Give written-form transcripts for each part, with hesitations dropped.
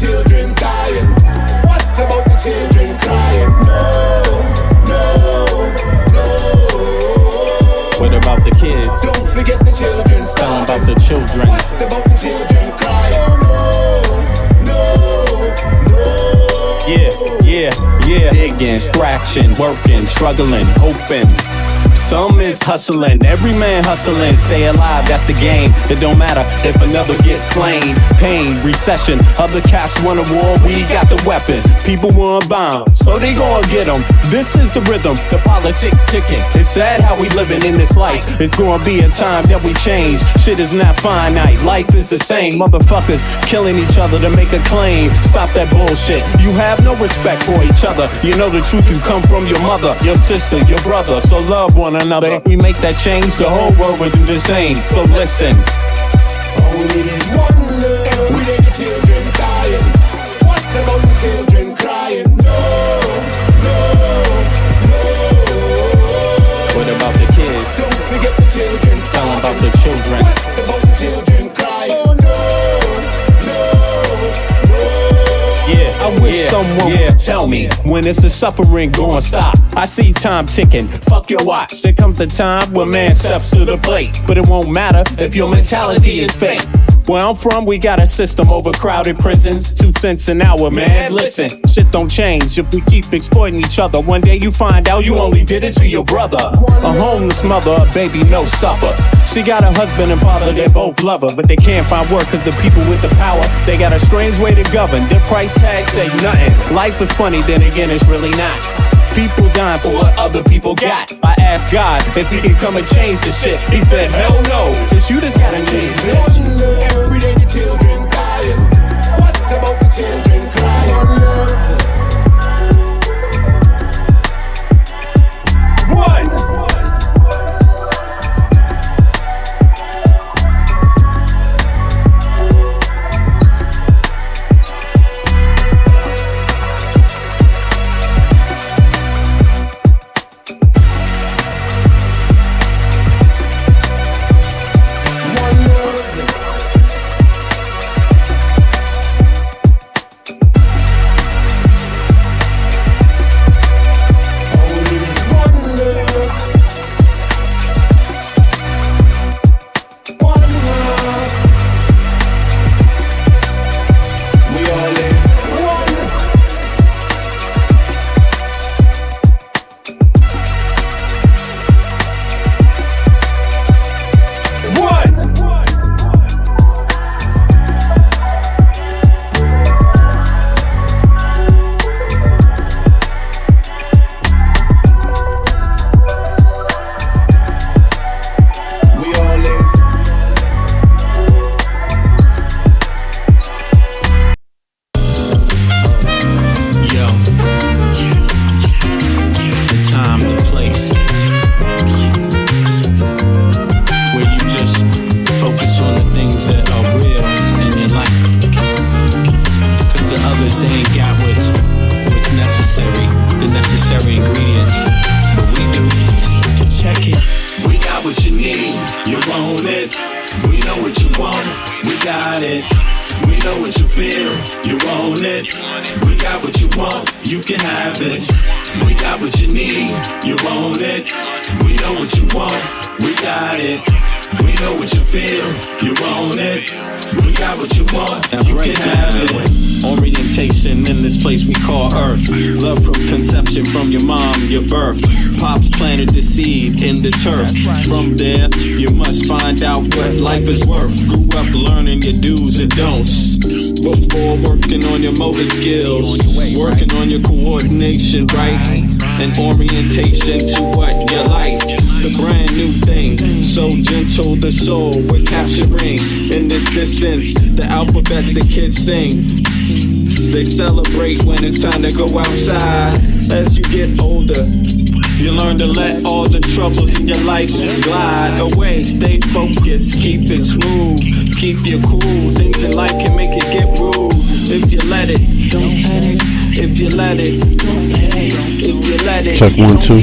children dying? What about the children crying? What about the kids? Don't forget the children. Tell them about the children. What about the children crying? Yeah. Digging, scratching, working, struggling, hoping. Some is hustling, every man hustling. Stay alive, that's the game. It don't matter if another gets slain. Pain, recession, other cats want a war. We got the weapon, people want bombs, so they gon' get them. This is the rhythm, the politics ticking. It's sad how we living in this life. It's gonna be a time that we change. Shit is not finite, life is the same. Motherfuckers killing each other to make a claim. Stop that bullshit, you have no respect for each other. You know the truth, you come from your mother, your sister, your brother. So love one another. If we make that change, the whole world will do the same. So listen. All we need is one love. Every day the children dying. What about the children crying? What about the kids? Don't forget the children. Tell them about the children. What about the children crying? I wish someone would tell me when is the suffering gonna stop. I see time ticking, fuck your watch. There comes a time when man steps to the plate, but it won't matter if your mentality is fake. Where I'm from, we got a system, overcrowded prisons, 2 cents an hour, man. Listen, shit don't change if we keep exploiting each other. One day you find out you only did it to your brother. A homeless mother, a baby, no supper. She got a husband and father, they both love her, but they can't find work cause the people with the power, they got a strange way to govern. Their price tag say nothing. Life is funny, then again it's really not. People dying for what other people got. I asked God if he can come and change the shit. He said, hell no, it's you that's gotta change this. Every day the children dying. What about the children crying? One. Orientation in this place we call Earth. Love from conception, from your mom, your birth. Pops planted the seed in the turf. From there, you must find out what life is worth. Grew up learning your do's and don'ts before working on your motor skills, working on your coordination, right? And orientation to what you like. The brand new thing, so gentle the soul we're capturing. In this distance, the alphabets the kids sing. They celebrate when it's time to go outside. As you get older, you learn to let all the troubles in your life just glide away. Stay focused, keep it smooth, keep you cool. Things in life can make it get rude. If you let it, don't let it. If you let it, don't let it. If you let it, check 1 2.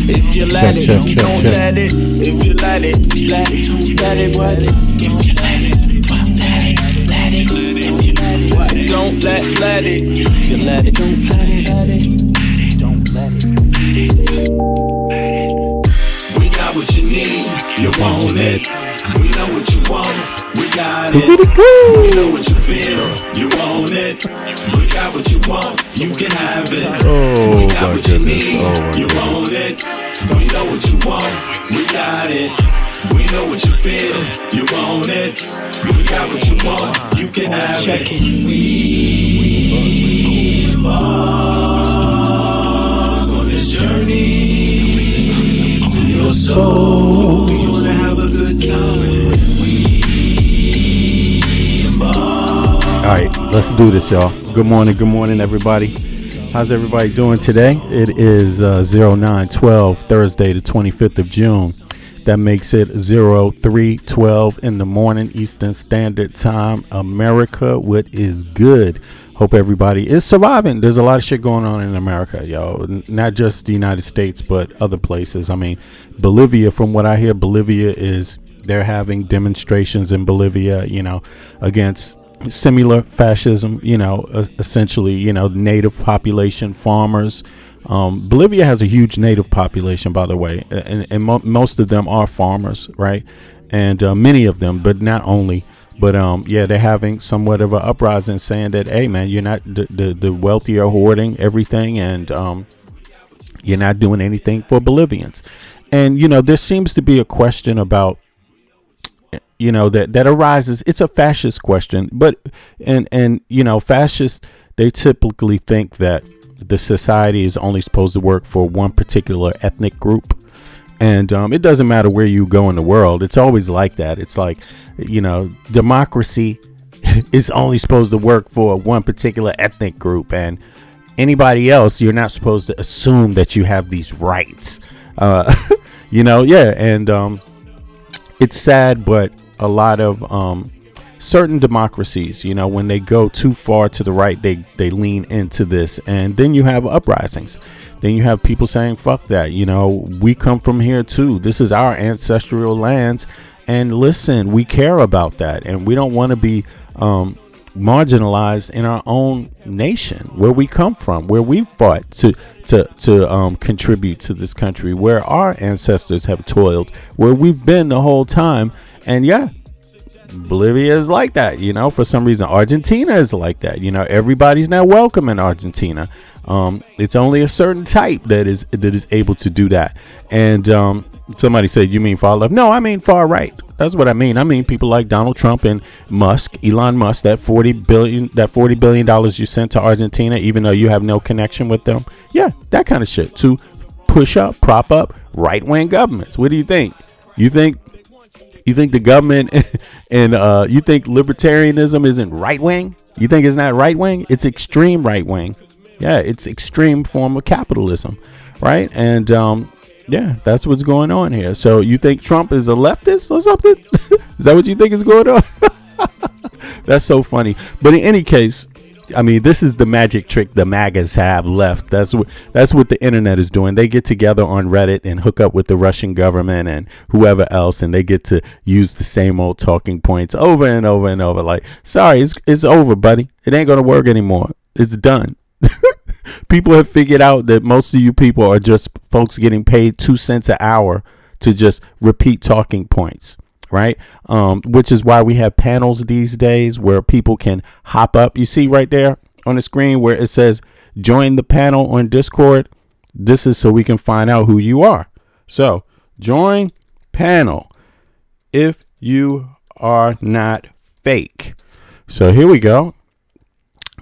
If you let it, don't let it. If you let it, let it, let it, what? If you let it, don't let it, let it. If you let it, don't don't let it. If you let it, don't let it. Don't let it. We got what you need, you want it. We know what you want, we got it. We know what you feel, you want it. We got what you want, you can have it. We got what you need, you want it. We know what you want, we got it. We know what you feel, you want it. We got what you want, you can have it. We embark on this journey through your soul. We wanna have a good time. We embark. All right, let's do this, y'all. Good morning, everybody. How's everybody doing today? It is 09/12, Thursday, the 25th of June. That makes it 03:12 in the morning, Eastern Standard Time. America, what is good? Hope everybody is surviving. There's a lot of shit going on in America, yo. Not just the United States, but other places. I mean, Bolivia, from what I hear, they're having demonstrations in Bolivia, against similar fascism, essentially, native population, farmers. Bolivia has a huge native population, by the way, and most of them are farmers, right? And many of them, but not only. But they're having somewhat of an uprising, saying that, hey, man, you're not the wealthy are hoarding everything, and you're not doing anything for Bolivians. And there seems to be a question about that arises. It's a fascist question, but and fascists, they typically think that the society is only supposed to work for one particular ethnic group. And it doesn't matter where you go in the world. It's always like that. It's like, democracy is only supposed to work for one particular ethnic group. And anybody else, you're not supposed to assume that you have these rights. And it's sad, but a lot of certain democracies, when they go too far to the right, they lean into this, and then you have uprisings. Then you have people saying, fuck that, we come from here too. This is our ancestral lands, and listen, we care about that, and we don't want to be marginalized in our own nation, where we come from, where we fought to contribute to this country, where our ancestors have toiled, where we've been the whole time. And Bolivia is like that, for some reason. Argentina is like that, everybody's not welcome in Argentina. It's only a certain type that is able to do that. And somebody said, you mean far left? No, I mean far right. That's what I mean. I mean people like Donald Trump and Elon Musk, that $40 billion you sent to Argentina, even though you have no connection with them. Yeah, that kind of shit, to prop up right-wing governments. What do you think? You think the government and you think libertarianism isn't right wing? You think it's not right wing? It's extreme right wing. Yeah, it's extreme form of capitalism, right? And that's what's going on here. So you think Trump is a leftist or something? Is that what you think is going on? That's so funny. But in any case, I mean, this is the magic trick the MAGAs have left. That's what the internet is doing. They get together on Reddit and hook up with the Russian government and whoever else, and they get to use the same old talking points over and over and over. Like, sorry, it's over, buddy. It ain't gonna work anymore. It's done. People have figured out that most of you people are just folks getting paid 2 cents an hour to just repeat talking points. Right. Which is why we have panels these days where people can hop up. You see right there on the screen where it says join the panel on Discord. This is so we can find out who you are. So join panel if you are not fake. So here we go.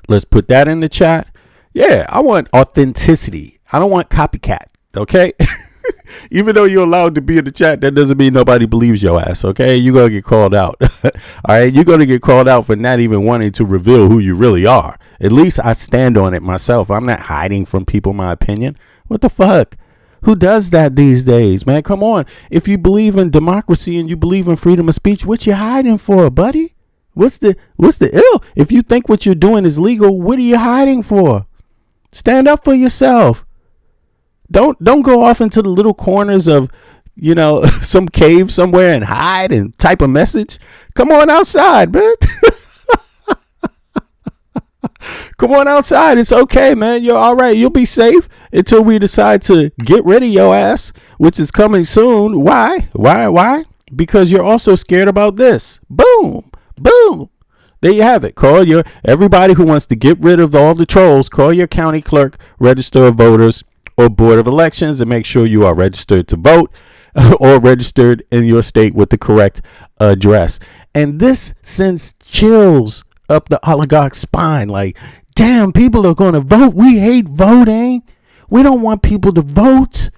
Let's put that in the chat. Yeah, I want authenticity. I don't want copycat. OK. Even though you're allowed to be in the chat, that doesn't mean nobody believes your ass. OK, you're going to get called out. All right. You're going to get called out for not even wanting to reveal who you really are. At least I stand on it myself. I'm not hiding from people my opinion. What the fuck? Who does that these days, man? Come on. If you believe in democracy and you believe in freedom of speech, what you hiding for, buddy? What's the ill? If you think what you're doing is legal, what are you hiding for? Stand up for yourself. Don't go off into the little corners of, some cave somewhere and hide and type a message. Come on outside, man. Come on outside. It's okay, man. You're all right. You'll be safe until we decide to get rid of your ass, which is coming soon. Why? Because you're also scared about this. Boom. Boom. There you have it. Call your everybody who wants to get rid of all the trolls. Call your county clerk, register of voters, or board of elections, and make sure you are registered to vote or registered in your state with the correct address. And this sends chills up the oligarch spine. Like, damn, people are going to vote. We hate voting. We don't want people to vote.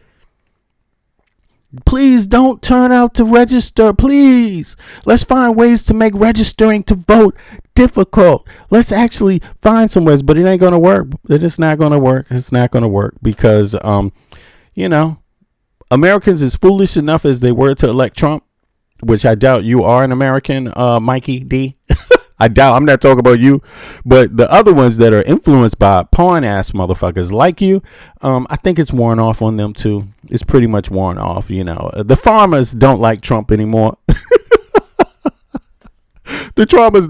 Please don't turn out to register. Please. Let's find ways to make registering to vote difficult. Let's actually find some ways, but it ain't going to work. It's not going to work. It's not going to work because, Americans is foolish enough as they were to elect Trump, which I doubt you are an American, Mikey D. I doubt. I'm not talking about you, but the other ones that are influenced by pawn ass motherfuckers like you, I think it's worn off on them too. It's pretty much worn off. The farmers don't like Trump anymore. The farmers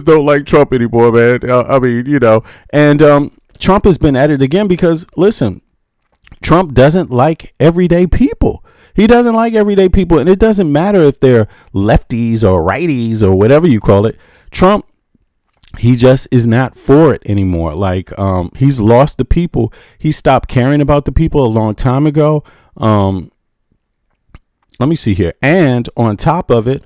don't like Trump anymore, man. And Trump has been at it again because listen, Trump doesn't like everyday people. He doesn't like everyday people, and it doesn't matter if they're lefties or righties or whatever you call it. Trump, he just is not for it anymore. Like, he's lost the people. He stopped caring about the people a long time ago. Let me see here. And on top of it,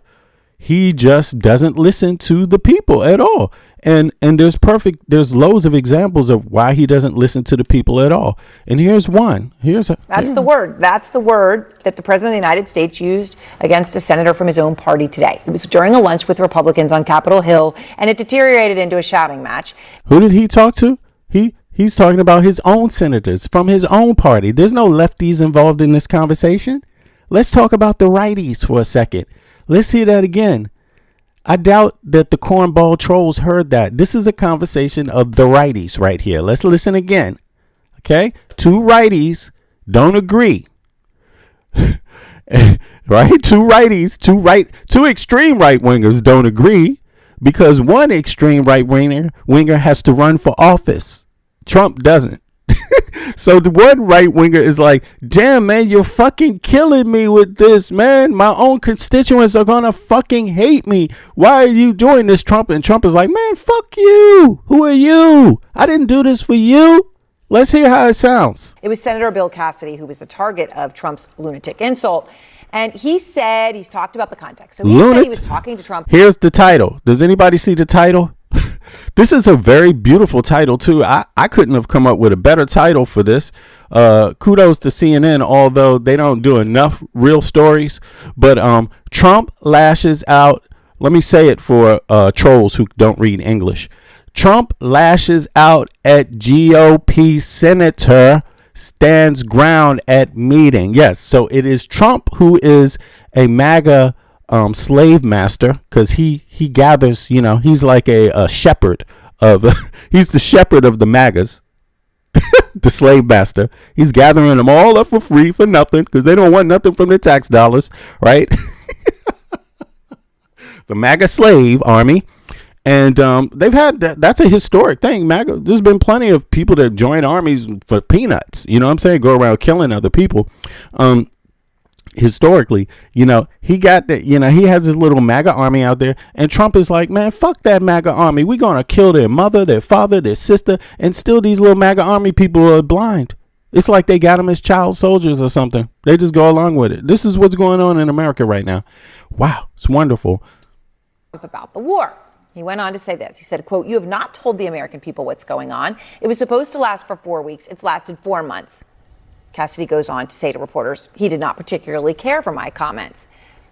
he just doesn't listen to the people at all. And there's loads of examples of why he doesn't listen to the people at all. And here's one. That's the word that the president of the United States used against a senator from his own party today. It was during a lunch with Republicans on Capitol Hill, and it deteriorated into a shouting match. Who did he talk to? He's talking about his own senators from his own party. There's no lefties involved in this conversation. Let's talk about the righties for a second. Let's hear that again. I doubt that the cornball trolls heard that. This is a conversation of the righties right here. Let's listen again. Okay? Two righties don't agree. Right? Two extreme right wingers don't agree because one extreme right winger has to run for office. Trump doesn't. So the one right winger is like, damn, man, you're fucking killing me with this, man. My own constituents are going to fucking hate me. Why are you doing this, Trump? And Trump is like, man, fuck you. Who are you? I didn't do this for you. Let's hear how it sounds. It was Senator Bill Cassidy who was the target of Trump's lunatic insult. And he's talked about the context. So said he was talking to Trump. Here's the title. Does anybody see the title? This is a very beautiful title, too. I couldn't have come up with a better title for this. Kudos to CNN, although they don't do enough real stories. But Trump lashes out. Let me say it for trolls who don't read English. Trump lashes out at GOP senator, stands ground at meeting. Yes, so it is Trump who is a MAGA slave master because he gathers, he's like a shepherd of he's the shepherd of the MAGAs. The slave master. He's gathering them all up for free for nothing because they don't want nothing from their tax dollars, right? The MAGA slave army. And they've had that's a historic thing. MAGA, there's been plenty of people that join armies for peanuts. You know what I'm saying? Go around killing other people. Historically, he got that, he has his little MAGA army out there, and Trump is like, man, fuck that MAGA army. We're going to kill their mother, their father, their sister, and still these little MAGA army people are blind. It's like they got them as child soldiers or something. They just go along with it. This is what's going on in America right now. Wow, it's wonderful. About the war. He went on to say this. He said, quote, "You have not told the American people what's going on. It was supposed to last for 4 weeks. It's lasted 4 months." Cassidy goes on to say to reporters, he did not particularly care for my comments.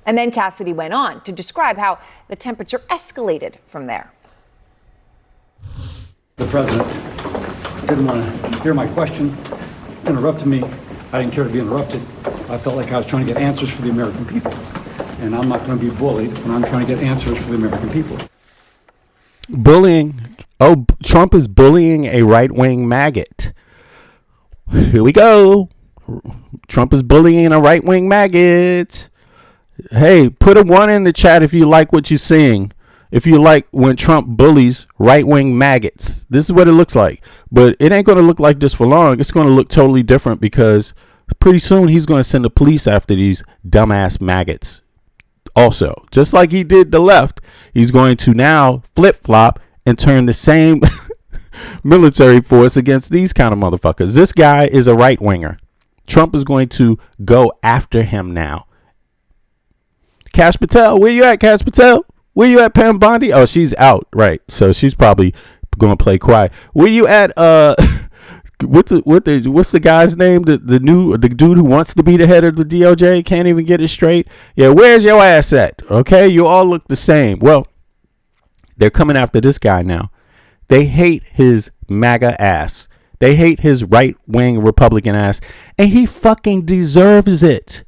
And then Cassidy went on to describe how the temperature escalated from there. The president didn't want to hear my question, interrupted me. I didn't care to be interrupted. I felt like I was trying to get answers for the American people. And I'm not going to be bullied when I'm trying to get answers for the American people. Bullying. Oh, Trump is bullying a right-wing maggot. Here we go. Trump is bullying a right-wing maggot. Hey, put a 1 in the chat if you like what you're seeing. if you like when Trump bullies right-wing maggots. This is what it looks like. But it ain't going to look like this for long. It's going to look totally different because pretty soon he's going to send the police after these dumbass maggots. Also, just like he did the left, he's going to now flip-flop and turn the same military force against these kind of motherfuckers. This guy is a right-winger. Trump is going to go after him now. Kash Patel, where you at, Kash Patel? Where you at, Pam Bondi? Oh, she's out, right? So she's probably going to play quiet. Where you at? What's the guy's name? The dude who wants to be the head of the DOJ can't even get it straight. Yeah, where's your ass at? Okay, you all look the same. Well, they're coming after this guy now. They hate his MAGA ass. They hate his right-wing Republican ass, and he fucking deserves it.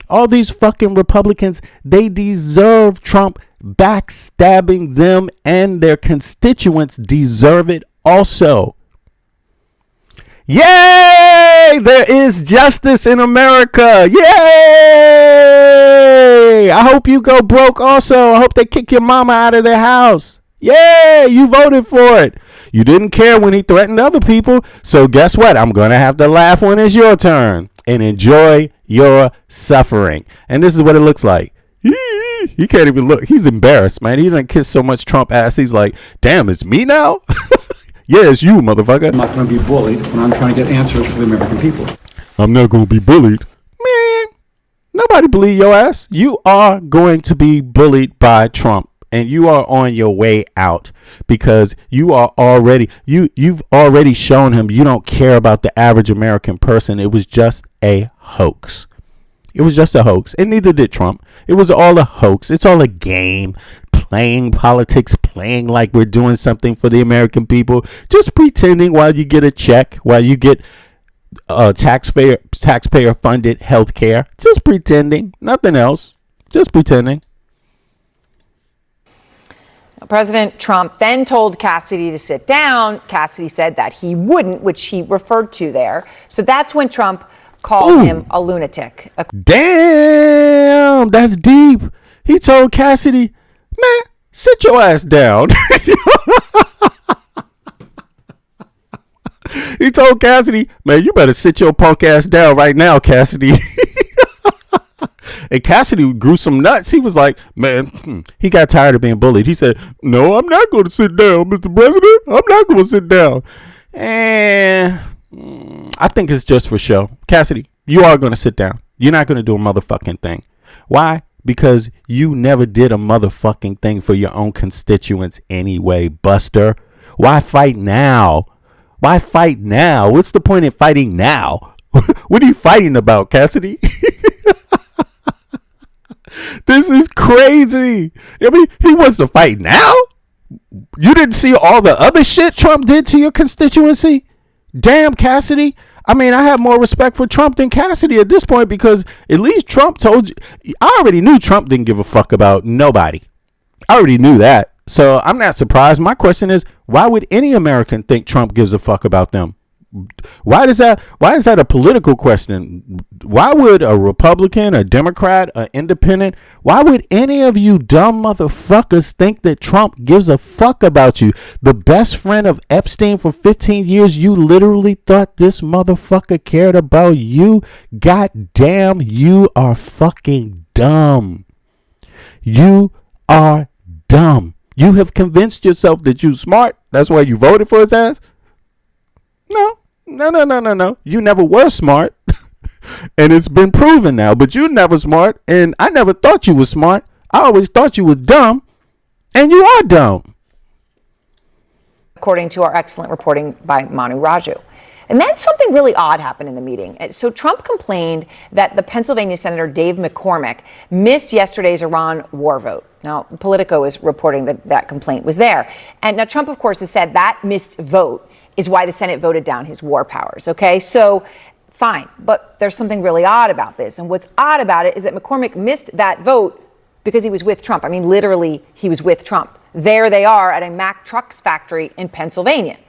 All these fucking Republicans, they deserve Trump backstabbing them, and their constituents deserve it also. Yay! There is justice in America. Yay! I hope you go broke also. I hope they kick your mama out of their house. Yay! You voted for it. You didn't care when he threatened other people. So guess what? I'm going to have to laugh when it's your turn and enjoy your suffering. And this is what it looks like. He can't even look. He's embarrassed, man. He done kissed so much Trump ass. He's like, damn, it's me now? Yeah, it's you, motherfucker. I'm not going to be bullied when I'm trying to get answers for the American people. I'm not going to be bullied. Man, nobody bullied your ass. You are going to be bullied by Trump. And you are on your way out because you've already shown him you don't care about the average American person. It was just a hoax. It was just a hoax. And neither did Trump. It was all a hoax. It's all a game. Playing politics, playing like we're doing something for the American people. Just pretending while you get a check, while you get taxpayer funded health care. Just pretending. Nothing else. Just pretending. President Trump then told Cassidy to sit down. Cassidy said that he wouldn't, which he referred to there. So that's when Trump called him a lunatic. Damn, that's deep. He told Cassidy, man, sit your ass down. He told Cassidy, man, you better sit your punk ass down right now, Cassidy. And Cassidy grew some nuts. He was like, man, he got tired of being bullied. He said, no, I'm not going to sit down, Mr. President. I'm not going to sit down. And I think it's just for show. Cassidy, you are going to sit down. You're not going to do a motherfucking thing. Why? Because you never did a motherfucking thing for your own constituents anyway, Buster. Why fight now? Why fight now? What's the point in fighting now? What are you fighting about, Cassidy? This is crazy. I mean, he wants to fight now? You didn't see all the other shit Trump did to your constituency? Damn, Cassidy. I mean, I have more respect for Trump than Cassidy at this point because at least Trump told you. I already knew Trump didn't give a fuck about nobody. I already knew that. So I'm not surprised. My question is, why would any American think Trump gives a fuck about them? Why is that a political question? Why would a Republican, a Democrat, an independent, why would any of you dumb motherfuckers think that Trump gives a fuck about you? The best friend of Epstein for 15 years, you literally thought this motherfucker cared about you? God damn, you are fucking dumb. You are dumb. You have convinced yourself that you're smart. That's why you voted for his ass? No. You never were smart. And it's been proven now. But you're never smart. And I never thought you were smart. I always thought you was dumb. And you are dumb. According to our excellent reporting by Manu Raju. And then something really odd happened in the meeting. So Trump complained that the Pennsylvania Senator Dave McCormick missed yesterday's Iran war vote. Now, Politico is reporting that that complaint was there. And now Trump, of course, has said that missed vote is why the Senate voted down his war powers. Okay, so fine. But there's something really odd about this. And what's odd about it is that McCormick missed that vote because he was with Trump. I mean, literally, he was with Trump. There they are at a Mack Trucks factory in Pennsylvania.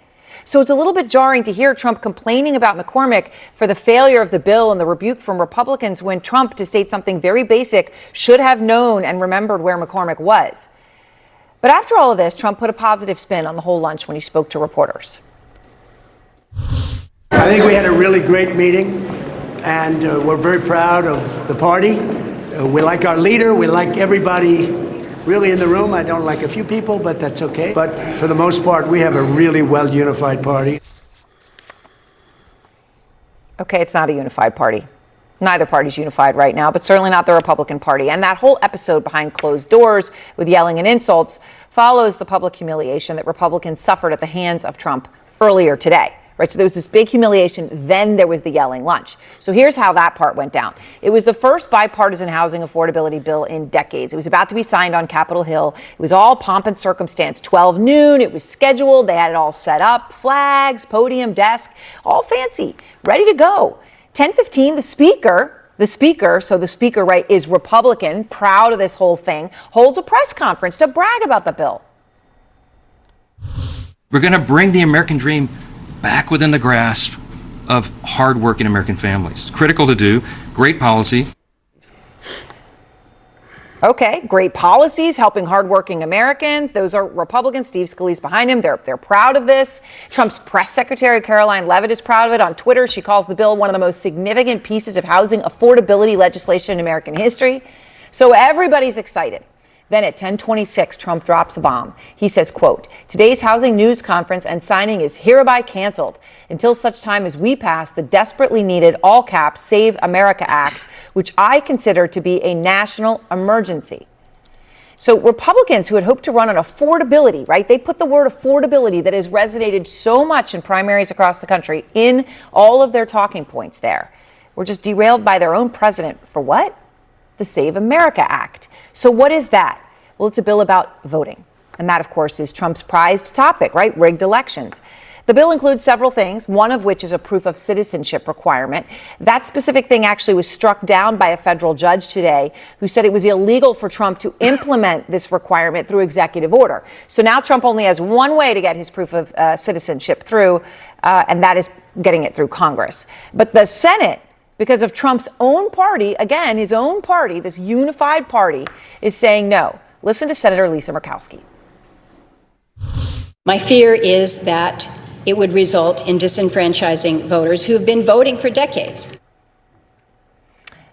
So it's a little bit jarring to hear Trump complaining about McCormick for the failure of the bill and the rebuke from Republicans when Trump, to state something very basic, should have known and remembered where McCormick was. But after all of this, Trump put a positive spin on the whole lunch when he spoke to reporters. I think we had a really great meeting, and we're very proud of the party. We like our leader. We like everybody really in the room. I don't like a few people, but that's okay. But for the most part, we have a really well-unified party. Okay, it's not a unified party. Neither party's unified right now, but certainly not the Republican Party. And that whole episode behind closed doors with yelling and insults follows the public humiliation that Republicans suffered at the hands of Trump earlier today. Right, so there was this big humiliation, then there was the yelling lunch. So here's how that part went down. It was the first bipartisan housing affordability bill in decades. It was about to be signed on Capitol Hill. It was all pomp and circumstance. 12 noon, it was scheduled. They had it all set up, flags, podium, desk, all fancy, ready to go. 10:15, the speaker, right, is Republican, proud of this whole thing, holds a press conference to brag about the bill. We're going to bring the American dream back within the grasp of hardworking American families. Critical to do, great policy. Okay, great policies helping hardworking Americans. Those are Republicans. Steve Scalise behind him. They're proud of this. Trump's press secretary, Caroline Leavitt, is proud of it. On Twitter, she calls the bill one of the most significant pieces of housing affordability legislation in American history. So everybody's excited. Then at 10:26, Trump drops a bomb. He says, quote, "Today's housing news conference and signing is hereby canceled until such time as we pass the desperately needed all caps Save America Act, which I consider to be a national emergency." So Republicans who had hoped to run on affordability, right? They put the word affordability that has resonated so much in primaries across the country in all of their talking points there, were just derailed by their own president for what? The Save America Act. So what is that? Well, it's a bill about voting. And that, of course, is Trump's prized topic, right? Rigged elections. The bill includes several things, one of which is a proof of citizenship requirement. That specific thing actually was struck down by a federal judge today who said it was illegal for Trump to implement this requirement through executive order. So now Trump only has one way to get his proof of citizenship through, and that is getting it through Congress. But the Senate, because of Trump's own party, again, his own party, this unified party, is saying no. Listen to Senator Lisa Murkowski. My fear is that it would result in disenfranchising voters who have been voting for decades.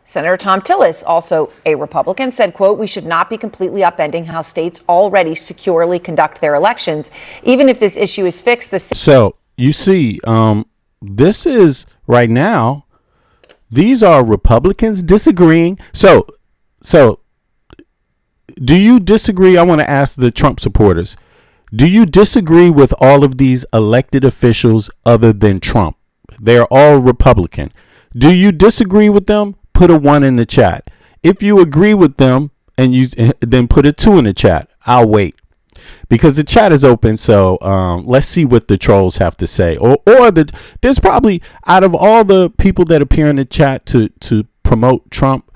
Senator Tom Tillis, also a Republican, said, quote, "We should not be completely upending how states already securely conduct their elections. Even if this issue is fixed, So you see, this is right now, these are Republicans disagreeing. So do you disagree? I want to ask the Trump supporters. Do you disagree with all of these elected officials other than Trump? They're all Republican. Do you disagree with them? Put a 1 in the chat. If you agree with them, and then put a 2 in the chat. I'll wait because the chat is open. So let's see what the trolls have to say. There's probably, out of all the people that appear in the chat to promote Trump,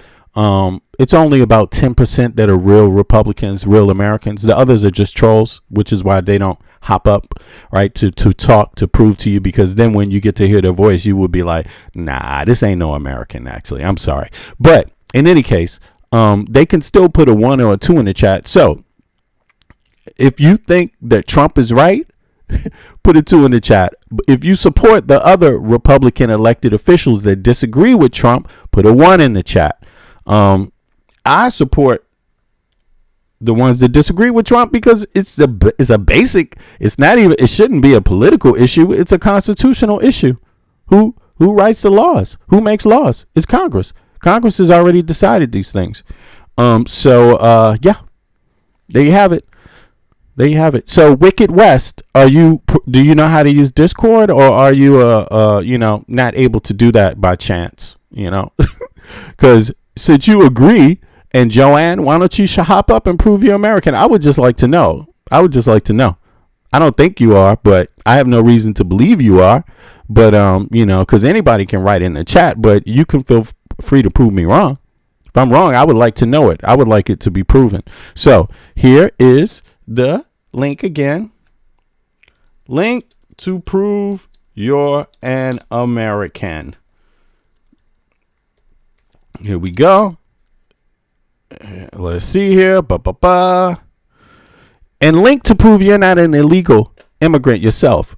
it's only about 10% that are real Republicans, real Americans. The others are just trolls, which is why they don't hop up, right, to talk, to prove to you, because then when you get to hear their voice, you will be like, nah, this ain't no American, actually. I'm sorry. But in any case, they can still put a 1 or a 2 in the chat. So if you think that Trump is right, put a 2 in the chat. If you support the other Republican elected officials that disagree with Trump, put a 1 in the chat. I support the ones that disagree with Trump because it's a basic. It's not even. It shouldn't be a political issue. It's a constitutional issue. Who writes the laws? Who makes laws? It's Congress. Congress has already decided these things. Yeah, there you have it. There you have it. So, Wicked West, do you know how to use Discord, or are you not able to do that by chance? Because since you agree, and Joanne, why don't you hop up and prove you're American? I would just like to know. I don't think you are, but I have no reason to believe you are. But because anybody can write in the chat, but you can feel free to prove me wrong. If I'm wrong, I would like to know it. I would like it to be proven. So here is the link again. Link to prove you're an American. Here we go. Let's see here. and link to prove you're not an illegal immigrant yourself.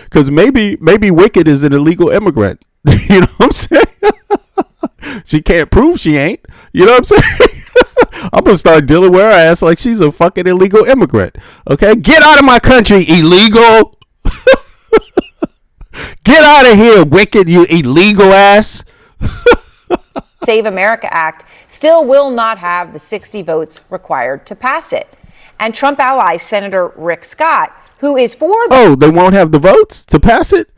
Because maybe Wicked is an illegal immigrant. You know what I'm saying? She can't prove she ain't. You know what I'm saying? I'm gonna start dealing with her ass like she's a fucking illegal immigrant. Okay, get out of my country, illegal. Get out of here, Wicked, you illegal ass. Save America Act still will not have the 60 votes required to pass it. And Trump ally Senator Rick Scott, who is for the... Oh, they won't have the votes to pass it?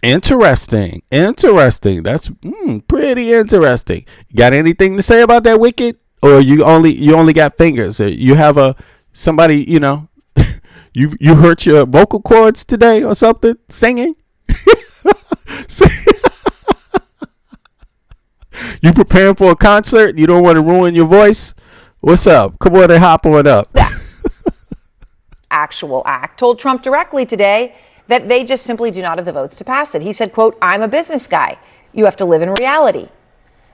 Interesting. That's pretty interesting. Got anything to say about that, Wicked? Or you only got fingers? You have somebody, you know, you hurt your vocal cords today or something singing? You preparing for a concert? You don't want to ruin your voice? What's up? Come on and hop on up. Actual act told Trump directly today that they just simply do not have the votes to pass it. He said, quote, I'm a business guy. You have to live in reality.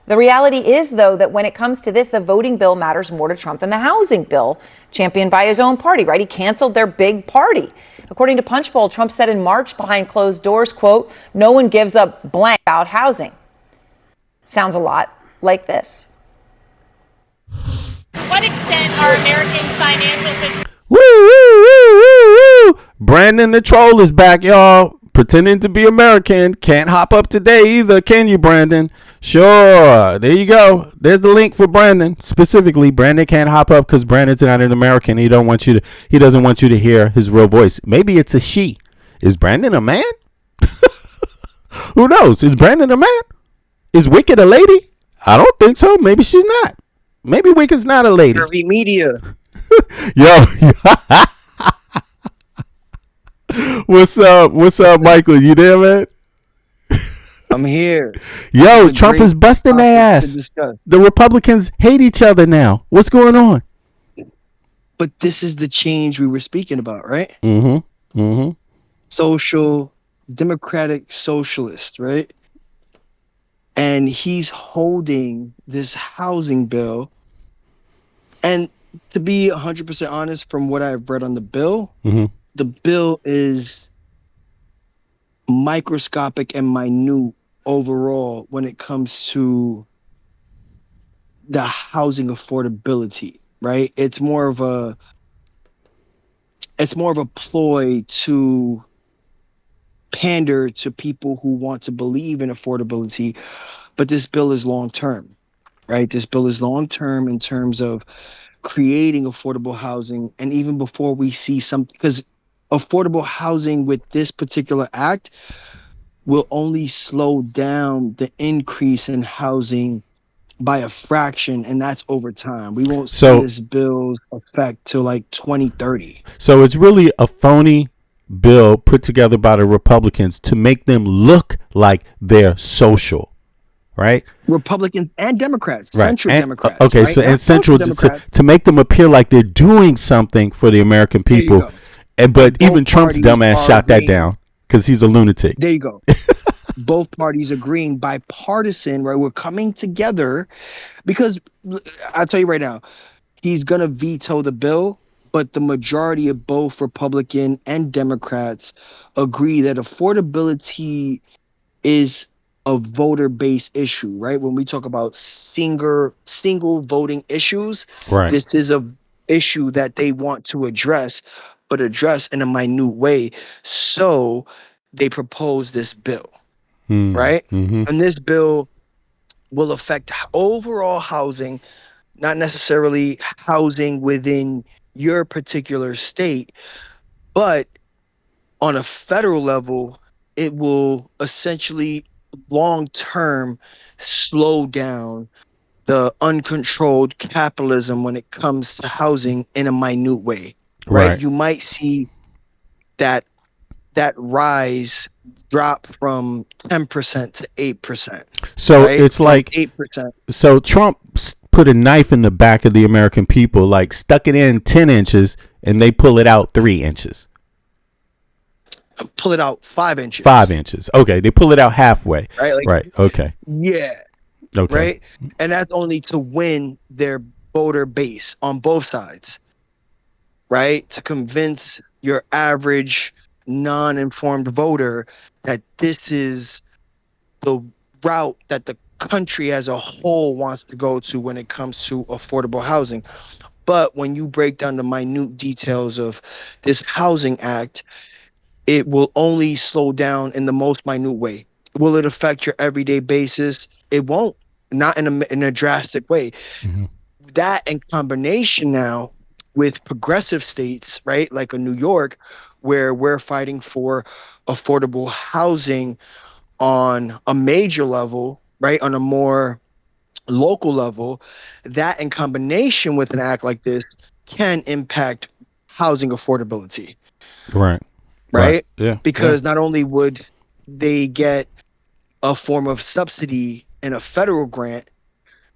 The reality is, though, that when it comes to this, the voting bill matters more to Trump than the housing bill championed by his own party, right? He canceled their big party. According to Punchbowl, Trump said in March behind closed doors, quote, no one gives a blank about housing. Sounds a lot like this. What extent are Americans' financial... Woo, woo, woo, woo, woo. Brandon the troll is back, y'all. Pretending to be American. Can't hop up today either, can you, Brandon? Sure. There you go. There's the link for Brandon. Specifically, Brandon can't hop up because Brandon's not an American. He doesn't want you to hear his real voice. Maybe it's a she. Is Brandon a man? Who knows? Is Brandon a man? Is Wicked a lady? I don't think so. Maybe she's not. Maybe Wicked's not a lady. Curvy media. Yo. What's up, Michael? You there, man? I'm here. Yo, Trump is busting their ass. The Republicans hate each other now. What's going on? But this is the change we were speaking about, right? Mm-hmm. Mm-hmm. Social, democratic socialist, right? And he's holding this housing bill. And to be 100% honest, from what I've read on the bill, the bill is microscopic and minute overall when it comes to the housing affordability, right? It's more of a ploy to pander to people who want to believe in affordability, but this bill is long term, right? This bill is long term in terms of creating affordable housing. And even before we see something, because affordable housing with this particular act will only slow down the increase in housing by a fraction, and that's over time. We won't see this bill's effect till like 2030. So it's really a phony bill put together by the Republicans to make them look like they're social, right? Republicans and Democrats, right. Central Democrats. Okay, right? so and central to make them appear like they're doing something for the American people. But even Trump's dumbass shot that down because he's a lunatic. There you go. Both parties agreeing, bipartisan, right? We're coming together because I'll tell you right now, he's going to veto the bill, but the majority of both Republican and Democrats agree that affordability is a voter-based issue, right? When we talk about single voting issues, right, this is a issue that they want to address, but address in a minute way. So they propose this bill, right? And this bill will affect overall housing, not necessarily housing within your particular state, but on a federal level, it will essentially long-term slow down the uncontrolled capitalism when it comes to housing in a minute way. Right. You might see that rise drop from 10% to 8%. So right? it's like 8%. So Trump put a knife in the back of the American people, like stuck it in 10 inches and they pull it out 3 inches. Pull it out 5 inches. 5 inches. Okay. They pull it out halfway. Right. Like, right. Okay. Yeah. Okay. Right. And that's only to win their voter base on both sides. right? To convince your average non-informed voter that this is the route that the country as a whole wants to go to when it comes to affordable housing. But when you break down the minute details of this housing act, it will only slow down in the most minute way. Will it affect your everyday basis? It won't, not in a drastic way. That in combination now with progressive states, right, like a New York, where we're fighting for affordable housing on a major level, right, on a more local level, that in combination with an act like this can impact housing affordability, Right. right? Yeah. Because not only would they get a form of subsidy and a federal grant,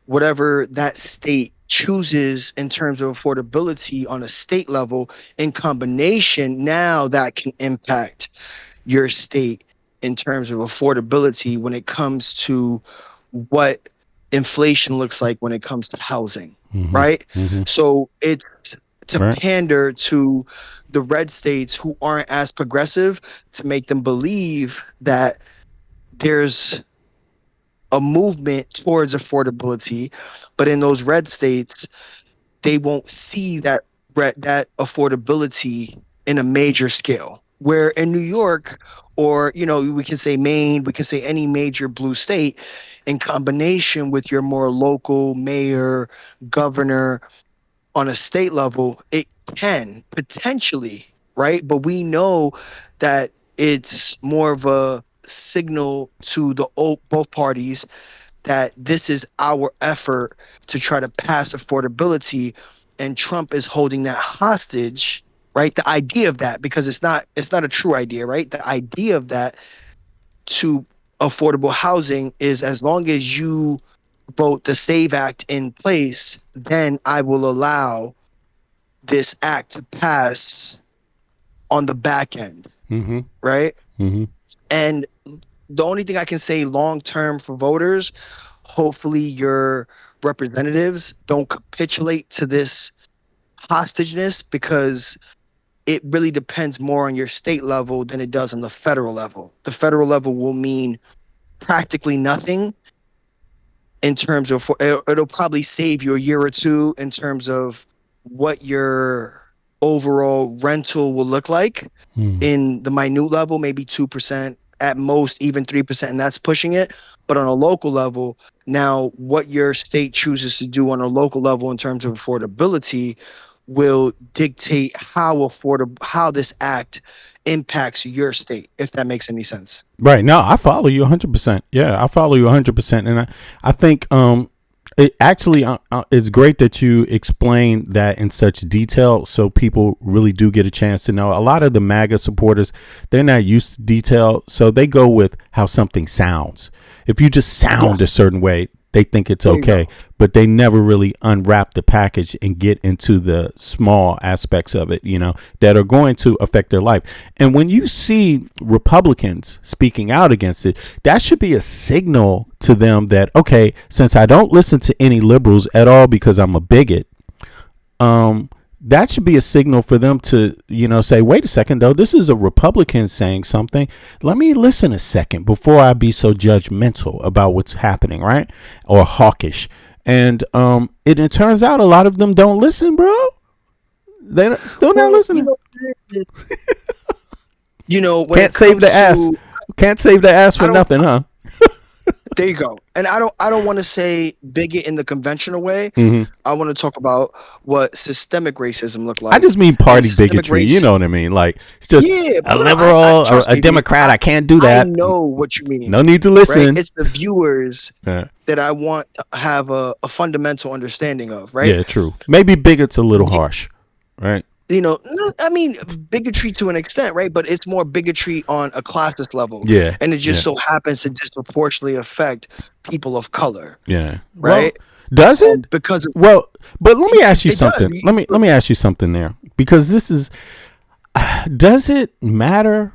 whatever that state chooses in terms of affordability on a state level, in combination, now that can impact your state in terms of affordability when it comes to what inflation looks like when it comes to housing, right? So it's to Right. pander to the red states who aren't as progressive, to make them believe that there's a movement towards affordability, but in those red states, they won't see that affordability in a major scale. Where in New York, or we can say Maine, we can say any major blue state, in combination with your more local mayor, governor on a state level, it can potentially, right? But we know that it's more of a signal to both parties that this is our effort to try to pass affordability, and Trump is holding that hostage, right? The idea of that, because it's not a true idea, right? The idea of that to affordable housing is, as long as you vote the SAVE Act in place, then I will allow this act to pass on the back end, right? And the only thing I can say long term for voters, hopefully your representatives don't capitulate to this hostageness, because it really depends more on your state level than it does on the federal level. The federal level will mean practically nothing in terms of, it'll probably save you a year or two in terms of what your overall rental will look like in the minute level, maybe 2%, at most even 3%, and that's pushing it. But on a local level, now what your state chooses to do on a local level in terms of affordability will dictate how this act impacts your state, if that makes any sense. Right. No, I follow you 100%. Yeah, I follow you 100%. And I think it actually it's great that you explain that in such detail, so people really do get a chance to know. A lot of the MAGA supporters, they're not used to detail, so they go with how something sounds. If you just sound a certain way, they think it's okay, but they never really unwrap the package and get into the small aspects of it, that are going to affect their life. And when you see Republicans speaking out against it, that should be a signal to them that, okay, since I don't listen to any liberals at all because I'm a bigot, that should be a signal for them to, say, wait a second, though, this is a Republican saying something. Let me listen a second before I be so judgmental about what's happening, right? Or hawkish. And it turns out a lot of them don't listen, bro. They're still not listening. When Can't save the ass. Can't save the ass for nothing, huh? There you go. And I don't want to say bigot in the conventional way. I want to talk about what systemic racism look like. I just mean party bigotry. You know what I mean? Like, it's just a liberal or a Democrat. I can't do that. I know what you mean. No need to listen. Right? It's the viewers that I want to have a fundamental understanding of, right? Yeah, true. Maybe bigot's a little harsh, right? I mean, bigotry to an extent, right? But it's more bigotry on a classist level. Yeah. And it just so happens to disproportionately affect people of color. Yeah. Right? Well, does it? Because but let me ask you something. Let me ask you something there, because this is, does it matter?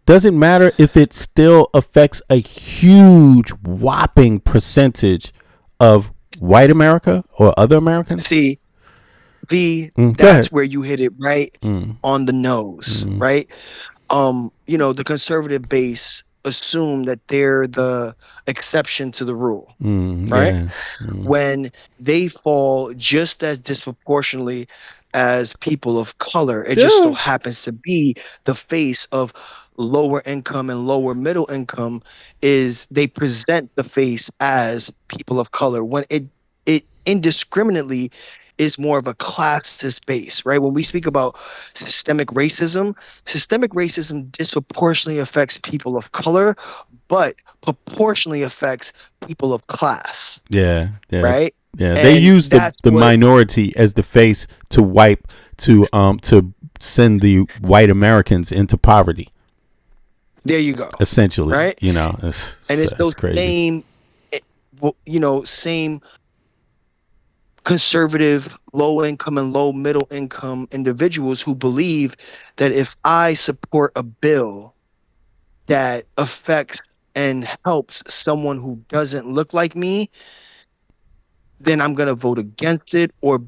Does it matter if it still affects a huge whopping percentage of white America or other Americans? See, V, Go that's ahead. where you hit it right on the nose, right? The conservative base assume that they're the exception to the rule, right? Yeah. When they fall just as disproportionately as people of color. It just so Yeah. happens to be the face of lower income and lower middle income is they present the face as people of color when it indiscriminately is more of a classist base, right? When we speak about systemic racism disproportionately affects people of color, but proportionally affects people of class, Yeah. Yeah. right? Yeah. They And use the that's the what minority as the face to wipe to send the white Americans into poverty. there you go, Essentially, right? And it's it's those crazy. same, same conservative, low income and low middle income individuals who believe that if I support a bill that affects and helps someone who doesn't look like me, then I'm going to vote against it or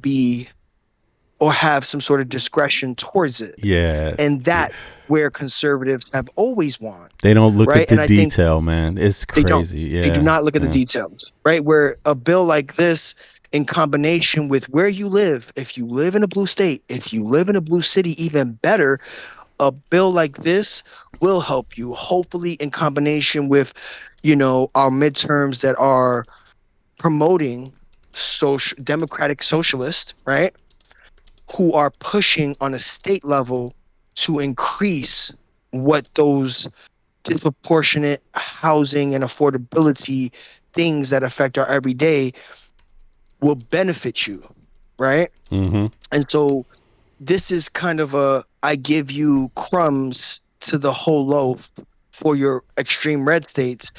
have some sort of discretion towards it. Yeah. And that's where conservatives have always won, They don't look right? at the And I think detail, man. It's they don't. crazy. They do Yeah. not look at the Yeah. details, right? Where a bill like this, in combination with where you live, if you live in a blue state, if you live in a blue city, even better, a bill like this will help you. Hopefully, in combination with, our midterms that are promoting democratic socialists, right? Who are pushing on a state level to increase what those disproportionate housing and affordability things that affect our everyday will benefit you, right? And so this is kind of I give you crumbs to the whole loaf for your extreme red states,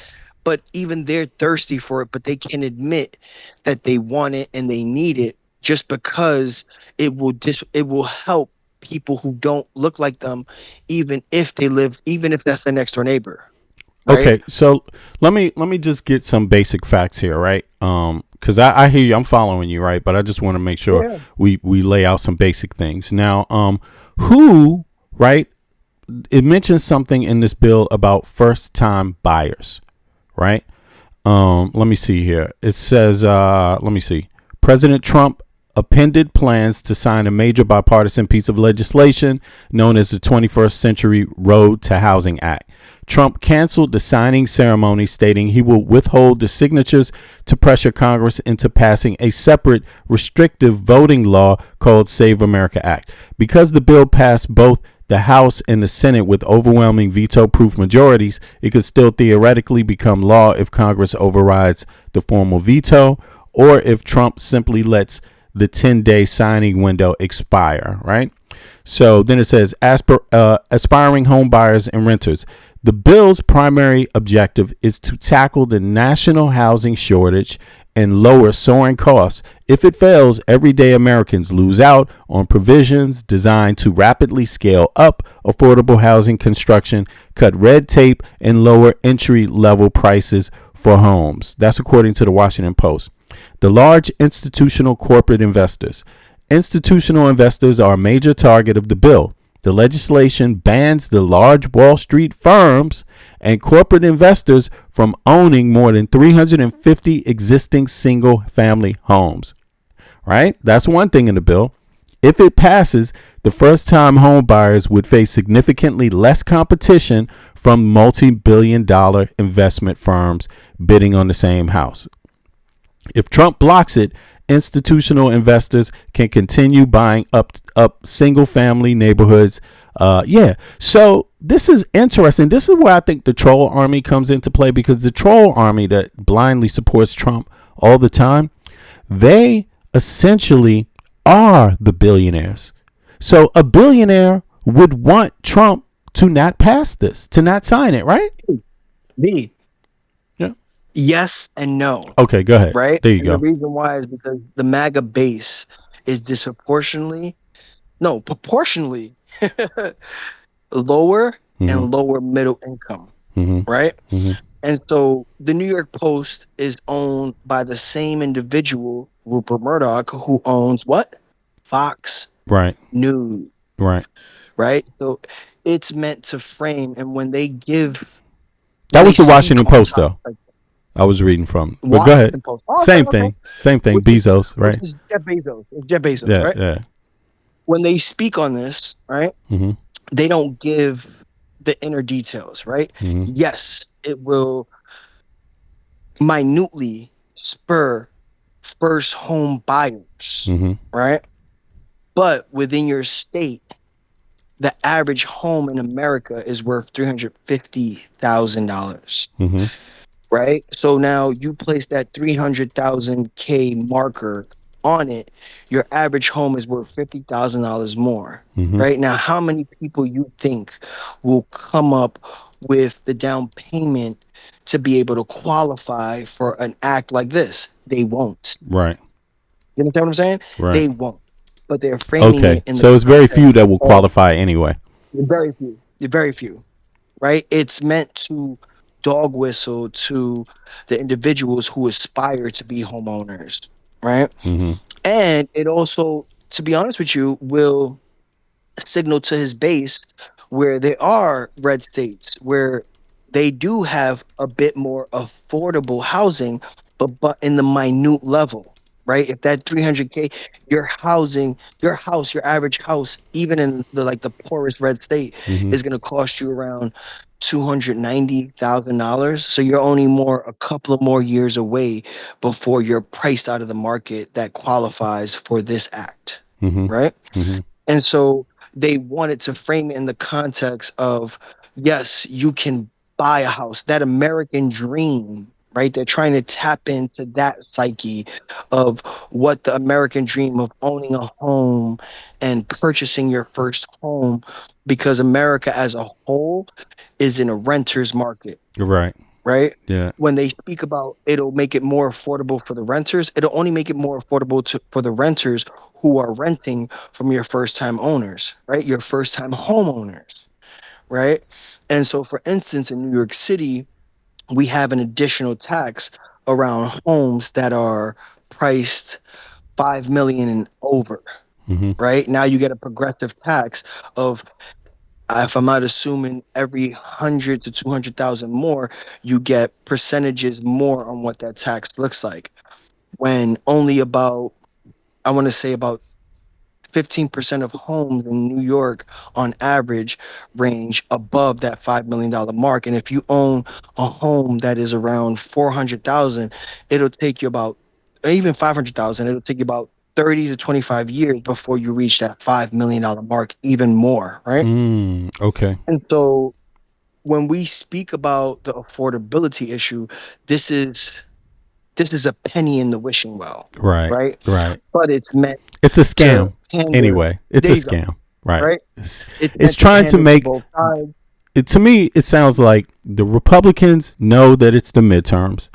but even they're thirsty for it, but they can admit that they want it and they need it just because it will help people who don't look like them, even if that's their next door neighbor, right? Okay, so let me just get some basic facts here, right? Because I hear you, I'm following you, right? But I just want to make sure Yeah. we lay out some basic things. Now, who, right? It mentions something in this bill about first time buyers, right? Let me see here. It says, let me see. President Trump appended plans to sign a major bipartisan piece of legislation known as the 21st Century Road to Housing Act. Trump canceled the signing ceremony, stating he will withhold the signatures to pressure Congress into passing a separate restrictive voting law called Save America Act. Because the bill passed both the House and the Senate with overwhelming veto-proof majorities, it could still theoretically become law if Congress overrides the formal veto or if Trump simply lets the 10-day signing window expire, right? So then it says, aspiring home buyers and renters. The bill's primary objective is to tackle the national housing shortage and lower soaring costs. If it fails, everyday Americans lose out on provisions designed to rapidly scale up affordable housing construction, cut red tape, and lower entry-level prices for homes. That's according to the Washington Post. The large institutional corporate investors. Institutional investors are a major target of the bill. The legislation bans the large Wall Street firms and corporate investors from owning more than 350 existing single-family homes. Right? That's one thing in the bill. If it passes, the first-time home buyers would face significantly less competition from multi-billion-dollar investment firms bidding on the same house. If Trump blocks it, institutional investors can continue buying up single family neighborhoods. So this is interesting. This is where I think the troll army comes into play, because the troll army that blindly supports Trump all the time, they essentially are the billionaires. So a billionaire would want Trump to not pass this, to not sign it, right? Me. Yeah. Yes and no. Okay, go ahead. Right? There you And go. the reason why is because the MAGA base is proportionally lower and lower middle income. Right? And so the New York Post is owned by the same individual, Rupert Murdoch, who owns what? Fox Right. News, Right. right? So it's meant to frame, and when they That was the speak Washington on Post, topics though. like I was reading from. But go ahead. Washington Post, oh, okay, Same okay, thing. Same thing. which is Bezos, which right? is Jeff Bezos. It's Jeff Bezos, Yeah. right? Yeah. When they speak on this, right, Mm-hmm. they don't give the inner details, right? Mm-hmm. Yes, it will minutely spur first home buyers, Mm-hmm. right? But within your state, the average home in America is worth $350,000, Mm-hmm. right? So now you place that 300,000 K marker on it, your average home is worth $50,000 more, Mm-hmm. right? Now, how many people you think will come up with the down payment to be able to qualify for an act like this? They won't. Right. You understand what I'm saying? Right. They won't. But they're framing Okay. it in the So it's very few context that will of qualify anyway. very few. Very few. Right? It's meant to dog whistle to the individuals who aspire to be homeowners. Right? Mm-hmm. And it also, to be honest with you, will signal to his base where there are red states where they do have a bit more affordable housing, but in the minute level, right? If that 300K, your housing, your average house, even in the poorest red state, Mm-hmm. is going to cost you around $290,000. So you're only a couple of more years away before you're priced out of the market that qualifies for this act, Mm-hmm. right? Mm-hmm. And so they wanted to frame it in the context of, yes, you can buy a house, that American dream, right? They're trying to tap into that psyche of what the American dream of owning a home and purchasing your first home, because America as a whole is in a renter's market, Right. right? Yeah. When they speak about it'll make it more affordable for the renters, it'll only make it more affordable for the renters who are renting from your first time owners, right? Your first time homeowners, right? And so, for instance, in New York City, we have an additional tax around homes that are priced 5 million and over, Mm-hmm. right? Now you get a progressive tax of, if I'm not assuming every 100 to 200,000 more, you get percentages more on what that tax looks like. When only about, I want to say about 15% of homes in New York on average range above that $5 million mark. And if you own a home that is around 400,000, it'll take you about, or even 500,000, it'll take you about 30 to 25 years before you reach that $5 million mark, even more, right? Okay. And so when we speak about the affordability issue, this is a penny in the wishing well, Right. right? Right. But it's meant It's a to scam. pander. Anyway, it's There a you go, scam. Right. right? It's It's meant to trying to pander make both sides. it, to me, it sounds like the Republicans know that it's the midterms.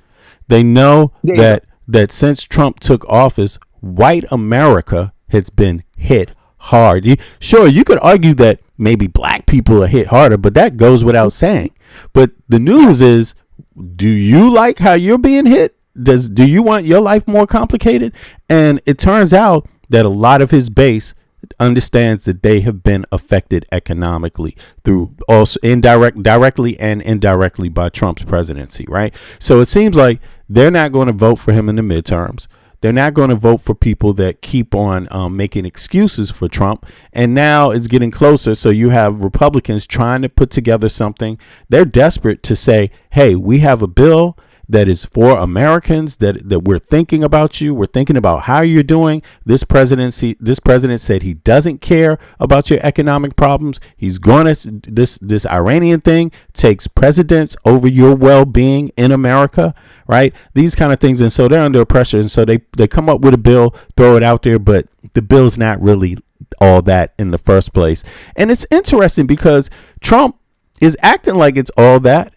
They know There you that since Trump took office, white America has been hit hard. Sure, you could argue that maybe black people are hit harder, but that goes without saying. But the news is, do you like how you're being hit? Do you want your life more complicated? And it turns out that a lot of his base understands that they have been affected economically through also directly and indirectly by Trump's presidency, right? So it seems like they're not going to vote for him in the midterms. They're not going to vote for people that keep on making excuses for Trump. And now it's getting closer. So you have Republicans trying to put together something. They're desperate to say, hey, we have a bill that is for Americans, that we're thinking about you. We're thinking about how you're doing. This president said he doesn't care about your economic problems. He's going to, this Iranian thing takes precedence over your well-being in America, right? These kind of things. And so they're under pressure. And so they come up with a bill, throw it out there, but the bill's not really all that in the first place. And it's interesting because Trump is acting like it's all that,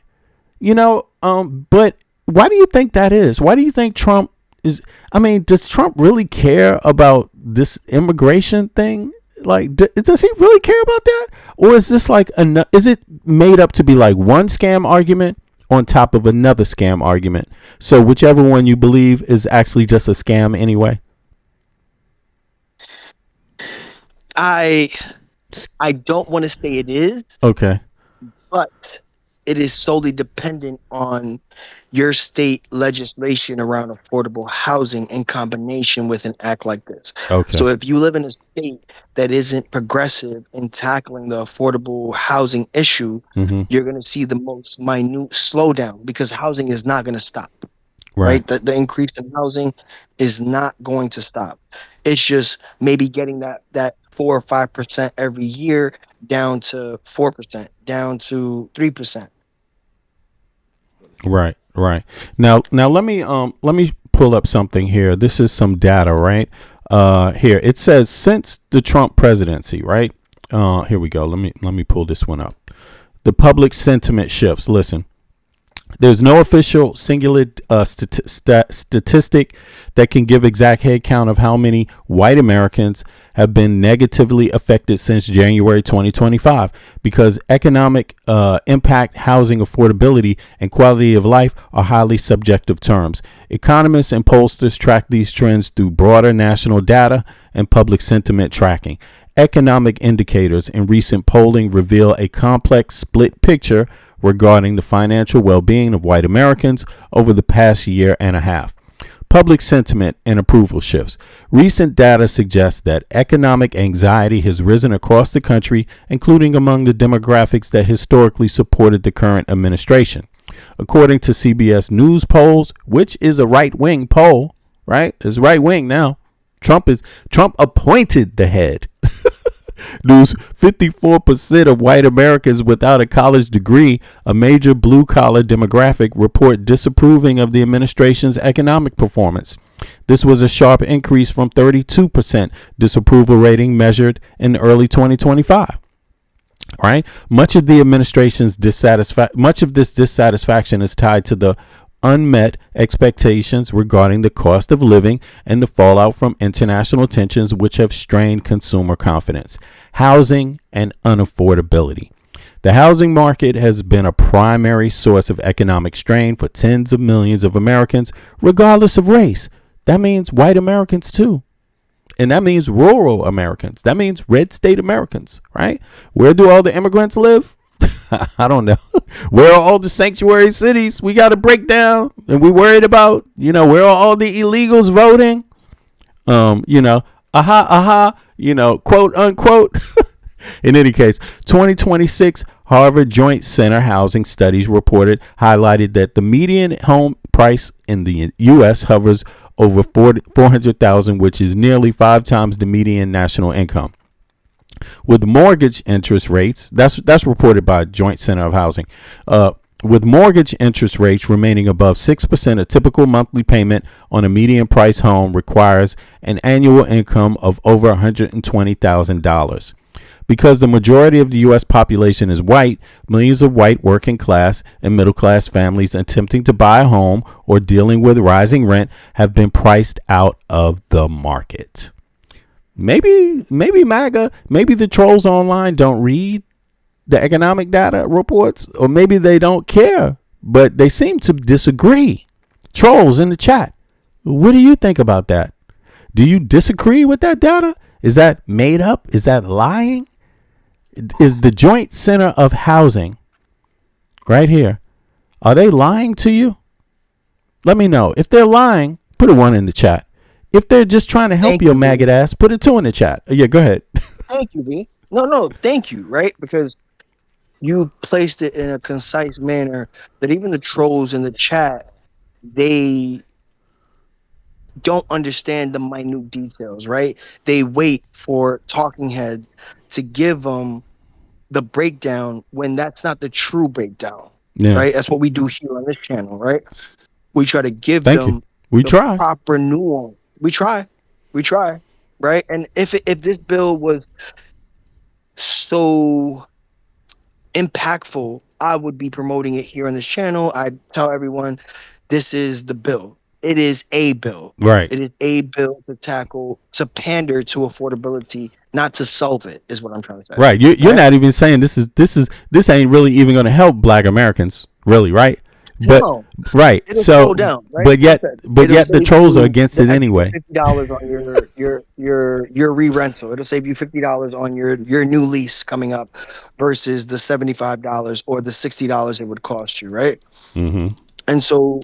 but why do you think that is? Why do you think Trump is? I mean, does Trump really care about this immigration thing? Like, does he really care about that? Or is this is it made up to be like one scam argument on top of another scam argument? So whichever one you believe is actually just a scam anyway. I don't want to say it is, Okay. but it is solely dependent on your state legislation around affordable housing in combination with an act like this. Okay. So if you live in a state that isn't progressive in tackling the affordable housing issue, Mm-hmm. you're going to see the most minute slowdown because housing is not going to stop. Right. Right? The increase in housing is not going to stop. It's just maybe getting that 4 or 5% every year down to 4%, down to 3%. Right. Right. Now let me pull up something here. This is some data, right? Here it says since the Trump presidency, right? Here we go. Let me pull this one up. The public sentiment shifts. Listen. There's no official singular statistic that can give exact head count of how many white Americans have been negatively affected since January 2025 because economic impact, housing affordability, and quality of life are highly subjective terms. Economists and pollsters track these trends through broader national data and public sentiment tracking. Economic indicators in recent polling reveal a complex split picture regarding the financial well-being of white Americans over the past year and a half. Public sentiment and approval shifts. Recent data suggests that economic anxiety has risen across the country, including among the demographics that historically supported the current administration. According to CBS News polls, which is a right-wing poll, right? It's right-wing now. Trump appointed the head. News 54% of white Americans without a college degree, a major blue-collar demographic, report disapproving of the administration's economic performance. This was a sharp increase from 32% disapproval rating measured in early 2025. Right? Much of this dissatisfaction is tied to the unmet expectations regarding the cost of living and the fallout from international tensions which have strained consumer confidence. Housing and unaffordability. The housing market has been a primary source of economic strain for tens of millions of Americans, regardless of race. That means white Americans too. And that means rural Americans. That means red state Americans, right? Where do all the immigrants live? I don't know. Where are all the sanctuary cities we got to break down and we worried about? Where are all the illegals voting? Quote unquote. In any case, 2026 Harvard Joint Center Housing Studies reported highlighted that the median home price in the U.S. hovers over $400,000, which is nearly 5 times the median national income. With mortgage interest rates, that's reported by Joint Center of Housing. With mortgage interest rates remaining above 6%, a typical monthly payment on a median price home requires an annual income of over $120,000. Because the majority of the U.S. population is white, millions of white working class and middle class families attempting to buy a home or dealing with rising rent have been priced out of the market. Maybe MAGA, maybe the trolls online don't read the economic data reports, or maybe they don't care, but they seem to disagree. Trolls in the chat, what do you think about that? Do you disagree with that data? Is that made up? Is that lying? Is the Joint Center of Housing right here, are they lying to you? Let me know. If they're lying, put a 1 in the chat. If they're just trying to help your maggot ass, put a 2 in the chat. Yeah, go ahead. Thank you, B. No, thank you, right? Because you placed it in a concise manner that even the trolls in the chat, they don't understand the minute details, right? They wait for talking heads to give them the breakdown when that's not the true breakdown, right? That's what we do here on this channel, right? We try to give them the proper nuance. We try, right? And if this bill was so impactful, I would be promoting it here on this channel. I tell everyone, this is the bill. It is a bill. Right. It is a bill to pander to affordability, not to solve it, is what I'm trying to say. Right. You're not even saying this ain't really even going to help Black Americans, really, right? but down. right. It'll So, slow down, right? but Like yet, I said, but it'll yet the save trolls are you against the it extra anyway. $50 on your re-rental. It'll save you $50 on your new lease coming up versus the $75 or the $60 it would cost you, right? Mm-hmm. And so,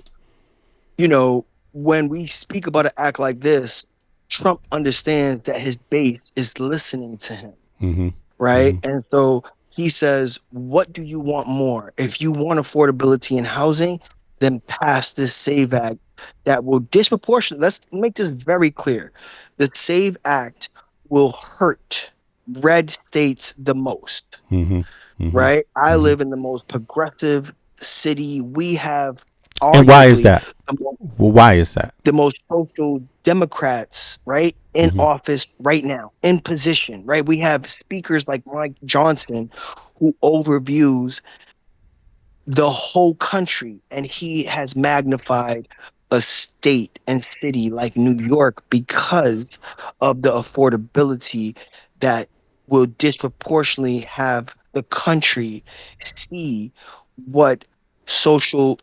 when we speak about an act like this, Trump understands that his base is listening to him, Mm-hmm. right? And so he says, what do you want more? If you want affordability in housing, then pass this SAVE Act that will disproportionately, let's make this very clear. The SAVE Act will hurt red states the most, Mm-hmm. Mm-hmm. right? I Mm-hmm. live in the most progressive city. We have And why is arguably that? Well, why is that? the most social Democrats, right, in Mm-hmm. office right now, in position, right? We have speakers like Mike Johnson, who overviews the whole country, and he has magnified a state and city like New York because of the affordability that will disproportionately have the country see what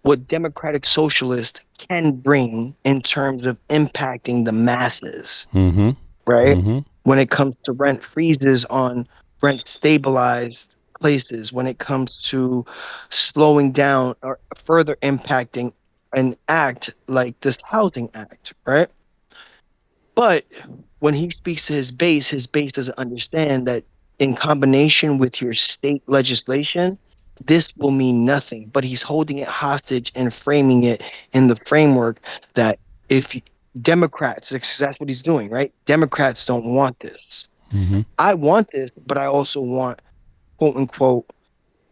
what democratic socialists can bring in terms of impacting the masses, Mm-hmm. right? Mm-hmm. When it comes to rent freezes on rent stabilized places, when it comes to slowing down or further impacting an act like this housing act, right? But when he speaks to his base doesn't understand that in combination with your state legislation, this will mean nothing. But he's holding it hostage and framing it in the framework that if Democrats, because that's what he's doing, right? Democrats don't want this. Mm-hmm. I want this, but I also want, quote unquote,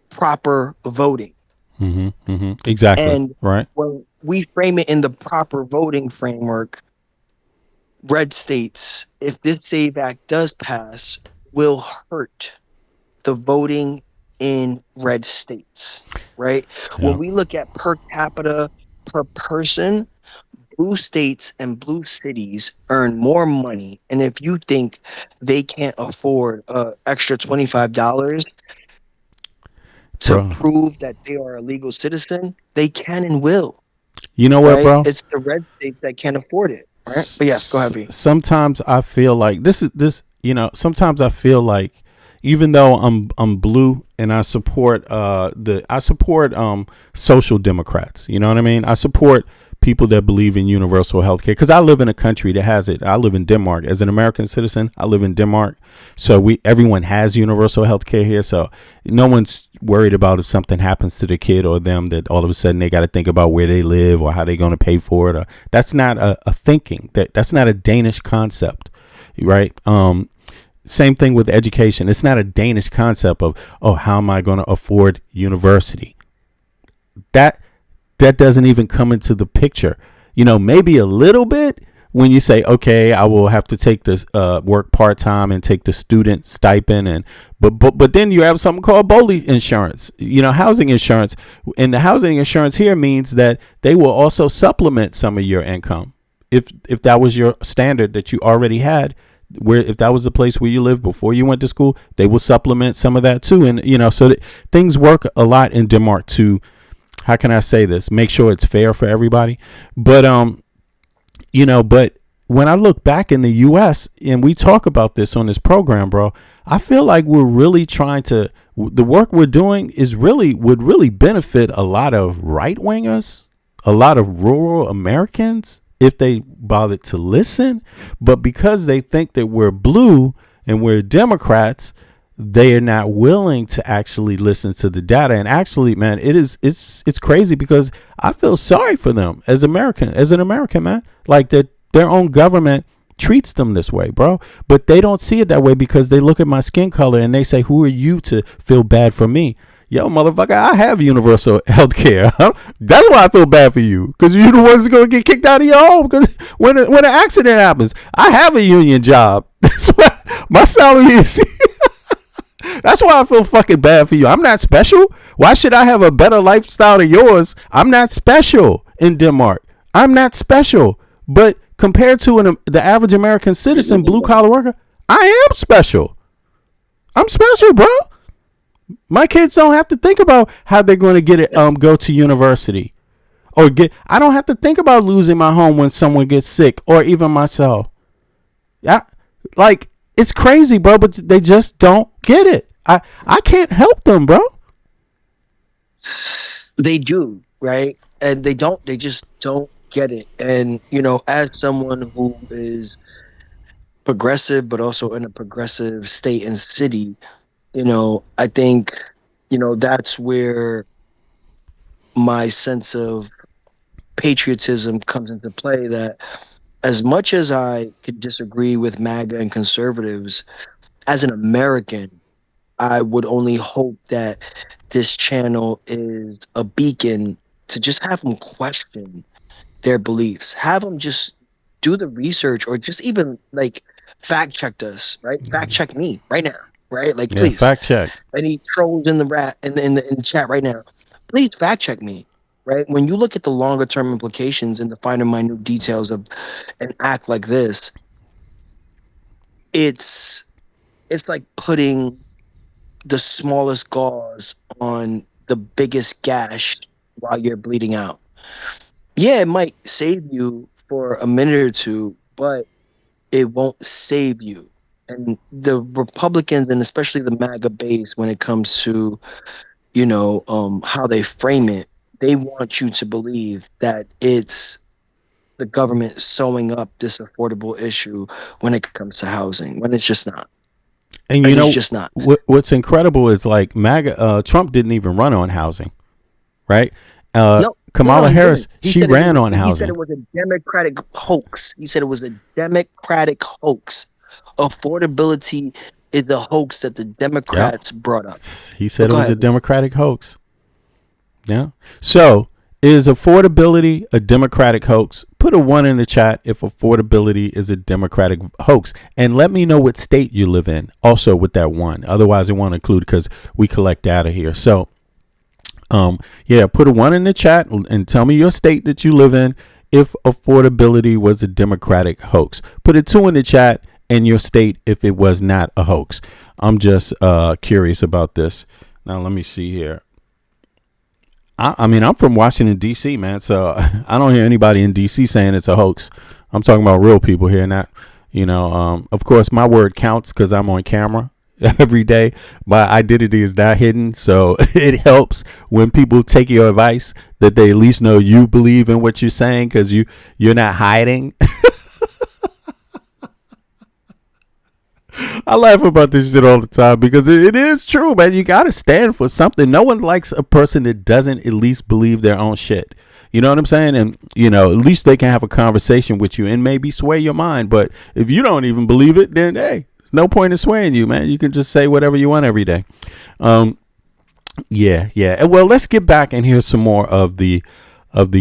proper voting. Mm-hmm. Mm-hmm. Exactly. And Right. when we frame it in the proper voting framework, red states, if this SAVE Act does pass, will hurt the voting in red states, right? Yeah. When we look at per capita, per person, blue states and blue cities earn more money. And if you think they can't afford an extra $25 to Bro. prove that they are a legal citizen, they can and will, You know what, right? bro? It's the red states that can't afford it, right? But yes, go ahead, B. Sometimes I feel like sometimes I feel like even though I'm blue and I support social democrats, you know what I mean? I support people that believe in universal health care because I live in a country that has it. I live in Denmark. As an American citizen, I live in Denmark. So everyone has universal health care here. So no one's worried about if something happens to the kid or them that all of a sudden they got to think about where they live or how they're going to pay for it. Or, that's not a thinking. That's not a Danish concept, right? Same thing with education. It's not a Danish concept of, oh, how am I going to afford university? That doesn't even come into the picture. Maybe a little bit when you say, okay, I will have to take this work part time and take the student stipend, but then you have something called BOLI insurance, housing insurance, and the housing insurance here means that they will also supplement some of your income if that was your standard that you already had. Where if that was the place where you lived before you went to school, they will supplement some of that too, and so that things work a lot in Denmark to, how can I say this? Make sure it's fair for everybody. But, but when I look back in the U.S. and we talk about this on this program, bro, I feel like we're really the work we're doing would really benefit a lot of right wingers, a lot of rural Americans if they bothered to listen. But because they think that we're blue and we're Democrats, they are not willing to actually listen to the data. And actually, man, it's crazy because I feel sorry for them as an American, man. Like that their own government treats them this way, bro. But they don't see it that way because they look at my skin color and they say, who are you to feel bad for me? Yo, motherfucker, I have universal health care. That's why I feel bad for you, because you're the ones going to get kicked out of your home because when an accident happens. I have a union job. That's why my salary is... That's why I feel fucking bad for you. I'm not special. Why should I have a better lifestyle than yours? I'm not special in Denmark. I'm not special. But compared to the average American citizen, blue collar worker, I am special. I'm special, bro. My kids don't have to think about how they're going to get it, go to university. or I don't have to think about losing my home when someone gets sick, or even myself. Yeah, like, it's crazy, bro, but they just don't get it. I can't help them, bro. They do, right? And they just don't get it. And, as someone who is progressive, but also in a progressive state and city, I think, that's where my sense of patriotism comes into play, that as much as I could disagree with MAGA and conservatives, as an American, I would only hope that this channel is a beacon to just have them question their beliefs, have them just do the research, or just even like fact check us, right? Fact check me right now, right? Like, Yeah, please, fact check. any trolls in the chat right now, please fact check me, right? When you look at the longer term implications and the finer minute details of an act like this, it's like putting the smallest gauze on the biggest gash while you're bleeding out. Yeah, it might save you for a minute or two, but it won't save you. And the Republicans, and especially the MAGA base, when it comes to, how they frame it, they want you to believe that it's the government sewing up this affordable issue when it comes to housing, when it's just not. And it's just not. What's incredible is, like, MAGA, Trump didn't even run on housing, right? Kamala Harris, she ran on housing. He said it was a Democratic hoax. Affordability is the hoax that the Democrats brought up. He said it was a Democratic hoax. Yeah. So, is affordability a Democratic hoax? Put a 1 in the chat if affordability is a Democratic hoax. And let me know what state you live in also with that 1. Otherwise, it won't include, because we collect data here. So, put a 1 in the chat and tell me your state that you live in if affordability was a Democratic hoax. Put a 2 in the chat and your state if it was not a hoax. I'm just curious about this. Now, let me see here. I mean, I'm from Washington, D.C., man, so I don't hear anybody in D.C. saying it's a hoax. I'm talking about real people here, not, of course, my word counts because I'm on camera every day. My identity is not hidden, so it helps when people take your advice that they at least know you believe in what you're saying, because you're not hiding. I laugh about this shit all the time because it is true, man. You got to stand for something. No one likes a person that doesn't at least believe their own shit. You know what I'm saying? And, at least they can have a conversation with you and maybe sway your mind. But if you don't even believe it, then, hey, there's no point in swaying you, man. You can just say whatever you want every day. Yeah. Well, let's get back and hear some more of the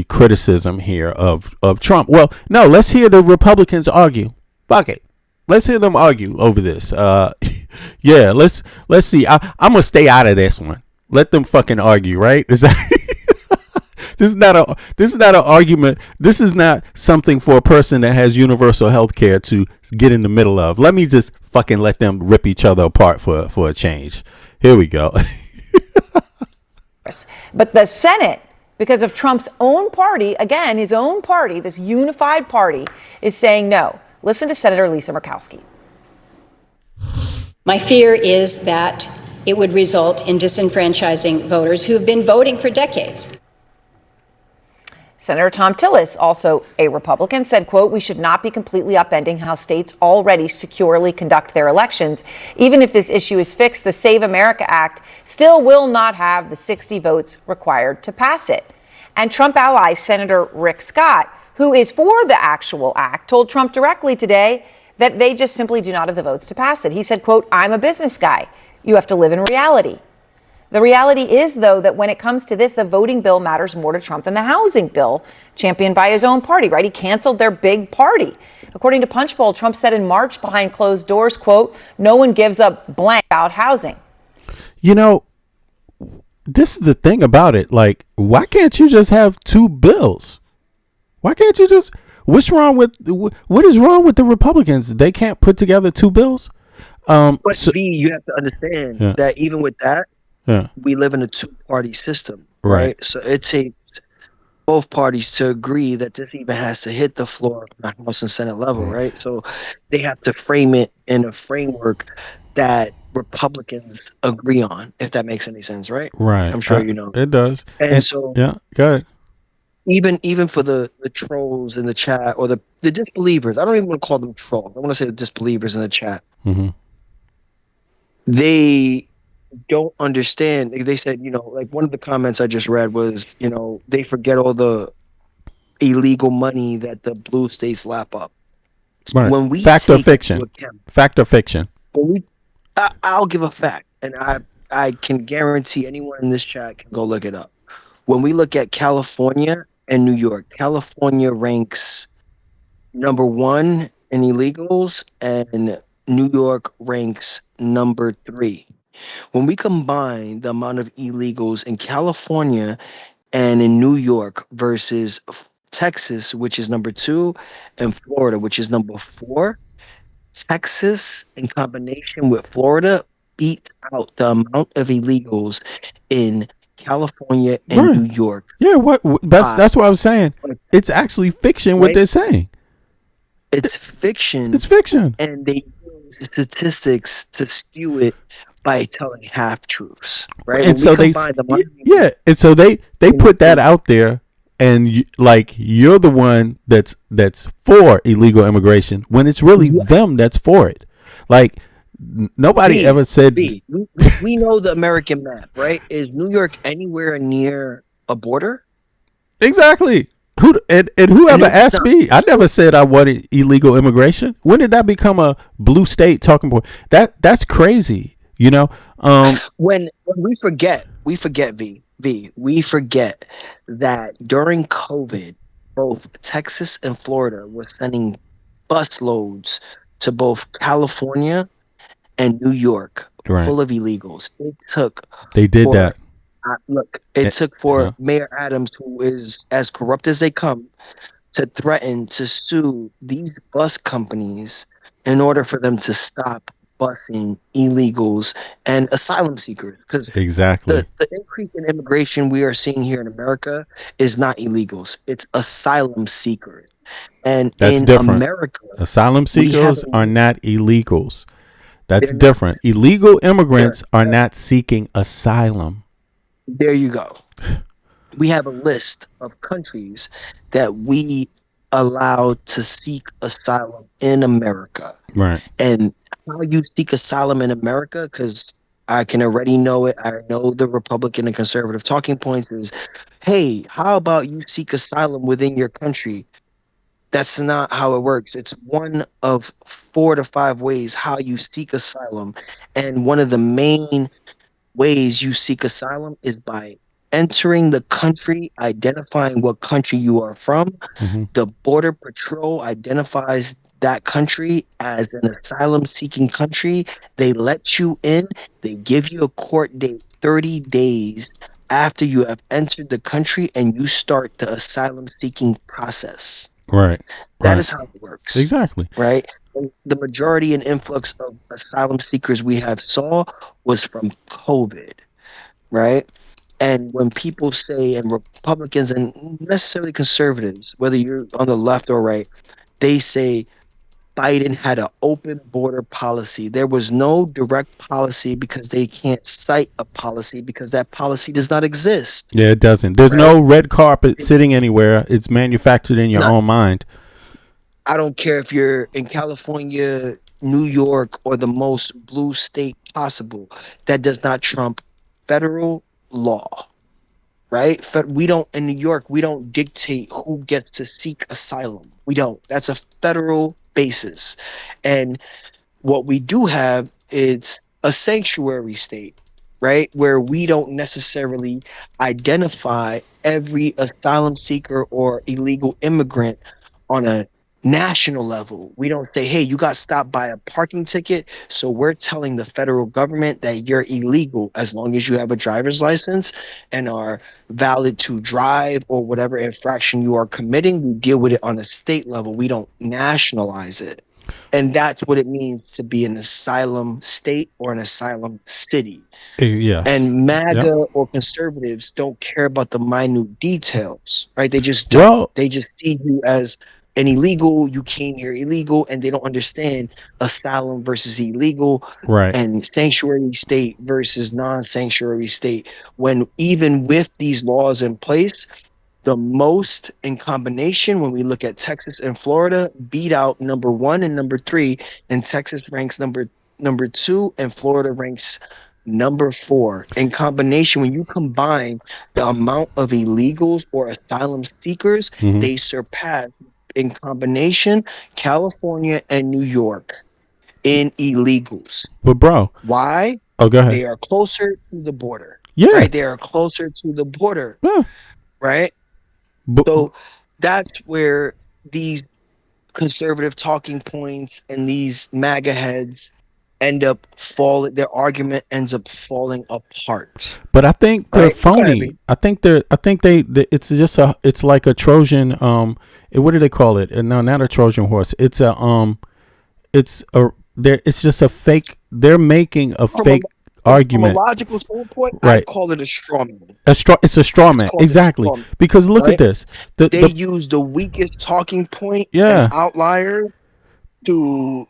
criticism here of Trump. Well, no, let's hear the Republicans argue. Fuck it. Let's hear them argue over this. Let's see. I'm gonna stay out of this one. Let them fucking argue, right? This is not an argument. This is not something for a person that has universal health care to get in the middle of. Let me just fucking let them rip each other apart for a change. Here we go. But the Senate, because of Trump's own party, again, his own party, this unified party, is saying no. Listen to Senator Lisa Murkowski. My fear is that it would result in disenfranchising voters who have been voting for decades. Senator Tom Tillis, also a Republican, said, quote, "We should not be completely upending how states already securely conduct their elections. Even if this issue is fixed, the Save America Act still will not have the 60 votes required to pass it." And Trump ally Senator Rick Scott, who is for the actual act, told Trump directly today that they just simply do not have the votes to pass it. He said, quote, "I'm a business guy. You have to live in reality." The reality is, though, that when it comes to this, the voting bill matters more to Trump than the housing bill championed by his own party, right? He canceled their big party. According to Punchbowl, Trump said in March behind closed doors, quote, "No one gives a blank about housing." This is the thing about it. Like, why can't you just have 2 bills? Why can't you just? What is wrong with the Republicans? They can't put together 2 bills. But you have to understand that even with that, we live in a 2-party system, right? So it takes both parties to agree that this even has to hit the floor on the House and Senate level, right? So they have to frame it in a framework that Republicans agree on, if that makes any sense, right? Right. I'm sure you know. It does. And And so yeah, go ahead. even for the trolls in the chat or the disbelievers, I don't even want to call them trolls. I want to say the disbelievers in the chat. Hmm. They don't understand. They said, like one of the comments I just read was, they forget all the illegal money that the blue states lap up. Right. When we Fact or take into fiction? account, Fact or fiction? when we, I'll give a fact, and I can guarantee anyone in this chat can go look it up. When we look at California and New York, California ranks number one in illegals, and New York ranks number three. When we combine the amount of illegals in California and in New York versus Texas, which is number two, and Florida, which is number four, Texas, in combination with Florida, beats out the amount of illegals in California and Right. New York. Yeah. That's By, that's what I was saying. It's actually fiction what right? they're saying. It's fiction, It's fiction. and they use statistics to skew it by telling half truths, right? And When we so combine the money, yeah, and so they in, put that out there, and like you're the one that's for illegal immigration when it's really yeah, them that's for it. Like nobody B, ever said B, we know the American map, right? Is New York anywhere near a border? exactly. And And whoever it's asked not. me, I never said I wanted illegal immigration. When did that become a blue state talking point? That's crazy. You know, When we forget we forget that during COVID, both Texas and Florida were sending bus loads to both California and New York right? full of illegals. It took They did for that. it Eh, took for yeah. Mayor Adams, who is as corrupt as they come, to threaten to sue these bus companies in order for them to stop busing illegals and asylum seekers. Because the, Exactly. the increase in immigration we are seeing here in America is not illegals, it's asylum seekers. And That's in different. America, Asylum we have seekers are not illegals. That's they're not. different. Illegal They're, immigrants are they're- not seeking asylum. there you go. We have a list of countries that we allow to seek asylum in America. Right. And how you seek asylum in America, because I can already know it. I know the Republican and conservative talking points is, hey, how about you seek asylum within your country? That's not how it works. It's one of 4 to 5 ways how you seek asylum. And one of the main ways you seek asylum is by entering the country, identifying what country you are from. Hmm. The Border Patrol identifies that country as an asylum seeking country. They let you in, they give you a court date 30 days after you have entered the country, and you start the asylum seeking process. Right. That Right. is how it works, Exactly. right? And the majority and influx of asylum seekers we have saw was from COVID, right? And when people say, and Republicans and necessarily conservatives, whether you're on the left or right, they say Biden had an open border policy. There was no direct policy because they can't cite a policy because that policy does not exist, Yeah, it doesn't. There's right? no red carpet sitting anywhere. It's manufactured in your None. own mind. I don't care if you're in California, New York, or the most blue state possible. That does not trump federal law, right? We don't, in New York, we don't dictate who gets to seek asylum. We don't. That's a federal basis. And what we do have is a sanctuary state, right? Where we don't necessarily identify every asylum seeker or illegal immigrant on a national level. We don't say, hey, you got stopped by a parking ticket, so we're telling the federal government that you're illegal as long as you have a driver's license and are valid to drive, or whatever infraction you are committing. We deal with it on a state level. We don't nationalize it. And that's what it means to be an asylum state or an asylum city. Yes. And Yep. MAGA or conservatives don't care about the minute details, right? They just don't. Well, They just see you as an illegal. You came here illegal, and they don't understand asylum versus illegal right. and sanctuary state versus non-sanctuary state. When even with these laws in place, the most in combination, when we look at Texas and Florida, beat out number 1 and number 3, and Texas ranks number 2, and Florida ranks number 4. In combination, when you combine the amount of illegals or asylum seekers, Hmm. they surpass in combination California and New York in illegals. But bro, Why? oh, go ahead. They are closer to the border, Yeah. right? They are closer to the border, Yeah. right? But So that's where these conservative talking points and these MAGA heads end up falling. Their argument ends up falling apart. but I think they're Right? Go ahead, phony. B. I think it's just it's like a Trojan what do they call it? No, not a Trojan horse. It's it's just a fake. They're making a From a, fake from a argument. logical standpoint, I Right. call it a straw man. It's a straw It's man. called a Exactly. straw man, Because look at right? this. They The use the weakest talking point and yeah. outlier to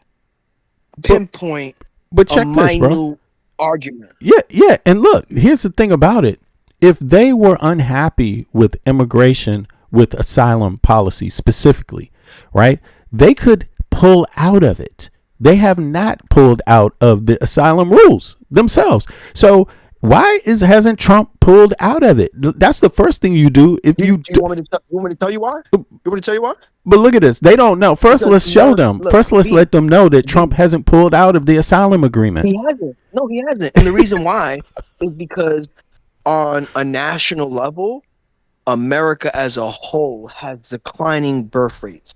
But pinpoint but a check this, bro. minute argument. Yeah. And look, here's the thing about it. If they were unhappy with immigration, with asylum policy specifically, right, they could pull out of it. They have not pulled out of the asylum rules themselves. So why hasn't Trump pulled out of it? That's the first thing you do if Do you you do. want me to you want me to tell you why? You want me to tell you why? But look at this. They don't know. First, Because let's show them. look, First, let's B, let them know that B, Trump hasn't pulled out of the asylum agreement. he hasn't. No, he hasn't. And the reason why is because on a national level, America as a whole has declining birth rates.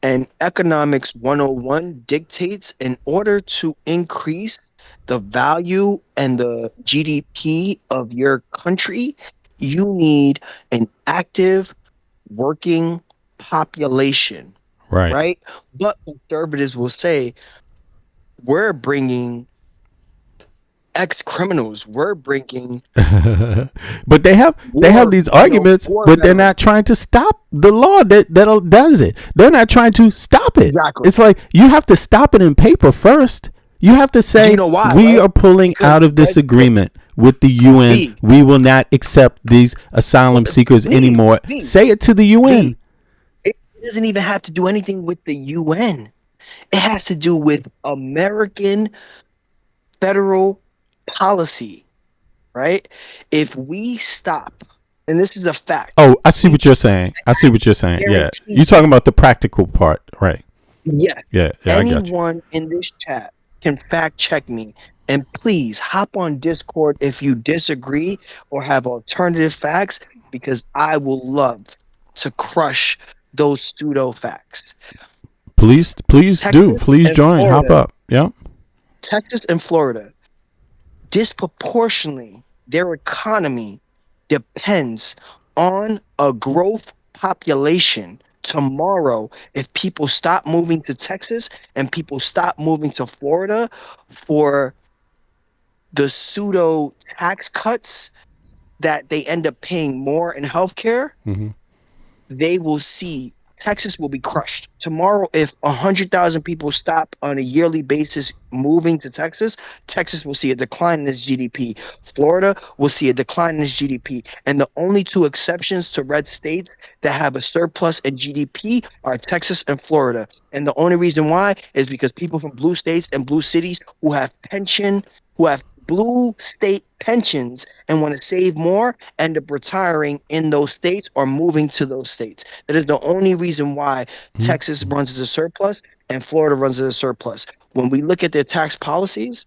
And Economics 101 dictates in order to increase the value and the GDP of your country, you need an active working population, Right. right? But conservatives will say, we're bringing ex-criminals, we're bringing But they have war, these arguments, war but they're veterans. not trying to stop the law that does it. They're not trying to stop it. Exactly. It's like you have to stop it in paper first. You have to Do say you know why, we right? are pulling Because out of this agreement with the UN. B, We will not accept these asylum seekers B, anymore. B, Say it to the UN. B. It doesn't even have to do anything with the UN. It has to do with American federal policy, right? If we stop, and this is a fact, Oh, I see we what you're saying. I see what you're saying. Yeah. guarantee, You're talking about the practical part, right? yes, Yeah, I got you. anyone in this chat can fact check me. And please hop on Discord if you disagree or have alternative facts, because I will love to crush those pseudo facts. Please do. Texas Please and join. Hop Florida, up. Yeah. Texas and Florida, disproportionately, their economy depends on a growth population. Tomorrow, if people stop moving to Texas and people stop moving to Florida for the pseudo tax cuts that they end up paying more in healthcare, Hmm. they will see Texas will be crushed. Tomorrow, if 100,000 people stop on a yearly basis moving to Texas, Texas will see a decline in its GDP. Florida will see a decline in its GDP. And the only two exceptions to red states that have a surplus in GDP are Texas and Florida. And the only reason why is because people from blue states and blue cities who have blue state pensions and want to save more end up retiring in those states or moving to those states. That is the only reason why Texas runs as a surplus and Florida runs as a surplus. When we look at their tax policies,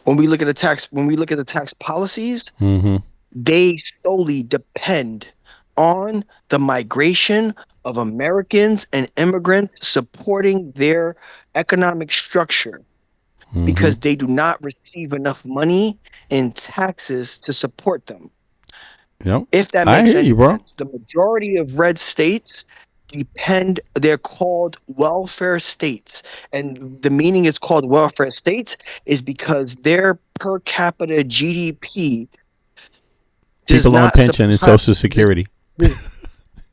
when we look at the tax policies, Hmm. they solely depend on the migration of Americans and immigrants supporting their economic structure, because they do not receive enough money in taxes to support them. Yep. If that I makes hear any you, bro. sense. The majority of red states they're called welfare states. And the meaning it's called welfare states is because their per capita GDP does People on not pension and surpass Social Security.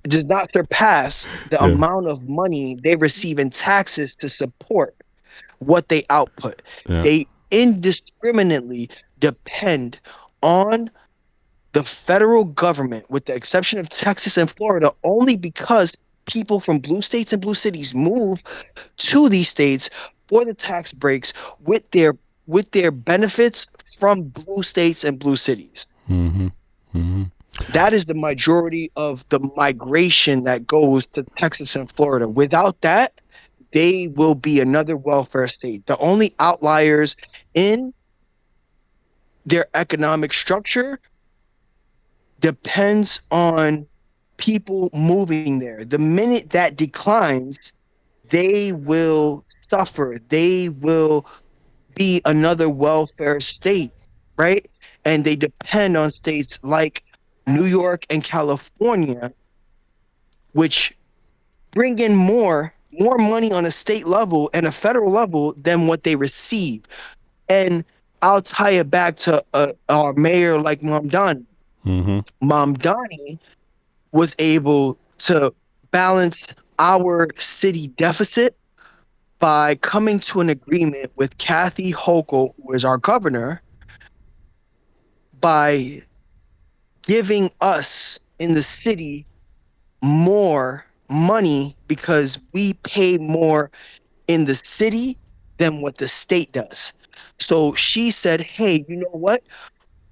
does not surpass the Yeah. amount of money they receive in taxes to support what they output. Yeah. They indiscriminately depend on the federal government, with the exception of Texas and Florida, only because people from blue states and blue cities move to these states for the tax breaks with their benefits from blue states and blue cities. Mm-hmm. Mm-hmm. That is the majority of the migration that goes to Texas and Florida. Without that, they will be another welfare state. The only outliers in their economic structure depends on people moving there. The minute that declines, they will suffer. They will be another welfare state, right? And they depend on states like New York and California, which bring in more money on a state level and a federal level than what they receive. And I'll tie it back to our mayor like Mamdani. Mm-hmm. Mamdani was able to balance our city deficit by coming to an agreement with Kathy Hochul, who is our governor, by giving us in the city more money because we pay more in the city than what the state does. So she said, hey, you know what?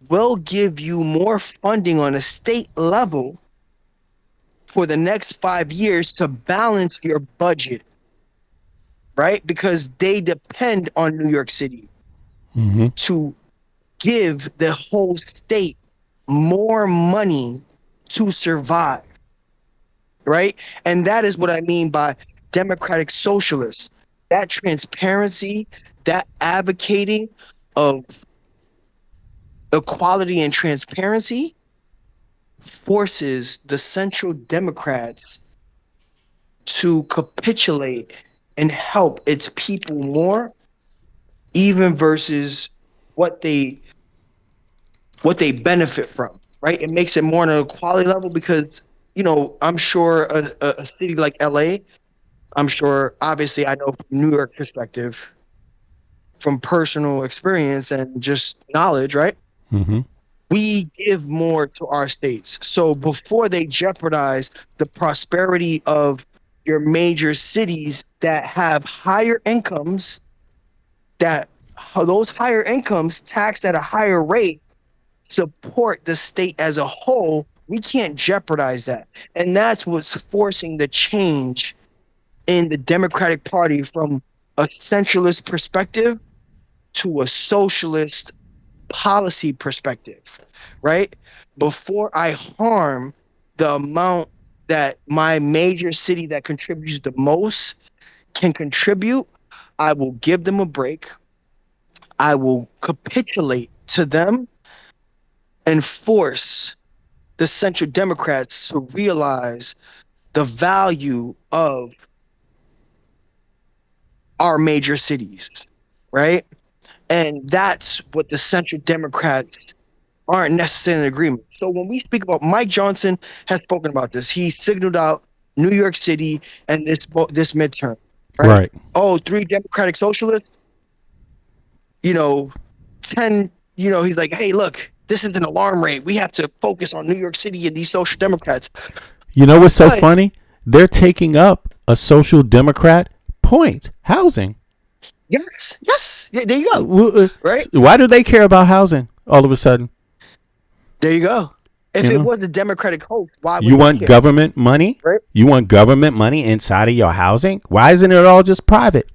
We'll give you more funding on a state level for the next 5 years to balance your budget, right? Because they depend on New York City Mm-hmm. to give the whole state more money to survive, right? And that is what I mean by democratic socialists. That transparency, that advocating of equality and transparency forces the Central Democrats to capitulate and help its people more, even versus what they benefit from, right? It makes it more on an equality level because, you know, I'm sure a city like LA, I'm sure, obviously I know from New York perspective, from personal experience and just knowledge, right? Mm-hmm. We give more to our states. So before they jeopardize the prosperity of your major cities that have higher incomes, that those higher incomes taxed at a higher rate support the state as a whole, we can't jeopardize that. And that's what's forcing the change in the Democratic Party from a centralist perspective to a socialist policy perspective, right? Before I harm the amount that my major city that contributes the most can contribute, I will give them a break. I will capitulate to them and force the Central Democrats to realize the value of our major cities, right? And that's what the Central Democrats aren't necessarily in agreement. So when we speak about, Mike Johnson has spoken about this. He signaled out New York City and this midterm, right? Right. Oh, 3 Democratic socialists, 10, he's like, hey, look, this is an alarm rate. We have to focus on New York City and these social democrats. You know what's so But- funny? They're taking up a social democrat point, housing. Yes. There you go. Right? Why do they care about housing all of a sudden? There you go. If You it know? was a Democratic hope, why would You they want care? government money? Right. You want government money inside of your housing? Why isn't it all just private?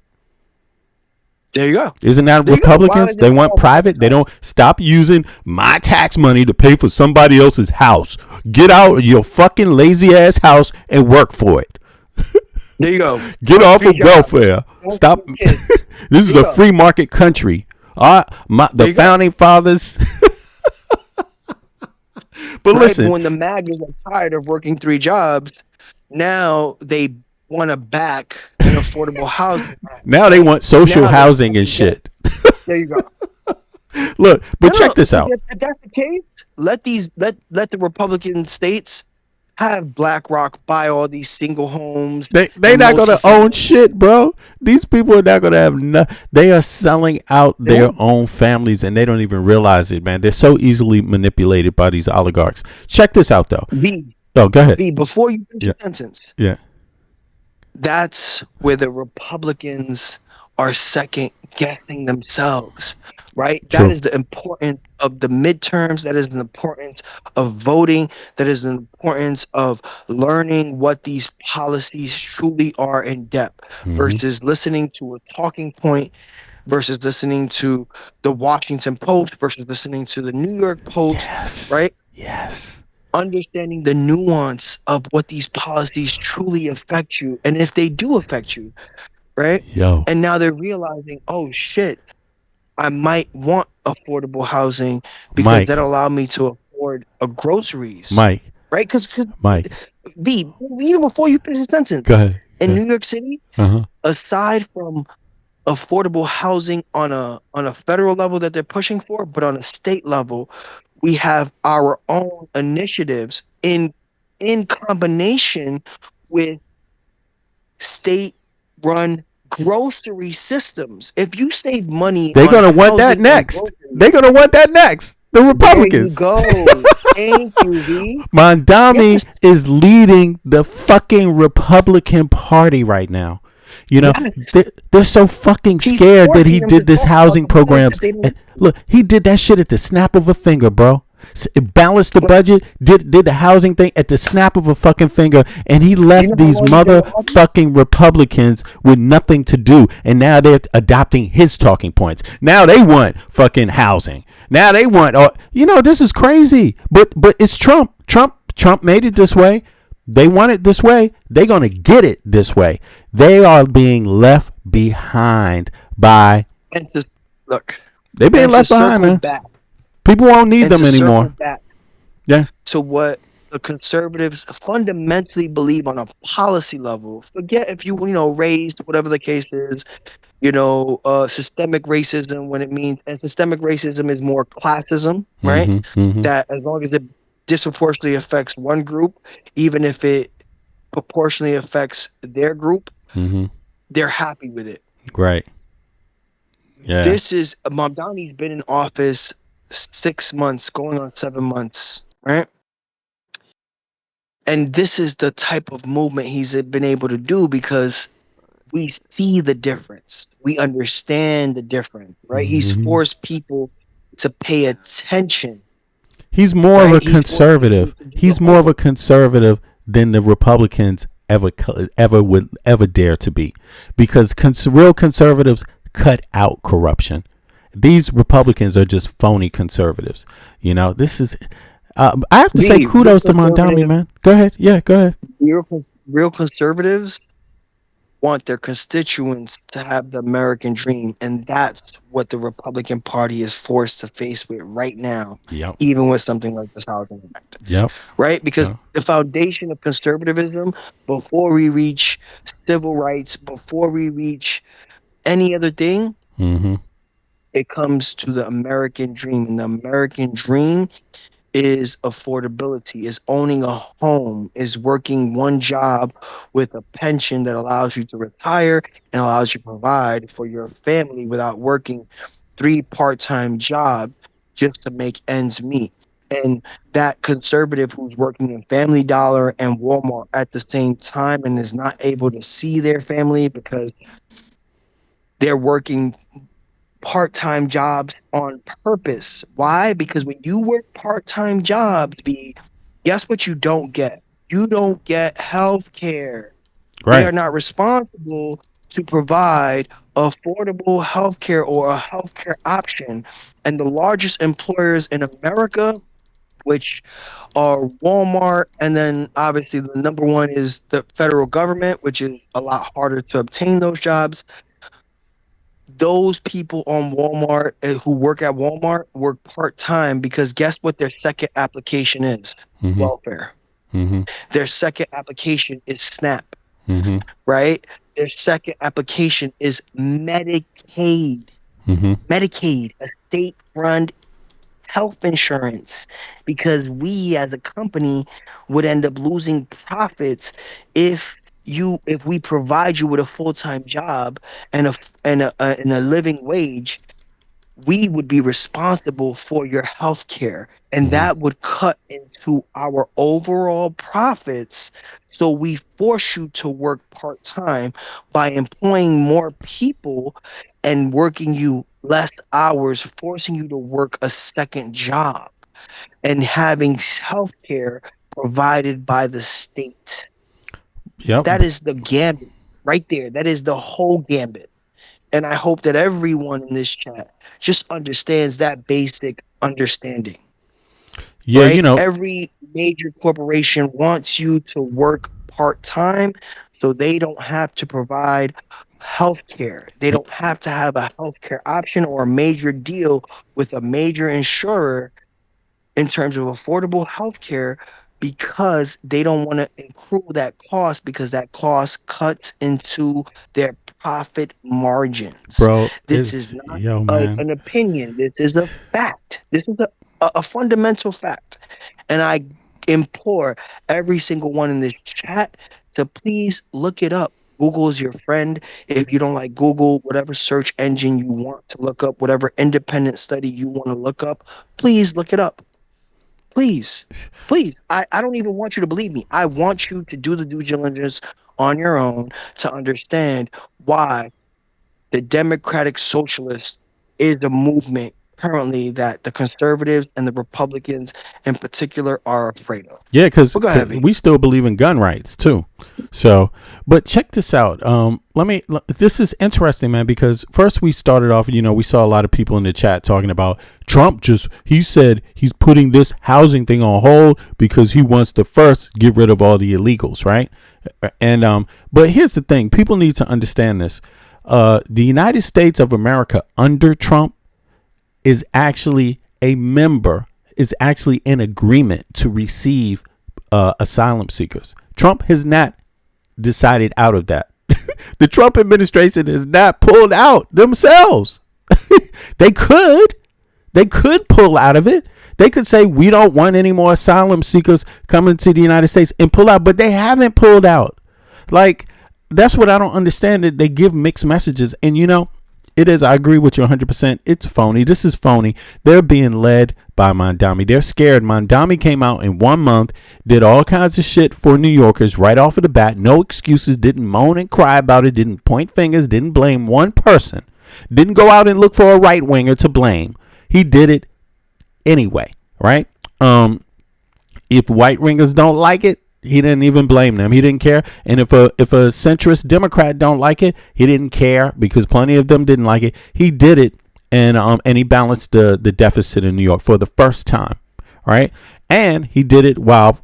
There you go. Isn't that There you go. Why Republicans? is it They want all private. They don't stop using my tax money to pay for somebody else's house. Get out of your fucking lazy ass house and work for it. There you go. Get off of Free jobs. welfare. Don't Stop. feed kids. This is There a you go. free market country. There The you go. founding fathers. But Right? listen, When the MAGAs are tired of working 3 jobs, Now they want to back an affordable housing act, Now they right? want social Now they're housing and saying that- shit. there you go. Look, but No, check this because out. if that's the case, let the Republican states have BlackRock buy all these single homes They and not gonna own multi-family. shit, bro. These people are not gonna have They are selling out their own families, and they don't even realize it, man. They're so easily manipulated by these oligarchs. Check this out, though. V, Oh, go ahead. V, before you finish Yeah, the sentence, yeah. that's where the Republicans are second guessing themselves, right? That True. is the importance of the midterms. That is the importance of voting. That is the importance of learning what these policies truly are in depth Hmm. versus listening to a talking point versus listening to the Washington Post versus listening to the New York Post, Yes. right? Yes. Understanding the nuance of what these policies truly affect you and if they do affect you, right? Yo, And now they're realizing, oh shit, I might want affordable housing because that Mike, allow me to afford groceries, Mike, right? Because Mike. B, even before you finish the sentence, Go ahead. in Yeah. New York City, Uh-huh. aside from affordable housing on a federal level that they're pushing for, but on a state level, we have our own initiatives in combination with state run grocery systems. If you save money They're on gonna want that housing and next. groceries, They're gonna want that next. The there you Republicans. go. Thank you, V. Mondami Yes, is leading the fucking Republican Party right now. You know, yes. they're so fucking He's scared that he forcing them to did this talk about housing the things programs. that they don't. Look, he did that shit at the snap of a finger, bro. Balanced the budget, did the housing thing at the snap of a fucking finger, and he You know left how these long he's been in office? motherfucking Republicans with nothing to do, and now they're adopting his talking points. Now they want fucking housing. Now they want, this is crazy. But it's Trump. Trump made it this way. They want it this way. They're gonna get it this way. They are being left behind by. And to look, They're being and to left behind, circle man. back, People won't need and them to circle anymore. back Yeah. to what the conservatives fundamentally believe on a policy level. Forget if you raised whatever the case is, systemic racism when it means, and systemic racism is more classism, right? Mm-hmm. Mm-hmm. That as long as it disproportionately affects one group, even if it proportionally affects their group, Mm-hmm. they're happy with it. Right. Yeah. This is Mamdani's been in office 6 months, going on 7 months, right? And this is the type of movement he's been able to do because we see the difference. We understand the difference, right? He's Mm-hmm. forced people to pay attention, He's more of right? a He's forced people conservative. to do the He's more of a homework. conservative than the Republicans ever dare to be, because real conservatives cut out corruption. These Republicans are just phony conservatives. This is. I have to say The kudos to Mondami, man. Go ahead. Yeah, go ahead. real conservatives want their constituents to have the American dream, and that's what the Republican Party is forced to face with right now, Yep. even with something like this housing act, Yep. right? Because Yeah. the foundation of conservatism, before we reach civil rights, before we reach any other thing, Mm-hmm. it comes to the American dream, and the American dream is affordability, is owning a home, is working one job with a pension that allows you to retire and allows you to provide for your family without working 3 part-time jobs just to make ends meet. And that conservative who's working in Family Dollar and Walmart at the same time and is not able to see their family because they're working part-time jobs on purpose. Why? Because when you work part-time jobs, guess what you don't get? You don't get health care. They Right. are not responsible to provide affordable health care or a health care option. And the largest employers in America, which are Walmart, and then obviously the number one is the federal government, which is a lot harder to obtain those jobs. Those people on Walmart who work at Walmart work part-time because guess what their second application is? Mm-hmm. Welfare. Their second application is SNAP, Mm-hmm. right? Their second application is Medicaid. Mm-hmm. Medicaid, a state-run health insurance, because we as a company would end up losing profits if we provide you with a full-time job and a living wage. We would be responsible for your health care, and Mm-hmm. that would cut into our overall profits. So we force you to work part-time by employing more people and working you less hours, forcing you to work a second job and having health care provided by the state. Yep. That is the gambit right there. That is the whole gambit. And I hope that everyone in this chat just understands that basic understanding, Yeah, right? Every major corporation wants you to work part-time so they don't have to provide health care. They don't have to have a health care option or a major deal with a major insurer in terms of affordable health care, because they don't want to accrue that cost, because that cost cuts into their profit margins. bro. This is It's not yo, man. an opinion. This is a fact. This is a fundamental fact. And I implore every single one in this chat to please look it up. Google is your friend. If you don't like Google, whatever search engine you want to look up, whatever independent study you want to look up, please look it up. Please, please. I don't even want you to believe me. I want you to do the due diligence on your own to understand why the Democratic Socialists is the movement currently that the conservatives and the Republicans in particular are afraid of. Yeah, because Well, go ahead, V. we still believe in gun rights too. So, but check this out. This is interesting, man, because first we started off, we saw a lot of people in the chat talking about Trump. He said he's putting this housing thing on hold because he wants to first get rid of all the illegals, right? And but here's the thing: people need to understand this. The United States of America under Trump is actually in agreement to receive asylum seekers. Trump has not decided out of that. The Trump administration has not pulled out themselves. They could pull out of it. They could say, we don't want any more asylum seekers coming to the United States and pull out, but they haven't pulled out. Like, that's what I don't understand. That they give mixed messages. And it is, I agree with you 100%. It's phony. This is phony. They're being led by Mondami. They're scared. Mondami came out in 1 month, did all kinds of shit for New Yorkers right off of the bat. No excuses. Didn't moan and cry about it. Didn't point fingers. Didn't blame one person. Didn't go out and look for a right winger to blame. He did it anyway, right? If white wingers don't like it, he didn't even blame them. He didn't care. And if a centrist Democrat don't like it, he didn't care, because plenty of them didn't like it. He did it, and he balanced the deficit in New York for the first time, right? And he did it while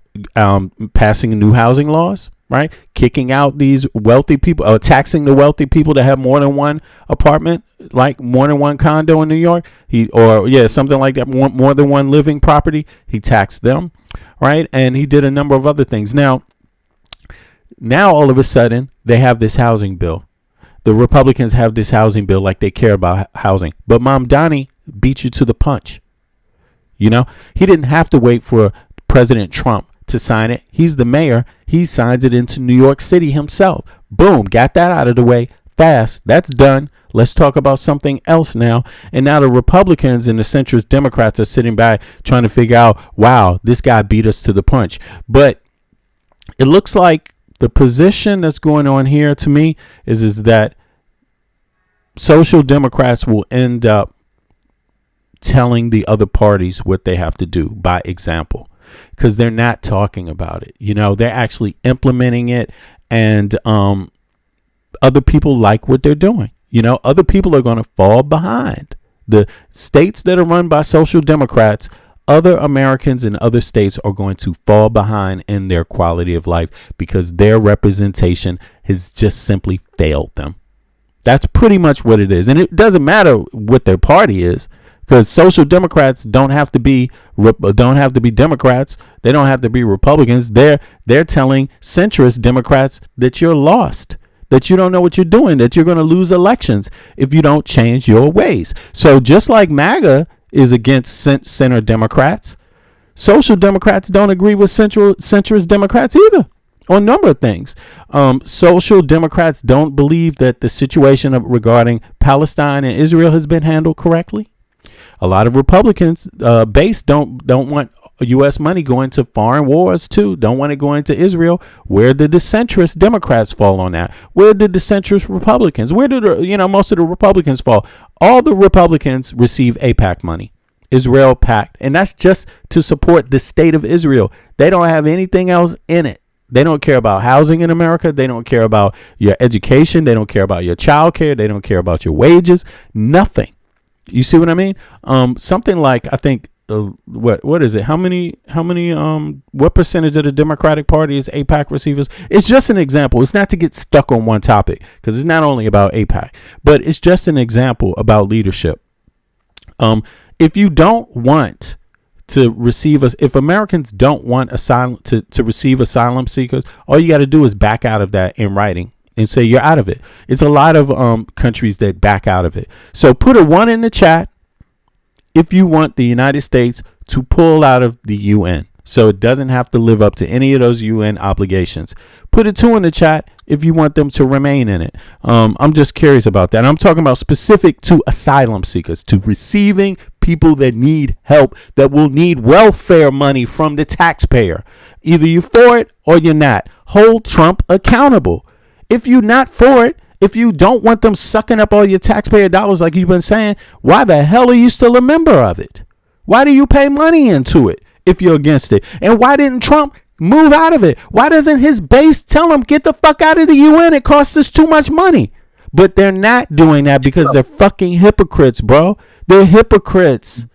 passing new housing laws, right? Kicking out these wealthy people, taxing the wealthy people that have more than one apartment, like more than one condo in New York. Something like that, more than one living property. He taxed them, right? And he did a number of other things. Now all of a sudden they have this housing bill. The Republicans have this housing bill, like they care about housing. But Mamdani beat you to the punch. He didn't have to wait for President Trump to sign it. He's the mayor. He signs it into New York City himself. Boom, got that out of the way fast. That's done. Let's talk about something else now. And now the Republicans and the centrist Democrats are sitting back trying to figure out, wow, this guy beat us to the punch. But it looks like the position that's going on here to me is that social Democrats will end up telling the other parties what they have to do by example, because they're not talking about it. They're actually implementing it, and other people like what they're doing. Other people are going to fall behind. The states that are run by social Democrats, other Americans in other states are going to fall behind in their quality of life because their representation has just simply failed them. That's pretty much what it is. And it doesn't matter what their party is. because social democrats don't have to be Democrats. They don't have to be Republicans. They're telling centrist Democrats that you're lost, that you don't know what you're doing, that you're going to lose elections if you don't change your ways. So just like MAGA is against center Democrats, social Democrats don't agree with centrist Democrats either on a number of things. Social Democrats don't believe that the situation regarding Palestine and Israel has been handled correctly. A lot of Republicans base don't want U.S. money going to foreign wars too. Don't want it going to Israel. Where did the centrist Democrats fall on that? Where did the centrist Republicans? Where did most of the Republicans fall? All the Republicans receive AIPAC money, Israel Pact, and that's just to support the state of Israel. They don't have anything else in it. They don't care about housing in America. They don't care about your education. They don't care about your child care. They don't care about your wages. Nothing. You see what I mean? Something like, I think, what is it? What percentage of the Democratic Party is AIPAC receivers? It's just an example. It's not to get stuck on one topic, because it's not only about AIPAC, but it's just an example about leadership. If you don't want to receive us, if Americans don't want asylum to receive asylum seekers, all you got to do is back out of that in writing and say you're out of it. It's a lot of countries that back out of it. So put a 1 in the chat if you want the United States to pull out of the UN, so it doesn't have to live up to any of those UN obligations. Put a 2 in the chat if you want them to remain in it. I'm just curious about that. I'm talking about specific to asylum seekers, to receiving people that need help, that will need welfare money from the taxpayer. Either you're for it or you're not. Hold Trump accountable. If you're not for it, if you don't want them sucking up all your taxpayer dollars like you've been saying, why the hell are you still a member of it? Why do you pay money into it if you're against it? And why didn't Trump move out of it? Why doesn't his base tell him, get the fuck out of the UN? It costs us too much money. But they're not doing that because they're fucking hypocrites, bro. They're hypocrites.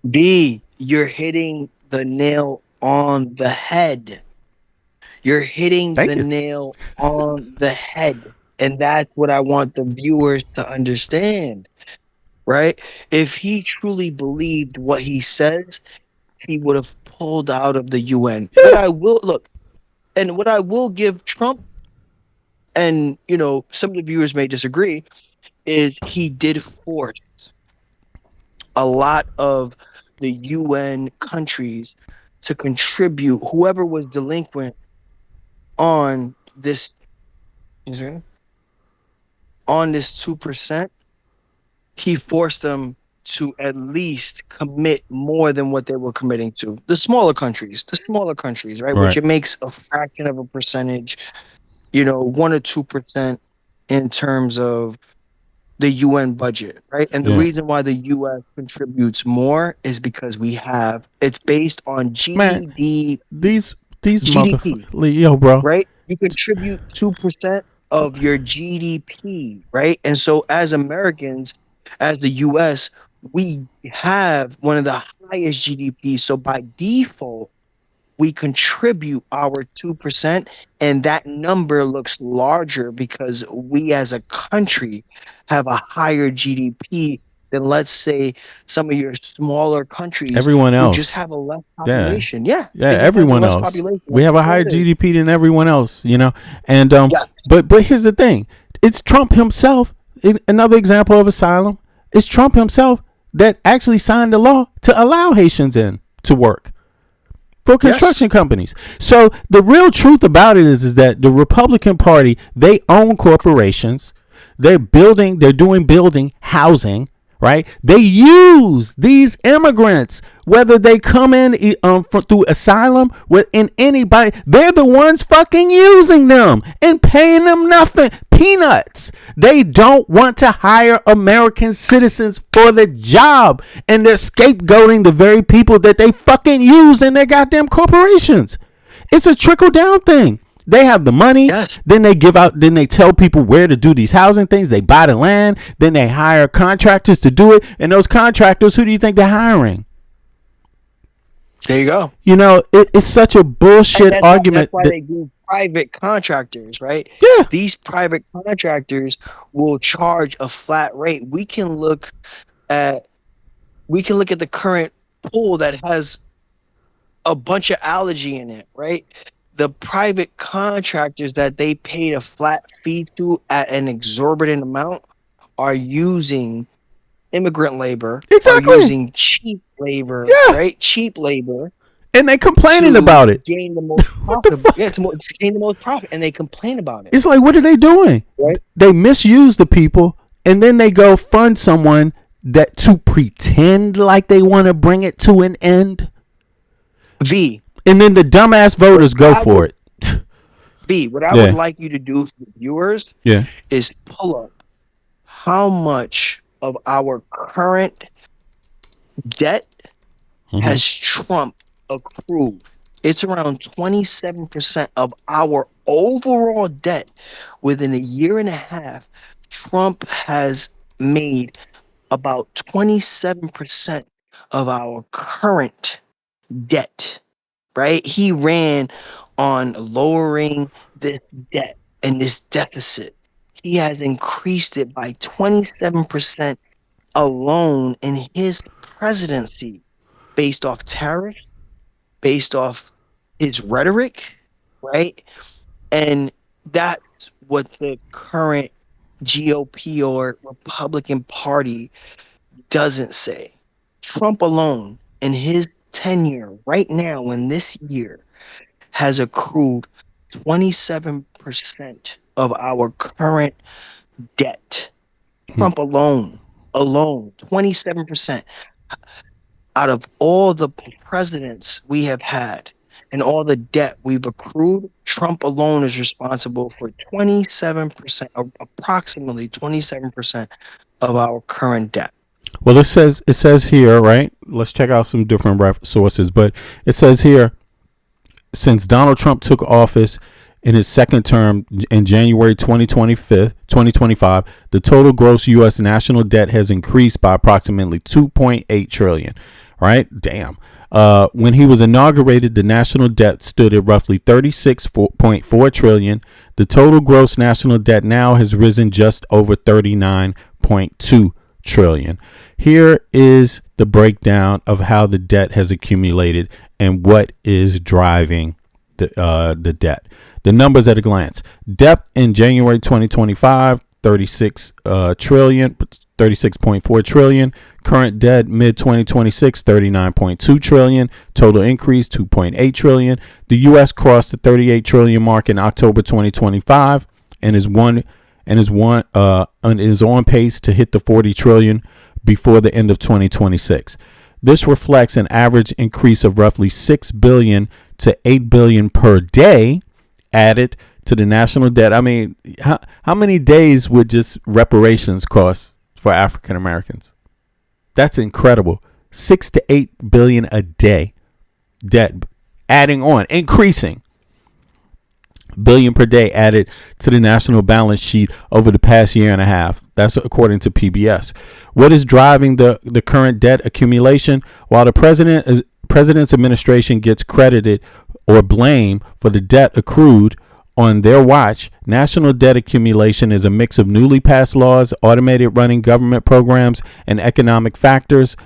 B, you're hitting the nail on the head. You're hitting nail on the head. And that's what I want the viewers to understand, right? If he truly believed what he says, he would have pulled out of the UN. But I will give Trump, and some of the viewers may disagree, is he did force a lot of the UN countries to contribute, whoever was delinquent on this 2%, he forced them to at least commit more than what they were committing to. The smaller countries, right? Which it makes a fraction of a percentage, 1 or 2% in terms of the UN budget, right? And the reason why the US contributes more is because it's based on GDP. Man, these motherfuckers, yo, bro. Right? You contribute 2% of your GDP, right? And so as Americans, as the US, we have one of the highest GDPs. So by default, we contribute our 2%, and that number looks larger because we as a country have a higher GDP than, let's say, some of your smaller countries. Everyone else who just have a less population. Yeah, everyone else. We have a higher GDP than everyone else, And but here's the thing: it's Trump himself. Another example of asylum. It's Trump himself that actually signed the law to allow Haitians in to work for construction companies. So the real truth about it is that the Republican Party, they own corporations. They're doing building, housing, right? They use these immigrants, whether they come in through asylum, anybody, they're the ones fucking using them and paying them nothing, peanuts. They don't want to hire American citizens for the job, and they're scapegoating the very people that they fucking use in their goddamn corporations. It's a trickle down thing. They have the money, then they then they tell people where to do these housing things. They buy the land, then they hire contractors to do it. And those contractors, who do you think they're hiring? There you go. It's such a bullshit argument. That's why they do private contractors, right? Yeah. These private contractors will charge a flat rate. We can look at we can look at the current pool that has a bunch of allergy in it, right? The private contractors that they paid a flat fee to at an exorbitant amount are using immigrant labor, are Exactly. using cheap labor, Yeah. right? Cheap labor And they complaining to about it. gain the most What the profit. Yeah, fuck? to gain the most profit, and they complain about it, It's like, what are they doing? right? They misuse the people, and then they go fund someone that to pretend like they want to bring it to an end. V, And then the dumbass voters go I for would, it. V, what I Yeah. would like you to do for the viewers Yeah. is pull up how much of our current debt has Trump accrued. It's around 27% of our overall debt. Within a year and a half, Trump has made about 27% of our current debt, right? He ran on lowering this debt and this deficit. He has increased it by 27% alone in his presidency based off tariffs, based off his rhetoric, right? And that's what the current GOP or Republican Party doesn't say. Trump alone in his tenure right now in this year has accrued 27% of our current debt. Trump alone, 27%. Out of all the presidents we have had and all the debt we've accrued, Trump alone is responsible for 27%, approximately 27% of our current debt. Well, it says here, right? Let's check out some different sources, but it says here, since Donald Trump took office in his second term in January 2025, the total gross U.S. national debt has increased by approximately $2.8 trillion. Right? Damn. When he was inaugurated, the national debt stood at roughly $36.4 trillion. The total gross national debt now has risen just over $39.2 trillion. Here is the breakdown of how the debt has accumulated and what is driving the debt. The numbers at a glance. Debt in January 2025, 36.4 trillion. Current debt mid 2026, 39.2 trillion. Total increase 2.8 trillion. The U.S. crossed the 38 trillion mark in October 2025 and is on pace to hit the 40 trillion before the end of 2026. This reflects an average increase of roughly 6 billion to 8 billion per day added to the national debt. I mean, how many days would just reparations cost for African Americans? That's incredible. 6 to 8 billion a day debt adding on, increasing. Billion per day added to the national balance sheet over the past year and a half. That's according to PBS. What is driving the current debt accumulation? While the president's administration gets credited or blame for the debt accrued on their watch, national debt accumulation is a mix of newly passed laws, automated running government programs, and economic factors.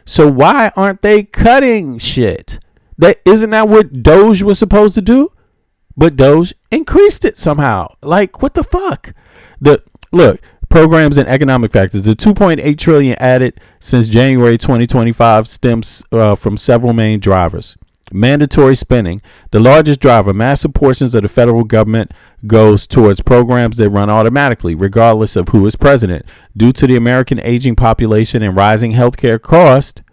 So why aren't they cutting shit? Isn't that what Doge was supposed to do? But Doge increased it somehow. Like, what the fuck? Look, programs and economic factors. The 2.8 trillion added since January 2025 stems from several main drivers. Mandatory spending. The largest driver, massive portions of the federal government goes towards programs that run automatically, regardless of who is president. Due to the American aging population and rising healthcare cost,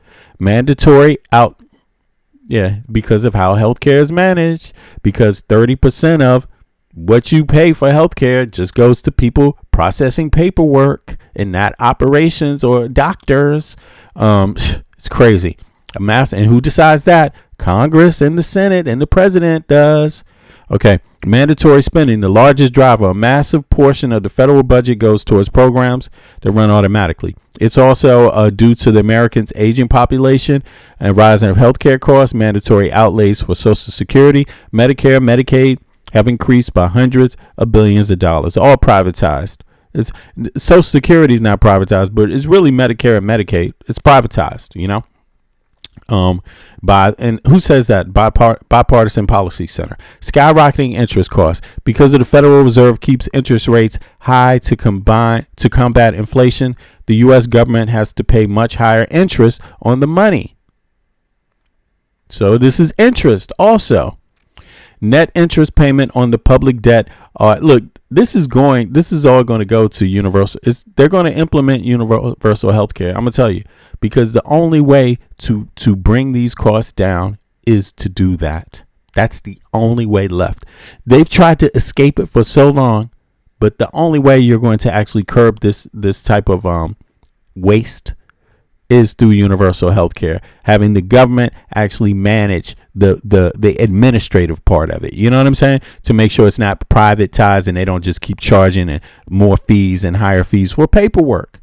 because of how healthcare is managed, because 30% of what you pay for healthcare just goes to people processing paperwork and not operations or doctors. It's crazy. And who decides that? Congress and the Senate and the president does. Okay. Mandatory spending, the largest driver. A massive portion of the federal budget goes towards programs that run automatically. It's also due to the Americans' aging population and rising of healthcare costs. Mandatory outlays for Social Security, Medicare, Medicaid have increased by hundreds of billions of dollars, all privatized. It's Social Security is not privatized, but it's really Medicare and Medicaid. It's privatized, you know. And who says that? Bipartisan Policy Center. Skyrocketing interest costs because of the Federal Reserve keeps interest rates high to combat inflation. The U.S. government has to pay much higher interest on the money. So this is interest also. Net interest payment on the public debt. Look, this is all going to go to universal. They're going to implement universal health care. I'm going to tell you, because the only way to bring these costs down is to do that. That's the only way left. They've tried to escape it for so long, but the only way you're going to actually curb this type of waste is through universal health care, having the government actually manage the administrative part of it. You know what I'm saying? To make sure it's not privatized and they don't just keep charging and more fees and higher fees for paperwork.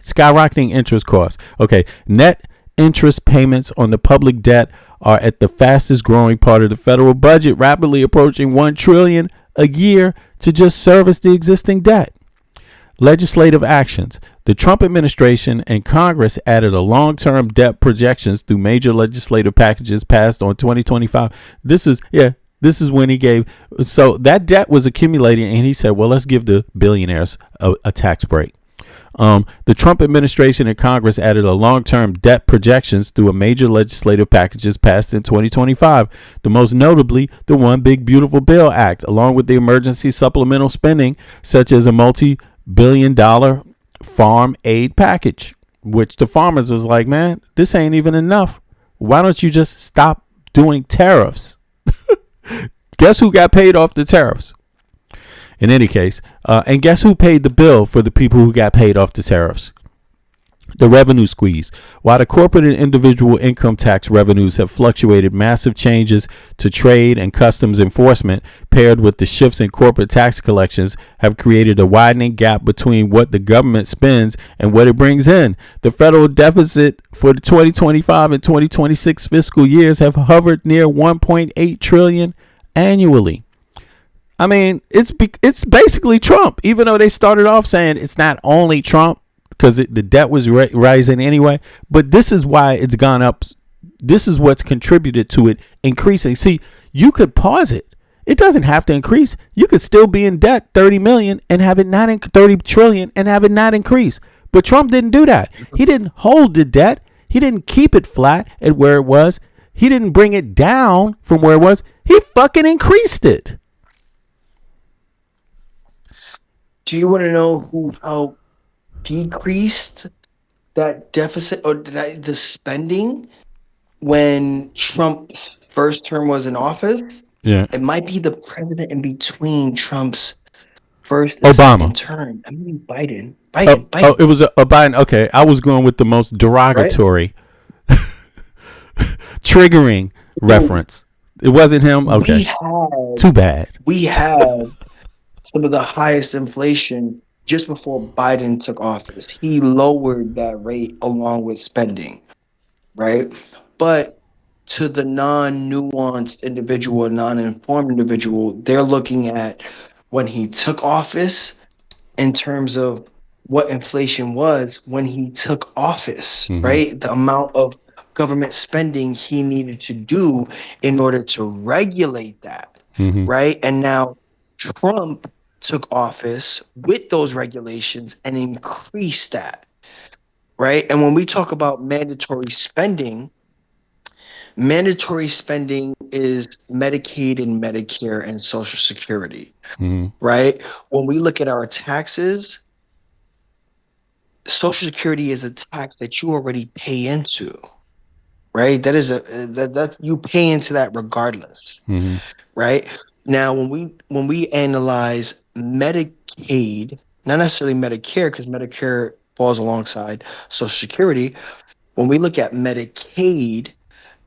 Skyrocketing interest costs. Okay, net interest payments on the public debt are at the fastest growing part of the federal budget, rapidly approaching $1 trillion a year to just service the existing debt. Legislative actions. The Trump administration and Congress added a long-term debt projections through major legislative packages passed on 2025. This is when he gave. So that debt was accumulating, and he said, well, let's give the billionaires a tax break. The Trump administration and Congress added a long-term debt projections through a major legislative packages passed in 2025. The most notably, the One Big Beautiful Bill Act, along with the emergency supplemental spending, such as a multi-billion-dollar farm aid package, which the farmers was like, man, this ain't even enough. Why don't you just stop doing tariffs? Guess who got paid off the tariffs? In any case, and guess who paid the bill for the people who got paid off the tariffs? The revenue squeeze. While the corporate and individual income tax revenues have fluctuated, massive changes to trade and customs enforcement paired with the shifts in corporate tax collections have created a widening gap between what the government spends and what it brings in. The federal deficit for the 2025 and 2026 fiscal years have hovered near $1.8 trillion annually. I mean, it's basically Trump, even though they started off saying it's not only Trump, because the debt was rising anyway. But this is why it's gone up. This is what's contributed to it increasing. See, you could pause it. It doesn't have to increase. You could still be in debt 30 million and have it not 30 trillion and have it not increase. But Trump didn't do that. He didn't hold the debt. He didn't keep it flat at where it was. He didn't bring it down from where it was. He fucking increased it. Do you want to know how decreased that deficit or the spending when Trump's first term was in office? Yeah. It might be the president in between Trump's first and Obama second term. I mean Biden. Oh, it was a Biden. Okay, I was going with the most derogatory, triggering reference. It wasn't him. Okay, too bad. We have some of the highest inflation just before Biden took office. He lowered that rate along with spending, right? But to the non-nuanced individual, non-informed individual, they're looking at when he took office in terms of what inflation was when he took office, right? The amount of government spending he needed to do in order to regulate that, right? And now Trump took office with those regulations and increased that, right? And when we talk about mandatory spending is Medicaid and Medicare and Social Security, right? When we look at our taxes, Social Security is a tax that you already pay into, right? That is that you pay into that regardless, right? Now, when we analyze Medicaid, not necessarily Medicare, because Medicare falls alongside Social Security. When we look at Medicaid,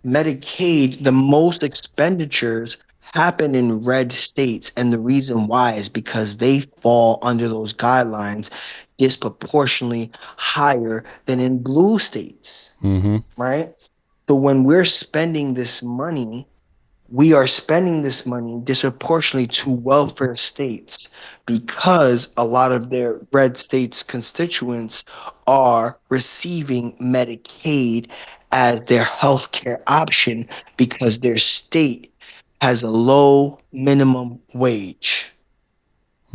the most expenditures happen in red states, and the reason why is because they fall under those guidelines disproportionately higher than in blue states, right? So when we're spending this money, we are spending this money disproportionately to welfare states because a lot of their red states constituents are receiving Medicaid as their health care option because their state has a low minimum wage.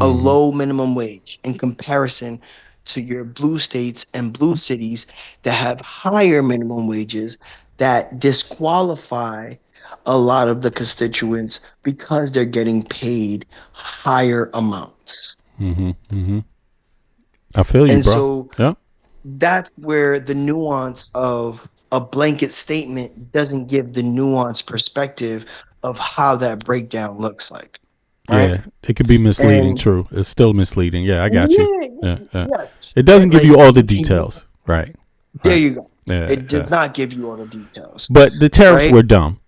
A low minimum wage in comparison to your blue states and blue cities that have higher minimum wages that disqualify a lot of the constituents because they're getting paid higher amounts. I feel you, And bro. so Yeah. that's where the nuance of a blanket statement doesn't give the nuanced perspective of how that breakdown looks like. Right. Yeah, it could be misleading. And True, it's still misleading. Yeah, I got you. Yeah, yes. It doesn't give Like, you all the can you- details, right? There Right. you go. Yeah, It does yeah. not give you all the details. But the tariffs right? were dumb.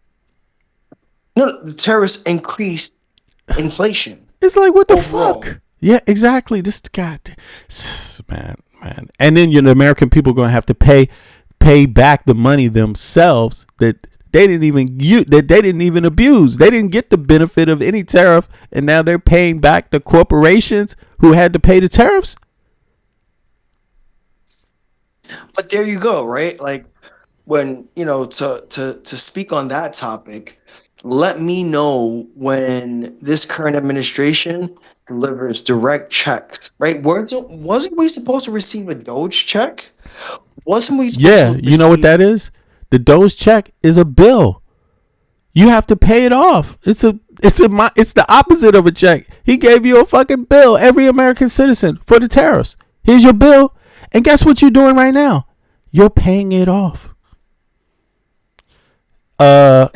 No, the tariffs increased inflation. It's like, what the overall. fuck? Yeah, exactly. This god, man. And then the American people going to have to pay back the money themselves that they didn't even abuse. They didn't get the benefit of any tariff, and now they're paying back the corporations who had to pay the tariffs. But there you go, right? Like, when to speak on that topic, let me know when this current administration delivers direct checks, right? Wasn't we supposed to receive a Doge check? Wasn't we supposed Yeah, to you know what receive- that is? The Doge check is a bill. You have to pay it off. It's the opposite of a check. He gave you a fucking bill, every American citizen, for the tariffs. Here's your bill, and guess what you're doing right now? You're paying it off. I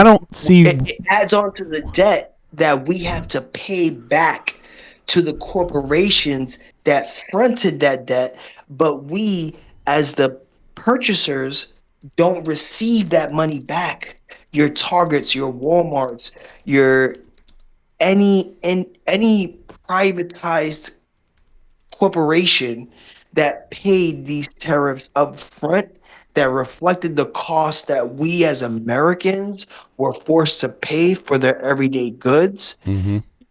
don't see. It adds on to the debt that we have to pay back to the corporations that fronted that debt, but we, as the purchasers, don't receive that money back. Your Targets, your Walmarts, your any privatized corporation that paid these tariffs up front, that reflected the cost that we as Americans were forced to pay for their everyday goods.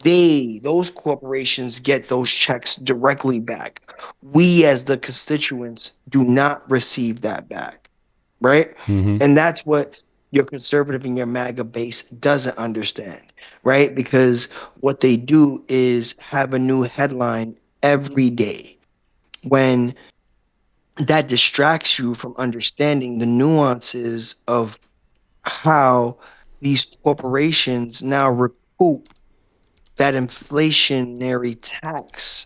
Those corporations get those checks directly back. We as the constituents do not receive that back, right? And that's what your conservative and your MAGA base doesn't understand, right? Because what they do is have a new headline every day, when that distracts you from understanding the nuances of how these corporations now recoup that inflationary tax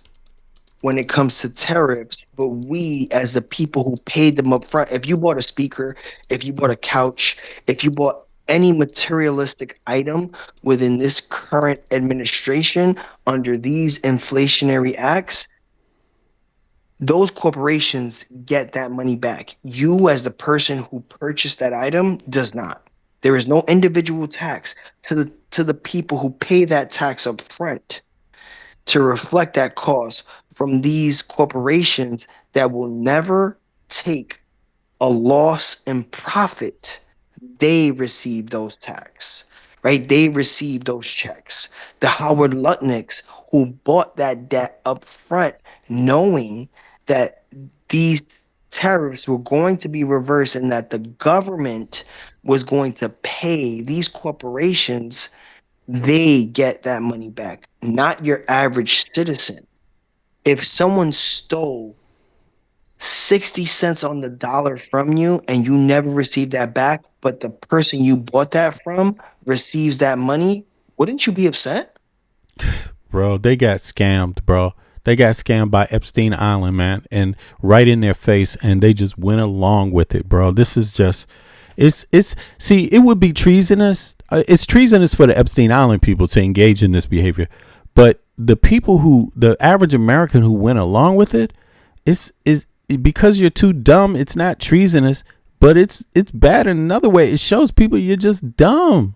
when it comes to tariffs. But we, as the people who paid them up front, if you bought a speaker, if you bought a couch, if you bought any materialistic item within this current administration under these inflationary acts, those corporations get that money back. You, as the person who purchased that item, does not. There is no individual tax to the people who pay that tax up front to reflect that cost from these corporations that will never take a loss in profit. They receive those tax, right? They receive those checks. The Howard Lutnicks who bought that debt up front, knowing that these tariffs were going to be reversed and that the government was going to pay these corporations, they get that money back, not your average citizen. If someone stole 60 cents on the dollar from you and you never received that back, but the person you bought that from receives that money, wouldn't you be upset? Bro, they got scammed, bro. They got scammed by Epstein Island, man, and right in their face, and they just went along with it, bro. This is just, see, it would be treasonous. It's treasonous for the Epstein Island people to engage in this behavior, but the average American who went along with it, is because you're too dumb. It's not treasonous, but it's bad in another way. It shows people you're just dumb.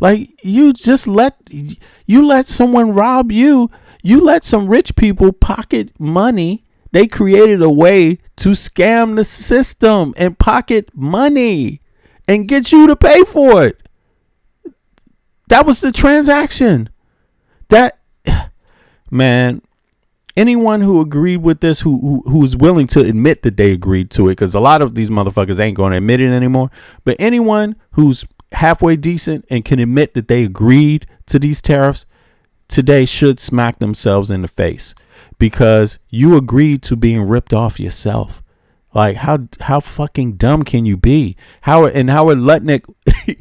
Like, you let someone rob you. You let some rich people pocket money. They created a way to scam the system and pocket money and get you to pay for it. That was the transaction. That, man, anyone who agreed with this, who's willing to admit that they agreed to it, because a lot of these motherfuckers ain't going to admit it anymore. But anyone who's halfway decent and can admit that they agreed to these tariffs today should smack themselves in the face, because you agreed to being ripped off yourself. Like, how fucking dumb can you be? Howard Lutnick,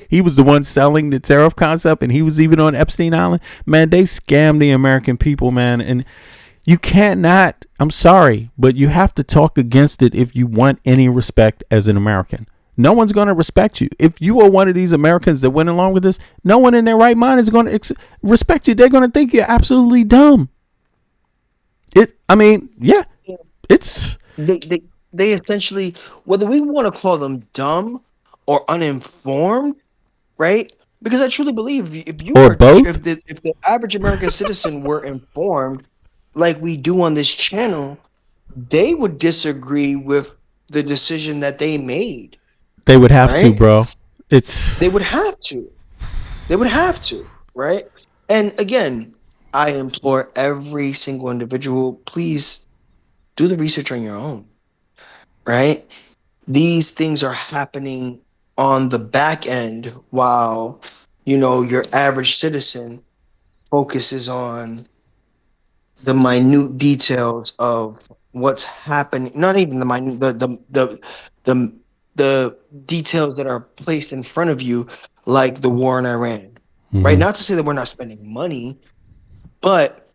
he was the one selling the tariff concept, and he was even on Epstein Island. Man, they scammed the American people, man. And you cannot, I'm sorry, but you have to talk against it if you want any respect as an American. No one's going to respect you. If you are one of these Americans that went along with this, no one in their right mind is going to respect you. They're going to think you're absolutely dumb. They essentially, whether we want to call them dumb or uninformed, right? Because I truly believe if the average American citizen were informed like we do on this channel, they would disagree with the decision that they made. They would have to, bro. They would have to. They would have to, right? And again, I implore every single individual, please do the research on your own. Right? These things are happening on the back end while, your average citizen focuses on the minute details of what's happening. Not even the minute, the details that are placed in front of you, like the war in Iran. Right? Not to say that we're not spending money, but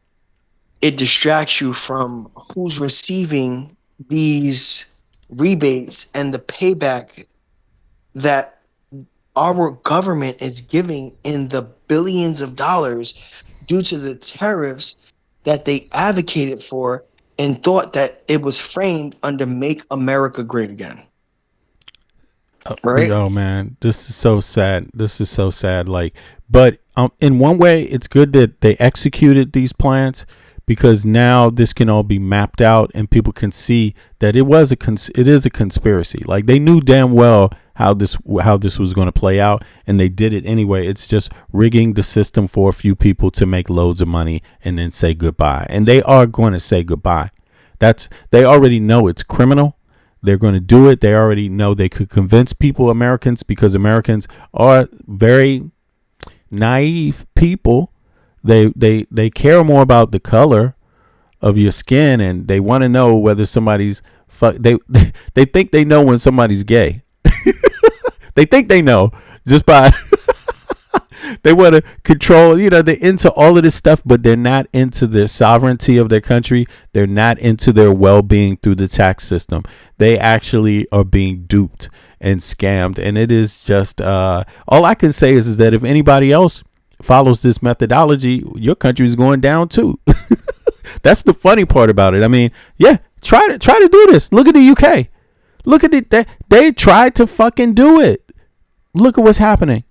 it distracts you from who's receiving these rebates and the payback that our government is giving in the billions of dollars due to the tariffs that they advocated for and thought that it was framed under Make America Great Again. Right? Oh man, this is so sad. Like, but in one way, it's good that they executed these plans, because now this can all be mapped out and people can see that it is a conspiracy. Like, they knew damn well how this was going to play out, and they did it anyway. It's just rigging the system for a few people to make loads of money and then say goodbye. And they are going to say goodbye. They already know it's criminal. They're going to do it. They already know they could convince Americans, because Americans are very naive people. They care more about the color of your skin, and they want to know whether somebody's they think they know when somebody's gay. They think they know just by they want to control, they're into all of this stuff, but they're not into the sovereignty of their country. They're not into their well-being through the tax system. They actually are being duped and scammed. And it is just all I can say is that if anybody else follows this methodology, your country is going down too. That's the funny part about it. I mean, yeah, try to do this. Look at the UK. Look at it. They tried to fucking do it. Look at what's happening.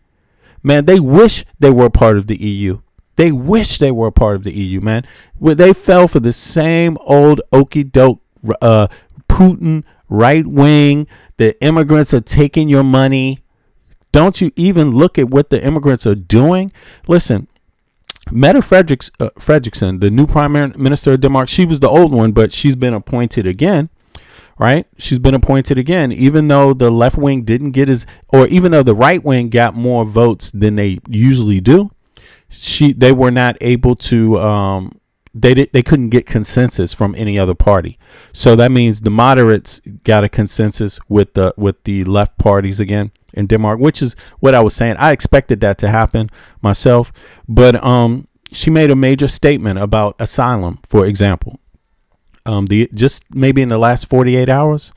Man, they wish they were a part of the EU. They wish they were a part of the EU, man. Where they fell for the same old okey doke Putin right wing. The immigrants are taking your money. Don't you even look at what the immigrants are doing? Listen, Mette Frederiksen, the new prime minister of Denmark, she was the old one, but she's been appointed again, right? She's been appointed again, even though the left wing didn't get even though the right wing got more votes than they usually do. They were not able to, they couldn't get consensus from any other party. So that means the moderates got a consensus with the left parties again in Denmark, which is what I was saying. I expected that to happen myself, but she made a major statement about asylum, for example. Just maybe in the last 48 hours,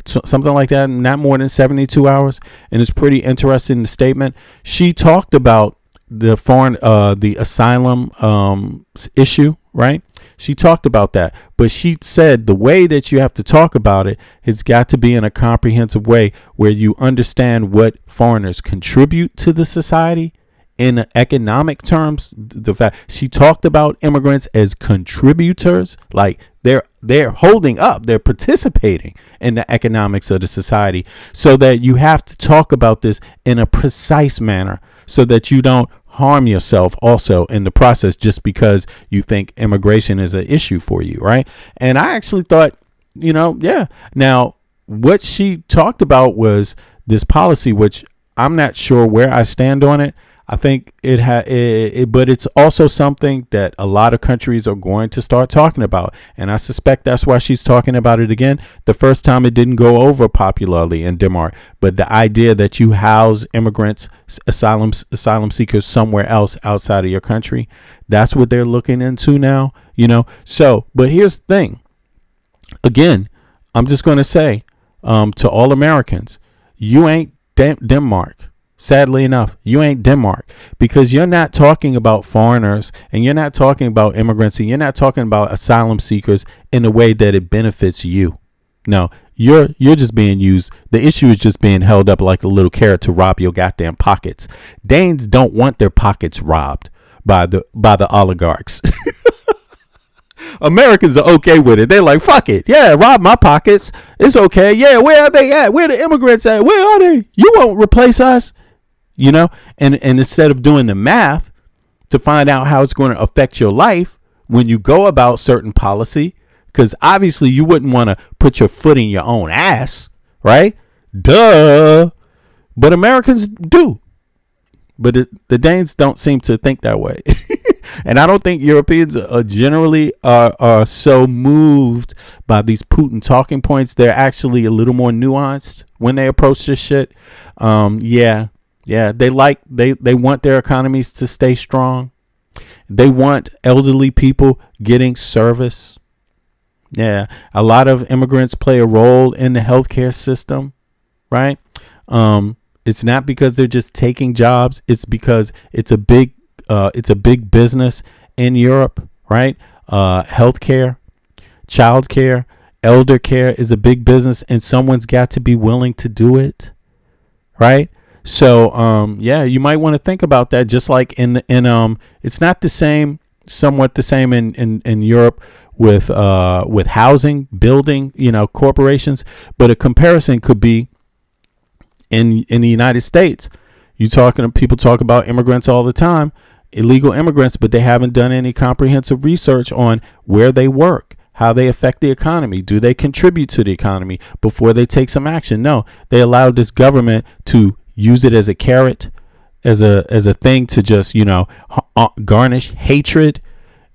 something like that, not more than 72 hours. And it's pretty interesting, the statement. She talked about the asylum issue, right? She talked about that, but she said the way that you have to talk about it has got to be in a comprehensive way where you understand what foreigners contribute to the society in economic terms. The fact she talked about immigrants as contributors, like they're holding up, they're participating in the economics of the society, so that you have to talk about this in a precise manner so that you don't harm yourself also in the process just because you think immigration is an issue for you, right? And I actually thought, yeah. Now, what she talked about was this policy, which I'm not sure where I stand on it. I think but it's also something that a lot of countries are going to start talking about. And I suspect that's why she's talking about it again. The first time it didn't go over popularly in Denmark, but the idea that you house immigrants, asylum seekers somewhere else outside of your country, that's what they're looking into now, So, but here's the thing. Again, I'm just going to say to all Americans, you ain't Denmark. Sadly enough, you ain't Denmark, because you're not talking about foreigners and you're not talking about immigrants and you're not talking about asylum seekers in a way that it benefits you. No, you're just being used. The issue is just being held up like a little carrot to rob your goddamn pockets. Danes don't want their pockets robbed by the oligarchs. Americans are okay with it. They're like, fuck it. Yeah, rob my pockets. It's okay. Yeah, where are they at? Where the immigrants at? Where are they? You won't replace us. And instead of doing the math to find out how it's going to affect your life when you go about certain policy, because obviously you wouldn't want to put your foot in your own ass, right? Duh. But Americans do. But the Danes don't seem to think that way. And I don't think Europeans generally are so moved by these Putin talking points. They're actually a little more nuanced when they approach this shit. Yeah, they want their economies to stay strong. They want elderly people getting service. Yeah, a lot of immigrants play a role in the healthcare system, right? It's not because they're just taking jobs. It's because it's a big business in Europe, right? Healthcare, childcare, elder care is a big business, and someone's got to be willing to do it, right? So, you might want to think about that. Just like in it's not the same, somewhat the same in Europe with housing, building, corporations, but a comparison could be in the United States. People talk about immigrants all the time, illegal immigrants, but they haven't done any comprehensive research on where they work, how they affect the economy. Do they contribute to the economy before they take some action? No, they allowed this government to use it as a carrot, as a thing to just, garnish hatred.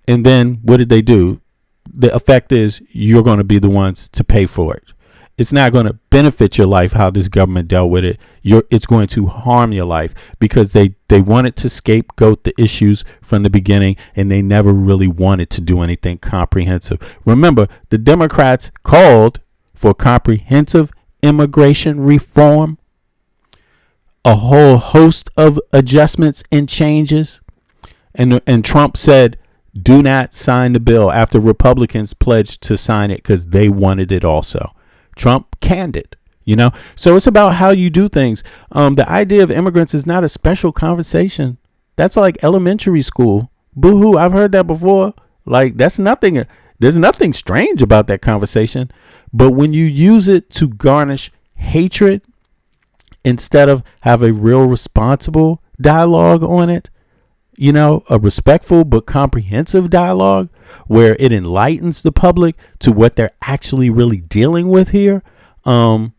And then what did they do? The effect is you're going to be the ones to pay for it. It's not going to benefit your life how this government dealt with it. It's going to harm your life because they wanted to scapegoat the issues from the beginning, and they never really wanted to do anything comprehensive. Remember, the Democrats called for comprehensive immigration reform, a whole host of adjustments and changes. And Trump said, do not sign the bill, after Republicans pledged to sign it because they wanted it also. Trump canned it, So it's about how you do things. The idea of immigrants is not a special conversation. That's like elementary school. Boo-hoo. I've heard that before. Like, that's nothing. There's nothing strange about that conversation. But when you use it to garnish hatred, instead of have a real responsible dialogue on it, a respectful but comprehensive dialogue where it enlightens the public to what they're actually really dealing with here. When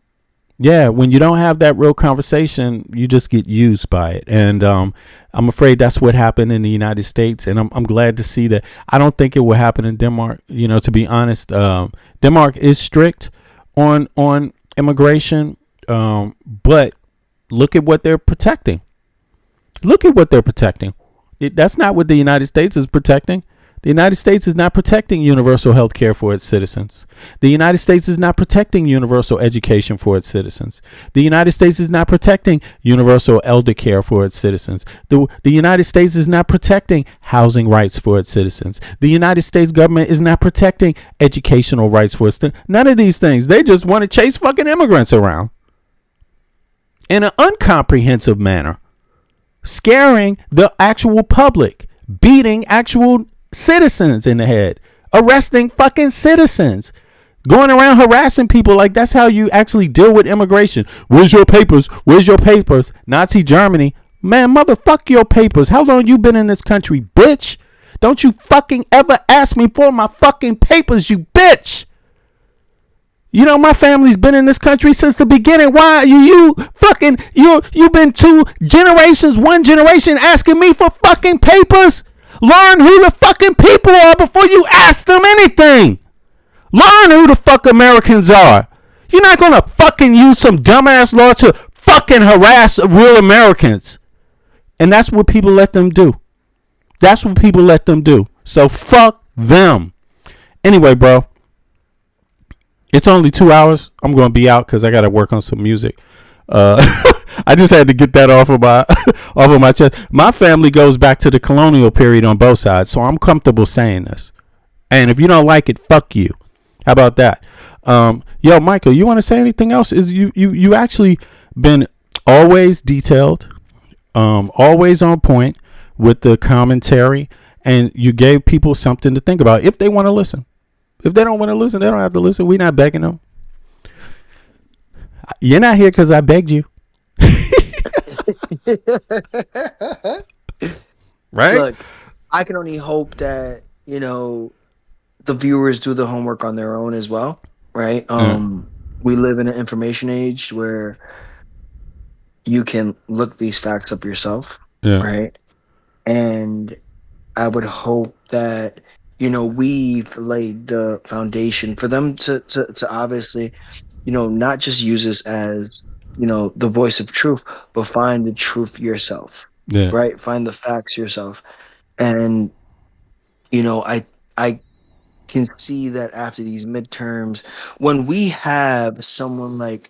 you don't have that real conversation, you just get used by it. And I'm afraid that's what happened in the United States. And I'm glad to see that. I don't think it will happen in Denmark. To be honest, Denmark is strict on immigration. But look at what they're protecting. That's not what the United States is protecting. The United States is not protecting universal health care for its citizens. The United States is not protecting universal education for its citizens. The United States is not protecting universal elder care for its citizens. The United States is not protecting housing rights for its citizens. The United States government is not protecting educational rights for its none of these things. They just want to chase fucking immigrants around in an uncomprehensive manner, scaring the actual public, beating actual citizens in the head, arresting fucking citizens, going around harassing people. Like, that's how you actually deal with immigration. Where's your papers? Nazi Germany, Man, motherfuck your papers. How long you been in this country, bitch? Don't you fucking ever ask me for my fucking papers, you bitch. You know my family's been in this country since the beginning. Why are you fucking you been 2 generations, 1 generation asking me for fucking papers? Learn who the fucking people are before you ask them anything. Learn who the fuck Americans are. You're not gonna fucking use some dumbass law to fucking harass real Americans. And that's what people let them do. That's what people let them do. So fuck them. Anyway, bro. It's only 2 hours. I'm going to be out because I got to work on some music. I just had to get that off of my chest. My family goes back to the colonial period on both sides, so I'm comfortable saying this. And if you don't like it, fuck you. How about that? Yo, Michael, you want to say anything else? Is you actually been always detailed, always on point with the commentary, and you gave people something to think about if they want to listen. If they don't want to listen, they don't have to listen. We're not begging them. You're not here because I begged you. Right? Look, I can only hope that, the viewers do the homework on their own as well, right? We live in an information age where you can look these facts up yourself, right? And I would hope that we've laid the foundation for them to obviously, not just use this as, the voice of truth, but find the truth yourself, right? Find the facts yourself. And, I can see that after these midterms, when we have someone like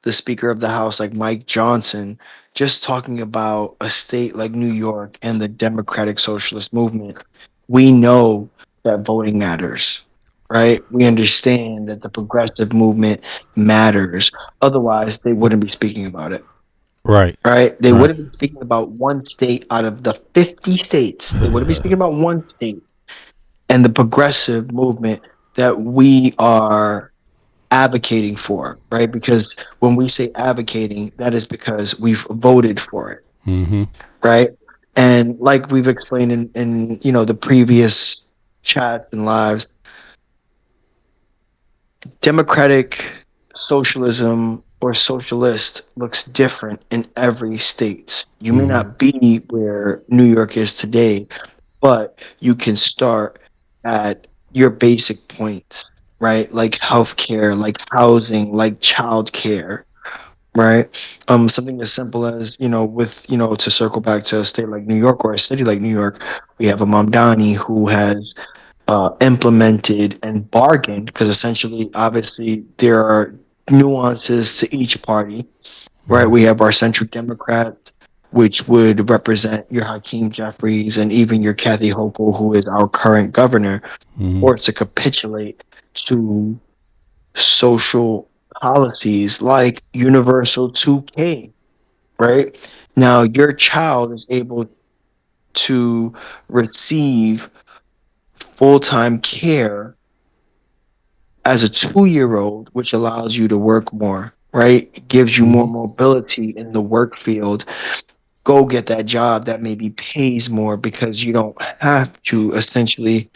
the Speaker of the House, like Mike Johnson, just talking about a state like New York and the Democratic Socialist Movement, we know that voting matters, right? We understand that the progressive movement matters. Otherwise, they wouldn't be speaking about it. Right. Right? They wouldn't be speaking about one state out of the 50 states. They wouldn't be speaking about one state and the progressive movement that we are advocating for, right? Because when we say advocating, that is because we've voted for it, right? And like we've explained in the previous chats and lives, democratic socialism or socialist looks different in every state. You may not be where New York is today, but you can start at your basic points, right? Like healthcare, like housing, like childcare, right? Something as simple as, to circle back to a state like New York or a city like New York, we have a Mamdani who has implemented and bargained, because essentially, obviously, there are nuances to each party, right? We have our Central Democrats, which would represent your Hakeem Jeffries and even your Kathy Hochul, who is our current governor, or to capitulate to social policies like universal 2K, right? Now, your child is able to receive full-time care as a 2-year-old, which allows you to work more, right? It gives you more mobility in the work field. Go get that job that maybe pays more, because you don't have to essentially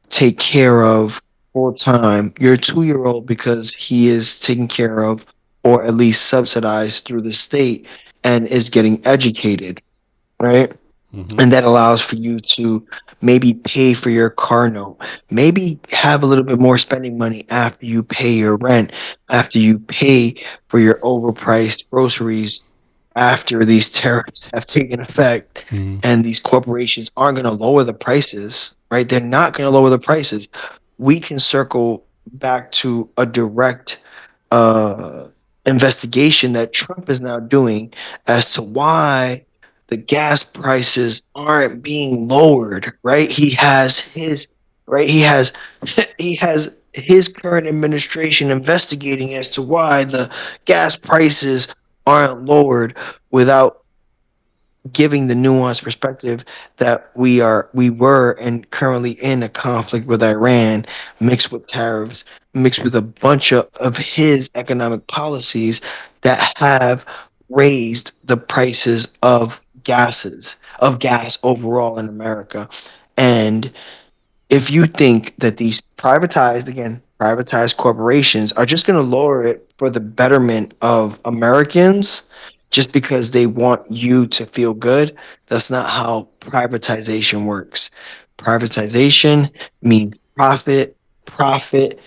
take care of full time your 2-year-old, because he is taken care of or at least subsidized through the state and is getting educated, right? And that allows for you to maybe pay for your car note, maybe have a little bit more spending money after you pay your rent, after you pay for your overpriced groceries, after these tariffs have taken effect, and these corporations aren't going to lower the prices, right? They're not going to lower the prices. We can circle back to a direct investigation that Trump is now doing as to why the gas prices aren't being lowered, right? He has he has his current administration investigating as to why the gas prices aren't lowered, without giving the nuanced perspective that we were and currently in a conflict with Iran, mixed with tariffs, mixed with a bunch of his economic policies that have raised the prices of gas overall in America. And if you think that these privatized corporations are just going to lower it for the betterment of Americans just because they want you to feel good, that's not how privatization works. Privatization means profit. Profit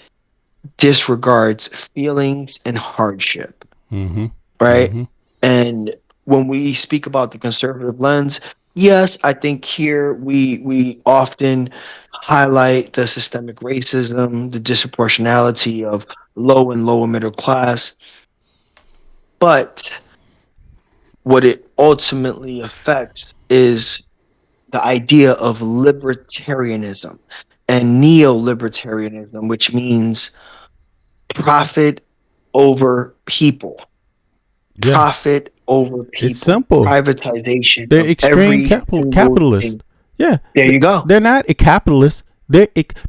disregards feelings and hardship, Mm-hmm. right? Mm-hmm. And when we speak about the conservative lens, yes, I think here we often highlight the systemic racism, the disproportionality of low and lower middle class, but what it ultimately affects is the idea of libertarianism and neo-libertarianism, which means profit over people, Yes. profit over It's people, simple. privatization They're of extreme every single thing. capitalists. Yeah, There you go. they're not a capitalist.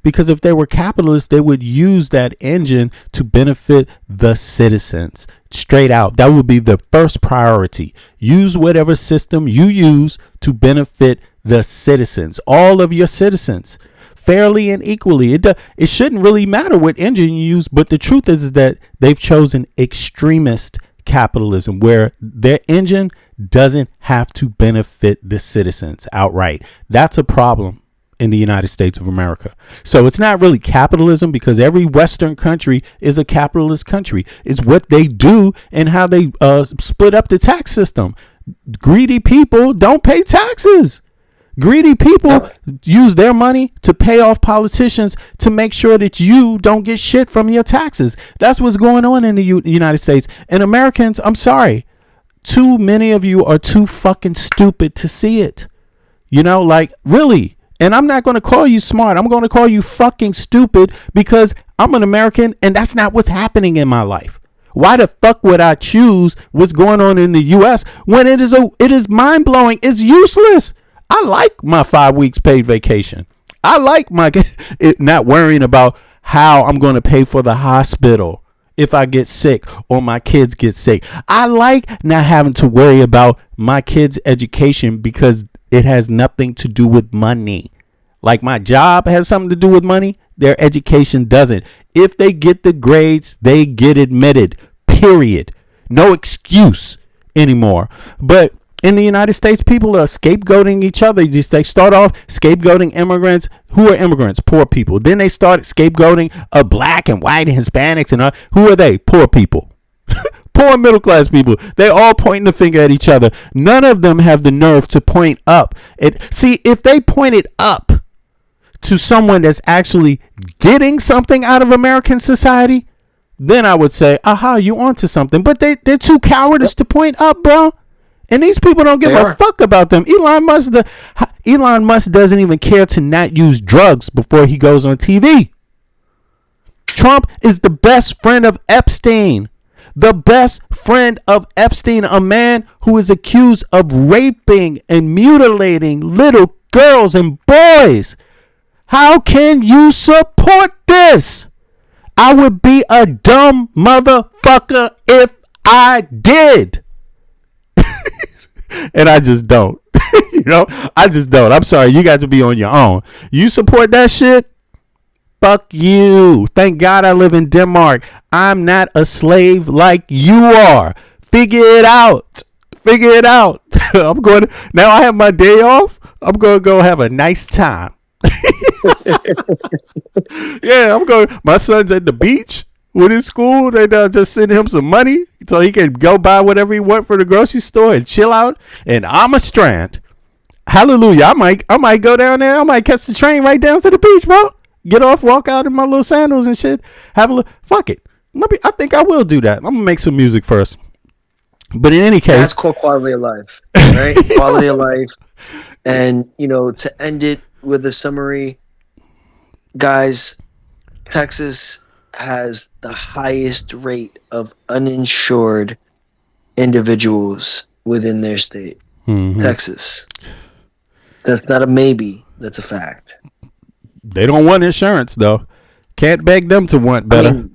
Because if they were capitalists, they would use that engine to benefit the citizens. Straight out, that would be the first priority. Use whatever system you use to benefit the citizens, all of your citizens, fairly and equally. It shouldn't really matter what engine you use, but the truth is that they've chosen extremist capitalism where their engine doesn't have to benefit the citizens outright. That's a problem in the United States of America. So it's not really capitalism because every Western country is a capitalist country. It's what they do and how they split up the tax system. Greedy people don't pay taxes. Greedy people use their money to pay off politicians to make sure that you don't get shit from your taxes. That's what's going on in the United States. And Americans, I'm sorry, too many of you are too fucking stupid to see it. You know, like, really. And I'm not going to call you smart. I'm going to call you fucking stupid because I'm an American and that's not what's happening in my life. Why the fuck would I choose what's going on in the US when it is mind blowing? It's useless. I like my 5 weeks paid vacation. I like my not worrying about how I'm going to pay for the hospital if I get sick or my kids get sick. I like not having to worry about my kids' education because it has nothing to do with money. Like my job has something to do with money. Their education doesn't. If they get the grades, they get admitted. Period. No excuse anymore. But in the United States, people are scapegoating each other. They start off scapegoating immigrants. Who are immigrants? Poor people. Then they start scapegoating black and white and Hispanics and who are they? Poor people. Poor middle class people. They all pointing the finger at each other. None of them have the nerve to point up. See, if they pointed up to someone that's actually getting something out of American society, then I would say, aha, you onto something. But they're too cowardice to point up, bro. And these people don't give a fuck about them. Elon Musk doesn't even care to not use drugs before he goes on TV. Trump is the best friend of Epstein. The best friend of Epstein, a man who is accused of raping and mutilating little girls and boys. How can you support this? I would be a dumb motherfucker if I did. And I just don't. You know, I just don't. I'm sorry. You guys will be on your own. You support that shit? Fuck you. Thank God I live in Denmark. I'm not a slave like you are. Figure it out. Figure it out. Now I have my day off. I'm going to go have a nice time. Yeah, I'm going. My son's at the beach with his school. They just send him some money so he can go buy whatever he wants for the grocery store and chill out. And I'm a strand. Hallelujah. I might go down there. I might catch the train right down to the beach, bro. Get off, walk out in my little sandals and shit. Have a look. Fuck it. Maybe I think I will do that. I'm gonna make some music first. But in any case, that's called quality of life, right? Quality of life. And to end it with a summary, guys, Texas has the highest rate of uninsured individuals within their state. Mm-hmm. Texas. That's not a maybe. That's a fact. They don't want insurance, though. Can't beg them to want better.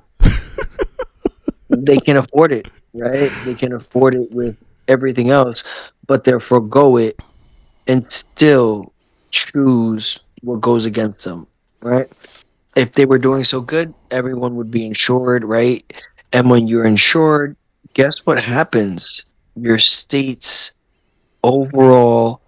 They can afford it, right? They can afford it with everything else, but they forego it and still choose what goes against them, right? If they were doing so good, everyone would be insured, right? And when you're insured, guess what happens? Your state's overall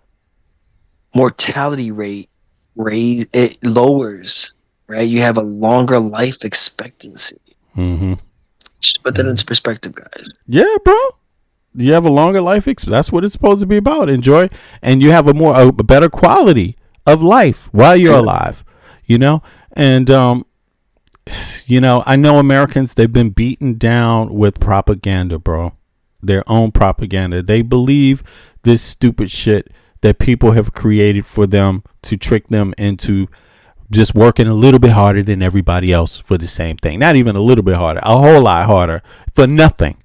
mortality rate it lowers, right? You have a longer life expectancy. Mm-hmm. Just put that into perspective, guys. Yeah, bro. You have a longer life. That's what it's supposed to be about. Enjoy, and you have a better quality of life while you're alive. You know, and you know, I know Americans. They've been beaten down with propaganda, bro. Their own propaganda. They believe this stupid shit that people have created for them to trick them into just working a little bit harder than everybody else for the same thing. Not even a little bit harder, a whole lot harder for nothing.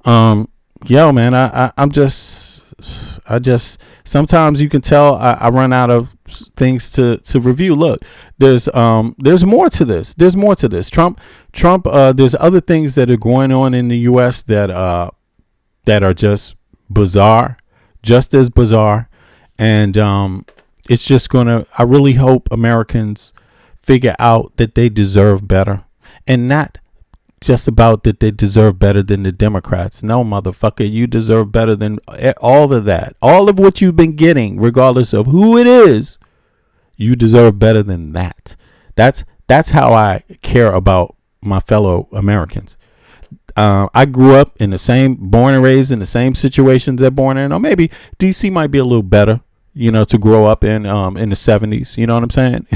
Yo, man, I just sometimes you can tell I run out of things to review. Look, there's more to this. There's more to this. Trump. There's other things that are going on in the U.S. that are just bizarre, just as bizarre, and it's just gonna. I really hope Americans figure out that they deserve better, and not just about that they deserve better than the Democrats. No, motherfucker, you deserve better than all of that. All of what you've been getting, regardless of who it is, you deserve better than that. That's how I care about my fellow Americans. I grew up in the same, born and raised in the same situations they're born in. Or maybe DC might be a little better, you know, to grow up in the 70s. You know what I'm saying?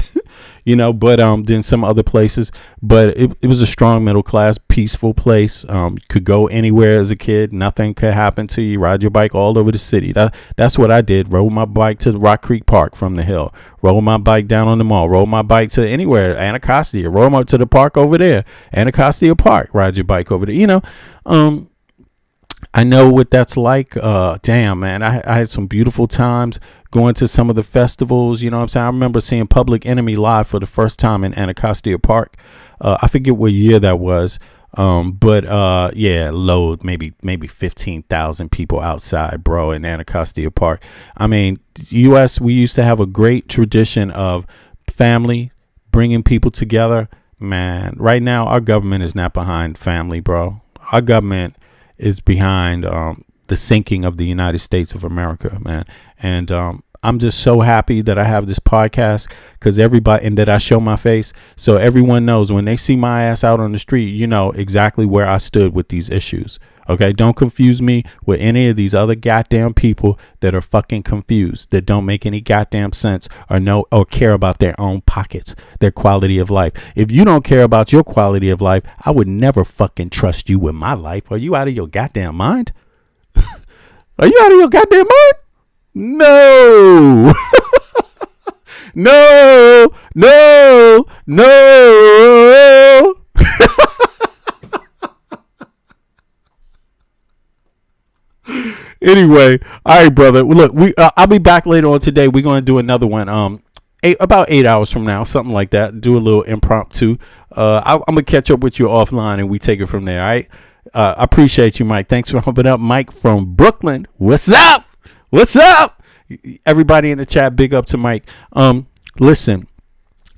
You know, but than some other places. But it was a strong middle class, peaceful place. Could go anywhere as a kid. Nothing could happen to you. Ride your bike all over the city. That's what I did. Rode my bike to the Rock Creek Park from the hill. Rode my bike down on the mall. Rode my bike to anywhere. Anacostia. Rode my to the park over there. Anacostia Park. Ride your bike over there. You know, I know what that's like. Damn, man. I had some beautiful times going to some of the festivals. You know what I'm saying? I remember seeing Public Enemy live for the first time in Anacostia Park. I forget what year that was. But yeah, load, maybe 15,000 people outside, bro, in Anacostia Park. I mean, U.S., we used to have a great tradition of family, bringing people together. Man, right now, our government is not behind family, bro. Our government is behind the sinking of the United States of America, man. And I'm just so happy that I have this podcast, because everybody, and that I show my face, so everyone knows when they see my ass out on the street, you know exactly where I stood with these issues. Okay, don't confuse me with any of these other goddamn people that are fucking confused, that don't make any goddamn sense or know or care about their own pockets, their quality of life. If you don't care about your quality of life, I would never fucking trust you with my life. Are you out of your goddamn mind? Are you out of your goddamn mind? No. No. Anyway, all right, brother. Look, I'll be back later on today. We're going to do another one. About 8 hours from now, something like that. Do a little impromptu. I'm gonna catch up with you offline, and we take it from there. All right. I appreciate you, Mike. Thanks for humping up, Mike from Brooklyn. What's up? What's up? Everybody in the chat, big up to Mike. Listen,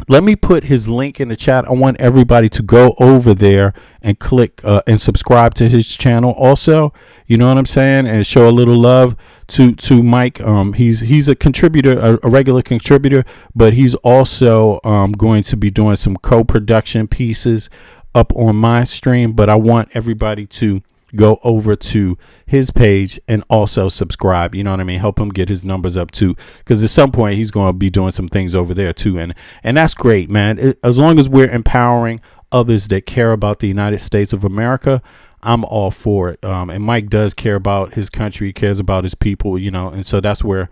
let me put his link in the chat. I want everybody to go over there and click and subscribe to his channel also. You know what I'm saying? And show a little love to Mike. He's a contributor, a regular contributor, but he's also going to be doing some co-production pieces up on my stream. But I want everybody to go over to his page and also subscribe. You know what I mean? Help him get his numbers up too, because at some point he's going to be doing some things over there too, and that's great, man. As long as we're empowering others that care about the United States of America, I'm all for it. And Mike does care about his country, cares about his people, you know, and so that's where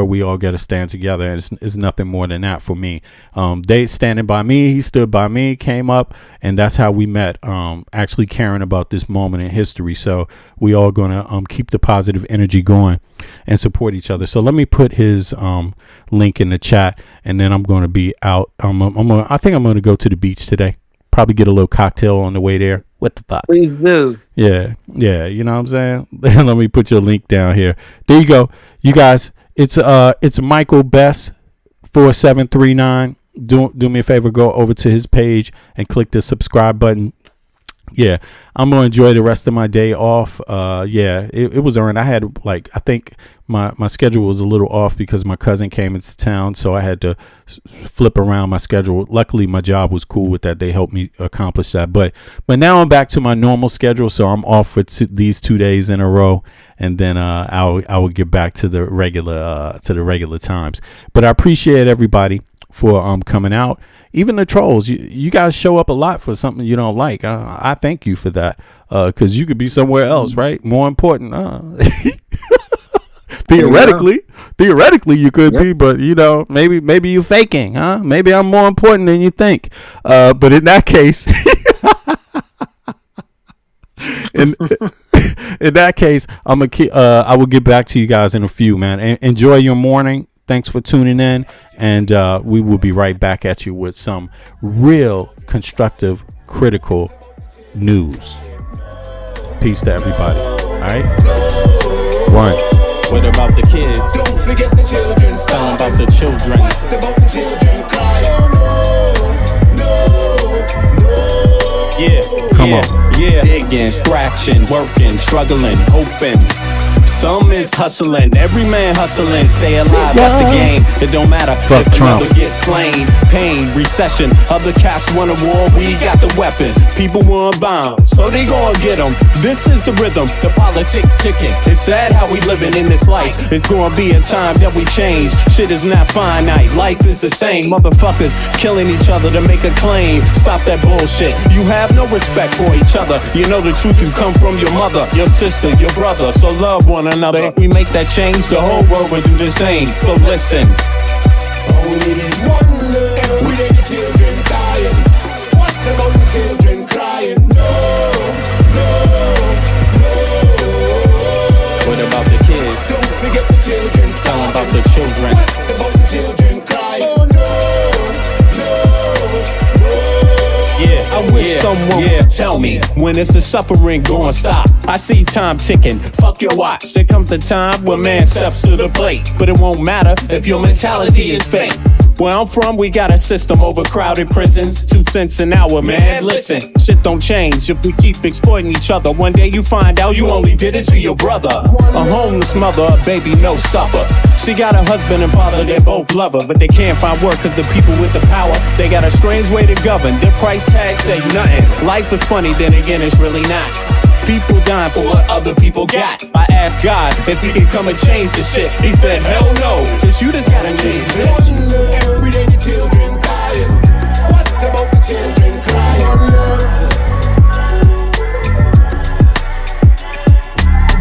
we all got to stand together. And it's nothing more than that for me. They standing by me, he stood by me, came up, and that's how we met, actually caring about this moment in history. So we all gonna keep the positive energy going and support each other. So let me put his link in the chat, and then I'm going to be out. I think I'm going to go to the beach today. Probably get a little cocktail on the way there. What the fuck? Please do. Yeah. You know what I'm saying? Let me put your link down here. There you go, you guys. It's Michael Best 4739. Do me a favor, go over to his page and click the subscribe button. Yeah, I'm gonna enjoy the rest of my day off. It was earned. I had I think my schedule was a little off because my cousin came into town, so I had to flip around my schedule. Luckily, my job was cool with that. They helped me accomplish that. But now I'm back to my normal schedule, so I'm off for these 2 days in a row, and then I will get back to the regular times. But I appreciate everybody for coming out. Even the trolls, you guys show up a lot for something you don't like. I thank you for that, because you could be somewhere else, right? More important. Theoretically you could be, but maybe you faking, huh? Maybe I'm more important than you think. But in that case, in that case, I will get back to you guys in a few, man. Enjoy your morning. Thanks for tuning in, and we will be right back at you with some real constructive, critical news. Peace to everybody. All right? One. What about the kids? Don't forget the children. Tell them about the children. What about the children crying? No. Yeah. Come on. Yeah. Digging, scratching, working, struggling, hoping. Some is hustling, every man hustling, stay alive, that's the game. It don't matter Fuck if Trump. another gets slain. Pain, recession, other cats want a war, we got the weapon. People want bombs, so they gon' get them. This is the rhythm, the politics ticking. It's sad how we living in this life. It's gonna be a time that we change. Shit is not finite, life is the same. Motherfuckers killing each other to make a claim. Stop that bullshit, you have no respect for each other. You know the truth, you come from your mother, your sister, your brother. So love one another. If we make that change, the whole world will do the same. So listen. Only this wonder, every day the children dying. What about the children crying? No. What about the kids? Don't forget the children. Tell them about the children. What about the children crying? I wish someone would tell me when is the suffering gonna stop. I see time ticking, fuck your watch. There comes a time when man steps to the plate, but it won't matter if your mentality is fake. Where I'm from, we got a system, overcrowded prisons, 2 cents an hour, man. Listen, shit don't change if we keep exploiting each other. One day you find out you only did it to your brother. A homeless mother, a baby, no supper. She got a husband and father, they both love her, but they can't find work cause the people with the power, they got a strange way to govern. Their price tag say nothing. Life is funny, then again it's really not. People dying for what other people got. I asked God if he can come and change the shit. He said, hell no, it's you that's gotta change this. Every day the children dying. What about the children crying?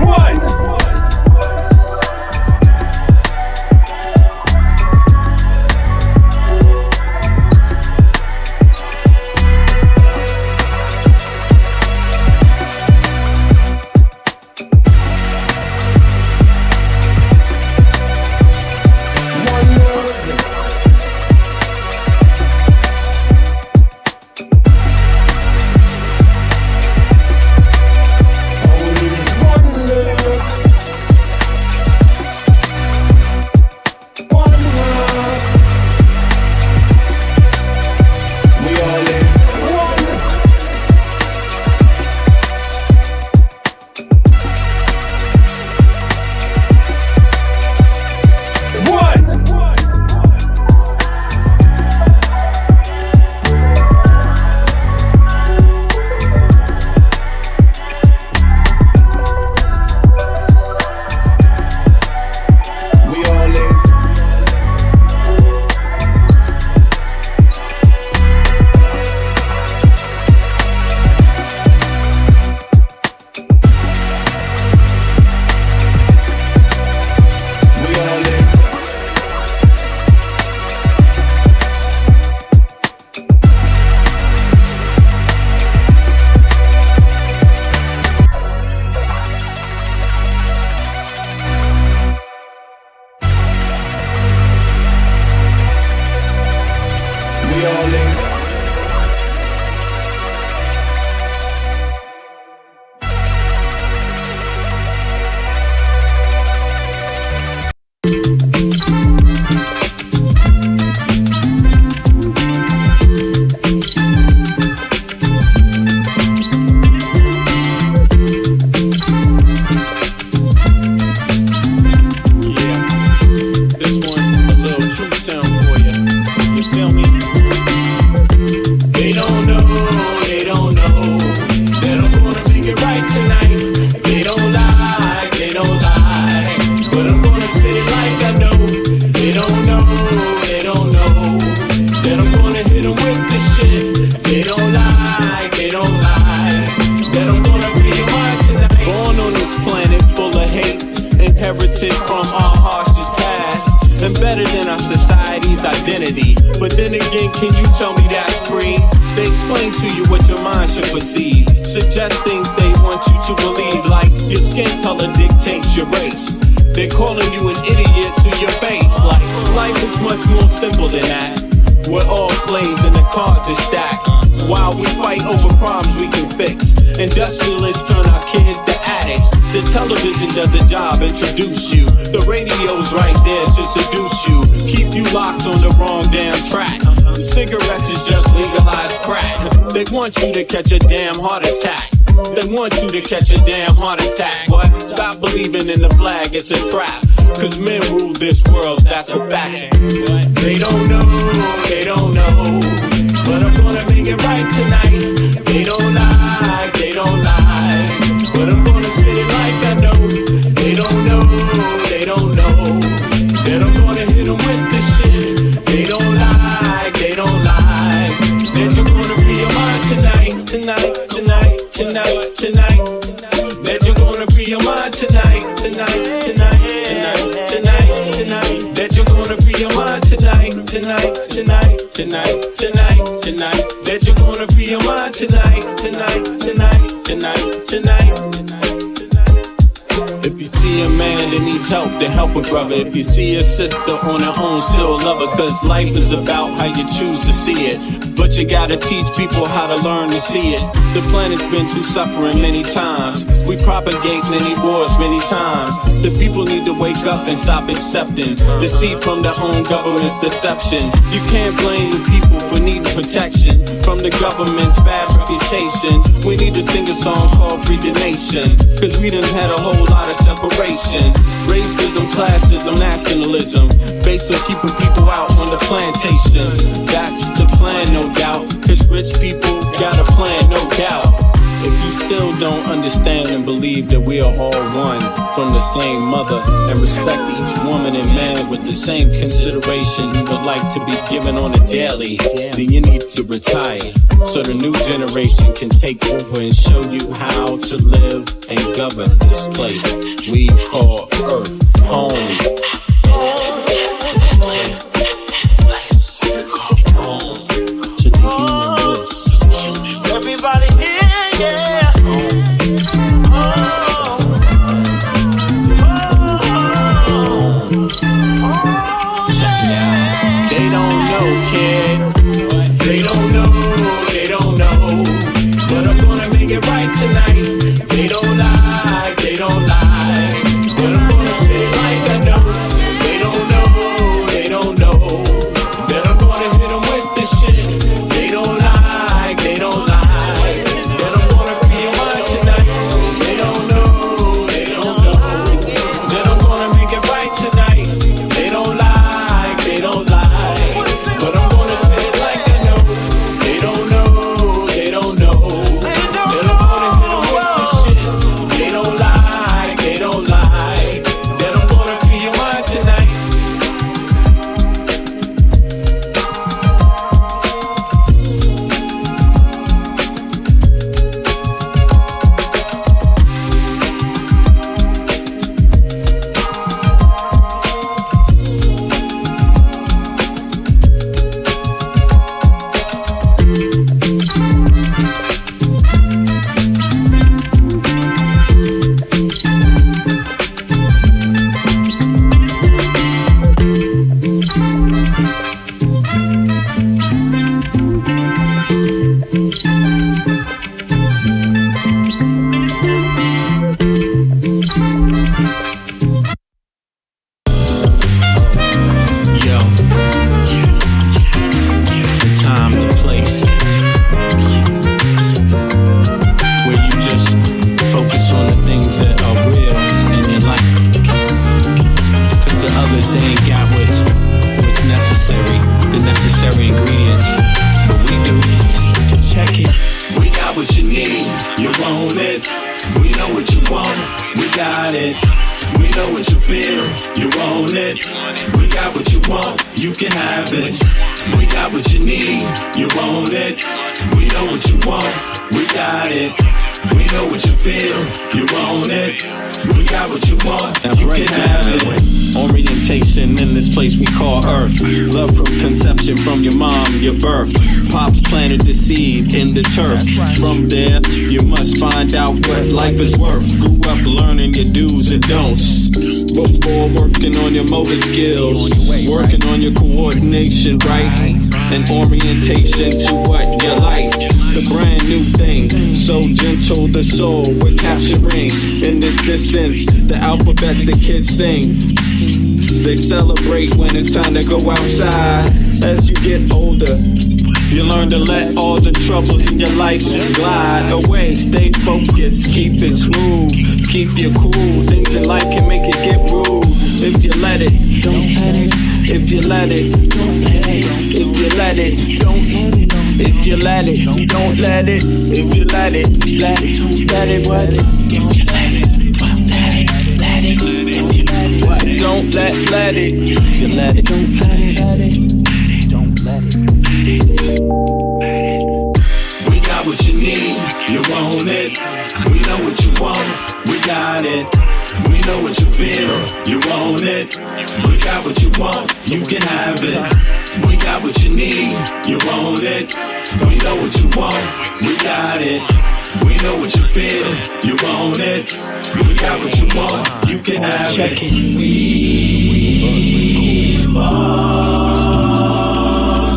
One. insanity. But then again, can you tell me that's free? They explain to you what your mind should perceive, suggest things they want you to believe, like your skin color dictates your race. They're calling you an idiot to your face, like life is much more simple than that. We're all slaves and the cards are stacked, while we fight over problems we can fix. Industrialists turn our kids to addicts. The television does a job, introduce you. The radio's right there to seduce you, keep you locked on the wrong damn track. Cigarettes is just legalized crack. They want you to catch a damn heart attack. They want you to catch a damn heart attack. What? Stop believing in the flag, it's a trap. Cause men rule this world, that's a fact. They don't know, they don't know, but I'm gonna make it right tonight. They don't lie, they don't lie, but I'm gonna say it like I know. They don't know, they don't know, that I'm gonna hit them with this shit. They don't lie, they don't lie, that you're gonna free your mind tonight, tonight, tonight, tonight, tonight. That you're gonna free your mind tonight, tonight, tonight, tonight, tonight, tonight. That you're gonna free your mind tonight, tonight, tonight, tonight, tonight, tonight. That you're gonna free your mind tonight, tonight, tonight, tonight, tonight. If you see a man that needs help, then help a brother. If you see a sister on her own, still love her. Cause life is about how you choose to see it. But you gotta teach people how to learn to see it. The planet's been through suffering many times. We propagate many wars many times. The people need to wake up and stop accepting deceit from their own government's deception. You can't blame the people for needing protection from the government's bad reputation. We need to sing a song called Free the Nation, cause we done had a whole lot of separation. Racism, classism, nationalism, based on keeping people out on the plantation. That's the plan, no doubt, cause rich people got a plan, no doubt. If you still don't understand and believe that we are all one from the same mother, and respect each woman and man with the same consideration you would like to be given on a daily, then you need to retire so the new generation can take over and show you how to live and govern this place we call Earth home. Everybody here, yeah. They don't know, kid. They don't know, they don't know, but I'm gonna make it right tonight. They don't lie, they don't lie, but I'm gonna say it like I know. They don't know, they don't know, that I'm gonna hit them with this shit. They don't lie, they don't lie, that I'm gonna free your mind tonight. They don't know, they don't know, that I'm gonna make it right tonight. They don't lie, they don't lie, but I'm gonna say it like I know. They don't know, they don't know, that I'm gonna hit them with some shit. They don't lie, they don't lie, that I'm gonna free your mind tonight. Yo, the time, the place, where you just focus on the things that are real in your life. Cause the others, they ain't got what's necessary, the necessary ingredients, but we do. Check it. We got what you need, you want it. We know what you want, we got it. We know what you feel, you want it. We got what you want, you can have it. We got what you need, you want it. We know what you want, we got it. We know what you feel, you want it. We got what you want, you can have it. Orientation in this place we call Earth. Love from conception, from your mom, your birth. Pops planted the seed in the turf. From there, you must find out what life is worth. Grew up learning your do's and don'ts before working on your motor skills, working on your coordination, right? And orientation to what you like. The brand new thing, so gentle the soul we're capturing. In this distance, the alphabets the kids sing. They celebrate when it's time to go outside. As you get older, you learn to let all the troubles in your life just glide away. Stay focused, keep it smooth, keep you cool. Things in life can make it get rude. If you let it, don't let it. If you let it, don't let it. If you let it, don't let it. If you let it, don't let it. If you let it, let it, let it, what? If you let it, don't let it, let it. If you let it, what? Don't let it. If you let it, don't let it, let it. Don't let it. We got what you need, you want it. We know what you want, we got it. We know what you feel, you want it. We got what you want, you can have it. We got what you need, you want it. We know what you want, we got it. We know what you feel, you want it. We got what you want, you can have it. We embark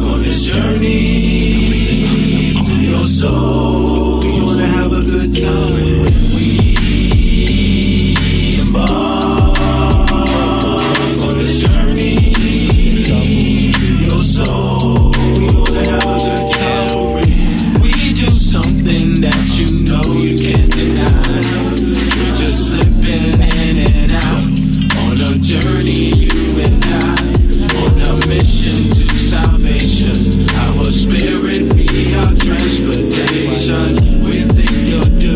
on this journey through your soul. We wanna have a good time. We embark on this journey through your soul. We wanna have a good time. We do something that you know you can't deny. We're just slipping in and out on a journey, you and I, on a mission to salvation. Our spirit be our transportation. We think you'll do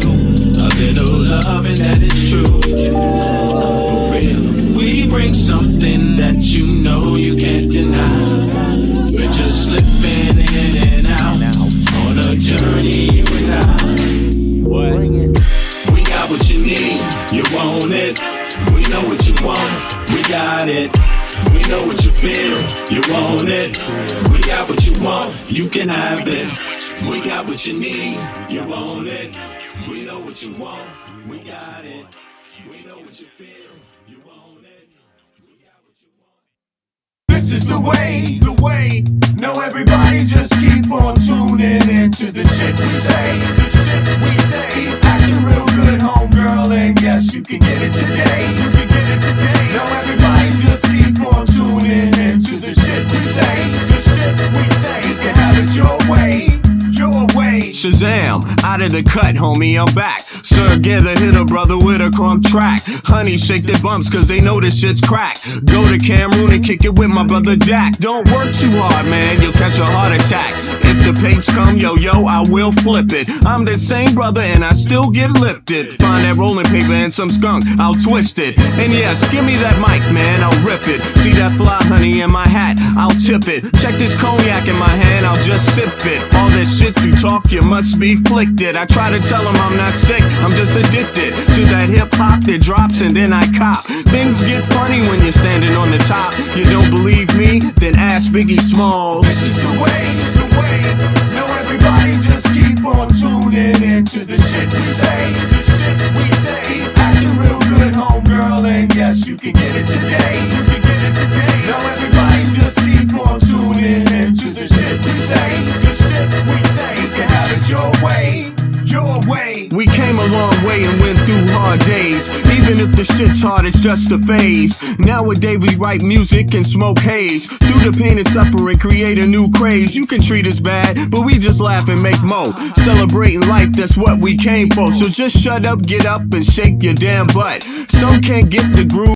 a little loving that is true. For real, we bring something that you know you can't deny. We're just slipping in and out on a journey, you and I. What? We got what you need, you want it. We know what you want, we got it. We know what you feel, you want it. We got what you want, you can have it. We got what you need, you want it. We know what you want, we got it. We know what you feel, you want it. We got what you want. This is the way, the way. No, everybody just keep on tuning into the shit we say, the shit we say. Keep acting real good, homegirl, and yes, you can get it today. You can get it today. No, everybody just keep on tuning into the shit we say, the shit we say. You can have it your way, your way. Shazam, out of the cut, homie, I'm back. Sir, get a hitter, brother, with a crumb track. Honey, shake their bumps, cause they know this shit's crack. Go to Cameroon and kick it with my brother Jack. Don't work too hard, man, you'll catch a heart attack. If the papes come, yo, I will flip it. I'm the same brother and I still get lifted. Find that rolling paper and some skunk, I'll twist it. And yes, give me that mic, man, I'll rip it. See that fly honey in my hat, I'll tip it. Check this cognac in my hand, I'll just sip it. All this shit you talk, you must be afflicted. I try to tell them I'm not sick, I'm just addicted to that hip hop that drops and then I cop. Things get funny when you're standing on the top. You don't believe me? Then ask Biggie Smalls. This is the way, the way. No, everybody just keep on tuning into the shit we say, the shit we say. Keep acting real good, homegirl, and yes, you can get it today. You can get it today. No, everybody just keep on tuning into the shit we say, the shit we say. You can have it your way, your way. We came a long way and went through hard days. Even if the shit's hard, it's just a phase. Nowadays we write music and smoke haze. Through the pain and suffering, create a new craze. You can treat us bad, but we just laugh and make mo. Celebrating life, that's what we came for. So just shut up, get up, and shake your damn butt. Some can't get the groove.